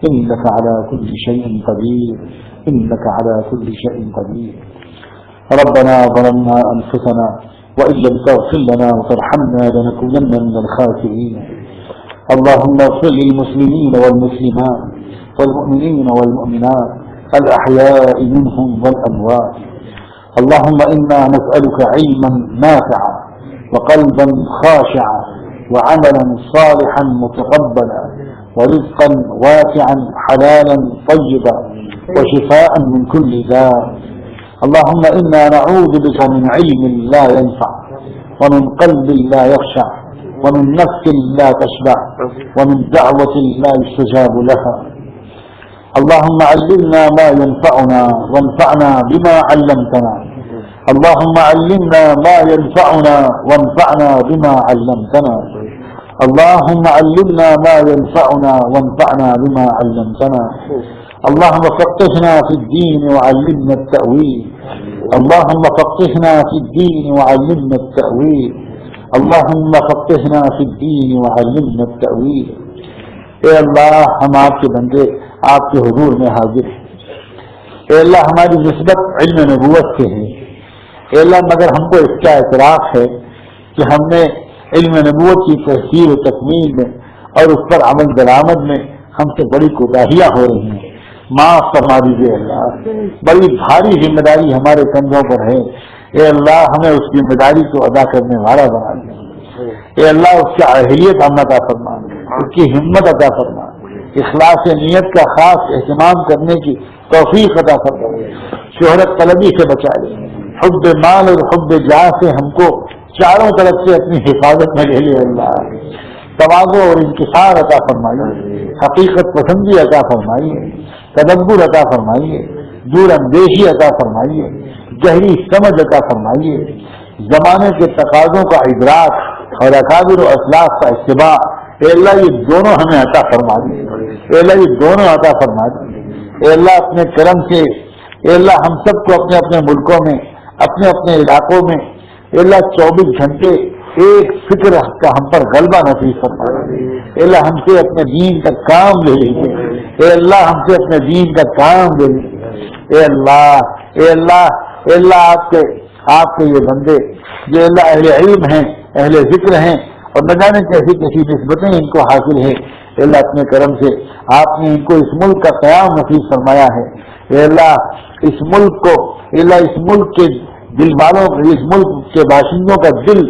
إنك على كل شيء قدير, إنك على كل شيء قدير. ربنا ظلمنا أنفسنا وإن لم تغفر لنا وترحمنا لنكونن من الخاسرين. اللهم اغفر للمسلمين والمسلمات والمؤمنين والمؤمنات الأحياء منهم والأموات. اللهم إنا نسألك علما نافعا وقلبا خاشعا وعملا صالحا متقبلا ورزقا واسعا حلالا طيبا وشفاء من كل داء. اللهم إنا نعوذ بك من علم لا ينفع, ومن قلب لا يخشع, ومن نفس لا تشبع, ومن دعوة لا يستجاب لها. اللهم علمنا ما ينفعنا وانفعنا بما علمتنا. اللهم علمنا ما ينفعنا وانفعنا بما علمتنا. اللهم علمنا ما ينفعنا وانفعنا بما علمتنا. اللهم فقهنا في الدين وعلمنا التأويل. اللهم فقهنا في الدين وعلمنا التأويل. اللهم فقهنا في الدين وعلمنا التأويل. اے اللہ ہم آپ کے بندے آپ کے حضور میں حاضر ہیں. اے اللہ ہماری نسبت علم نبوت سے ہے. اے اللہ مگر ہم کو اس کا اعتراف ہے کہ ہم نے علم نبوت کی تحصیل و تکمیل میں اور اس پر عمل درآمد میں ہم سے بڑی کوتاہیاں ہو رہی ہیں. معاف فرما دیجیے اللہ, بڑی بھاری ذمہ داری ہمارے کندھوں پر ہے. اے اللہ ہمیں اس ذمہ داری کو ادا کرنے والا بنا دیں. اے اللہ اس کی اہلیت ہم عطا فرما, اس کی ہمت عطا فرما, اخلاص نیت کا خاص اہتمام کرنے کی توفیق عطا فرما. شہرت طلبی سے بچا لے, حب مال اور حب جاہ سے ہم کو چاروں طرف سے اپنی حفاظت میں لے لے. اللہ تواضع اور انکسار عطا فرمائیے, حقیقت پسندی عطا فرمائیے, تدبر عطا فرمائیے, دور اندیشی عطا فرمائیے, گہری سمجھ عطا فرمائیے, زمانے کے تقاضوں کا ادراک اور اکابر و اسلاف کا اتباع. اے اللہ یہ دونوں ہمیں عطا فرما دیے. اے اللہ یہ دونوں عطا فرما دیے. اے اللہ اپنے کرم سے اے اللہ ہم سب کو اپنے اپنے ملکوں میں, اپنے اپنے علاقوں میں اے اللہ 24 گھنٹے ایک فکر کا ہم پر غلبہ نصیب فرما. اے اللہ ہم سے اپنے دین کا کام لے لیجیے. اے اللہ ہم سے اپنے دین کا کام لے لیجیے، اے اللہ اے اللہ اے اللہ آپ کے یہ بندے جو اللہ اہل علم ہیں، اہل ذکر ہیں، اور نہ جانے کیسی کیسی نسبتیں ان کو حاصل ہیں، اے اللہ اپنے کرم سے آپ نے ان کو اس ملک کا قیام نصیب فرمایا ہے، اے اللہ اس ملک کو، اے اللہ اس ملک کے دل والوں کو، اس ملک کے باشندوں کا دل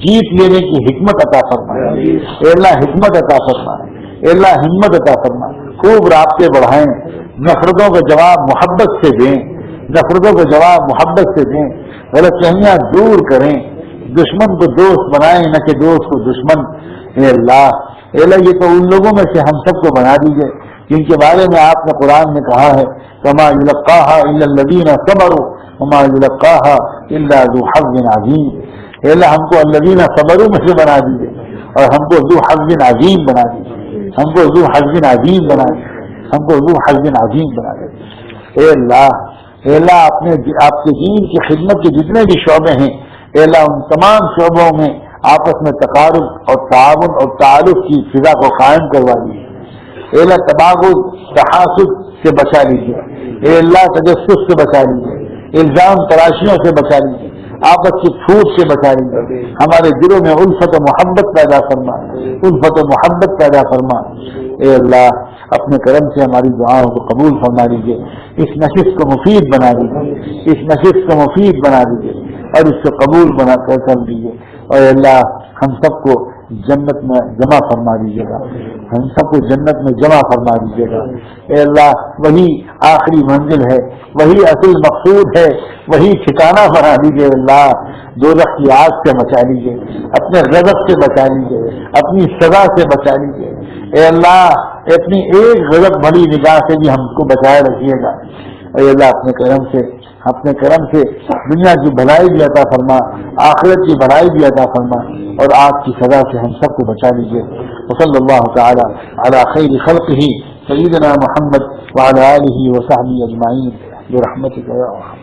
جیت لینے کی حکمت عطا فرمائے، اے اللہ حکمت عطا فرمائے، اے اللہ ہمت عطا فرمائے، خوب رابطے بڑھائیں، نفرتوں کا جواب محبت سے دیں، نفرتوں کا جواب محبت سے دیں، غلط فہمیاں دور کریں، دشمن کو دوست بنائیں نہ کہ دوست کو دشمن، اے اللہ یہ تو ان لوگوں میں سے ہم سب کو بنا دیجیے جن کے بارے میں آپ نے قرآن میں کہا ہے وما یلقاها الا الذین صبروا وما یلقاها الا ذو حظ عظیم، اے اللہ ہم کو الذین صبروا میں سے بنا دیجیے اور ہم کو ذو حظ عظیم بنا دیجیے، ہم کو ذو حظ عظیم بنا دیجیے، ہم کو ذو حظ عظیم بنا دیجیے، اے اللہ آپ کے دین کی خدمت کے جتنے بھی شعبے ہیں اے اللہ ان تمام شعبوں میں آپس میں تقارب اور تعاون اور تعارف کی فضا کو قائم کروا دیجیے، اے اللہ تباغض تحاسد سے بچا لیجیے، اے اللہ تجسس سے بچا لیجیے، الزام تراشیوں سے بچا لیجیے، آپس کی پھوٹ سے بچا لیجیے، ہمارے دلوں میں الفت و محبت پیدا فرما، الفت و محبت پیدا فرما، اے اللہ اپنے کرم سے ہماری دعاؤں کو قبول فرما لیجیے، اس نشست کو مفید بنا دیجیے، اس نشست کو مفید بنا دیجیے اور اس سے قبول بنا کر دیجیے، اور اللہ ہم سب کو جنت میں جمع فرما دیجیے گا، ہم سب کو جنت میں جمع فرما دیجیے گا، اے اللہ وہی آخری منزل ہے، وہی اصل مقصود ہے، وہی ٹھکانہ بنا دیجیے، اللہ دوزخ کی آگ سے بچا لیجیے، اپنے غضب سے بچا لیجیے، اپنی سزا سے بچا لیجیے، اے اللہ اپنی ایک غضب بھری نگاہ سے بھی ہم کو بچائے رکھیے گا، اے اللہ اپنے کرم سے دنیا کی بھلائی بھی عطا فرما، آخرت کی بھلائی بھی عطا فرما، اور آگ کی سزا سے ہم سب کو بچا لیجیے، وصلی اللہ تعالی علی خیر خلقہ سیدنا محمد وعلی آلہ وصحبہ اجمعین برحمتک یا ارحم۔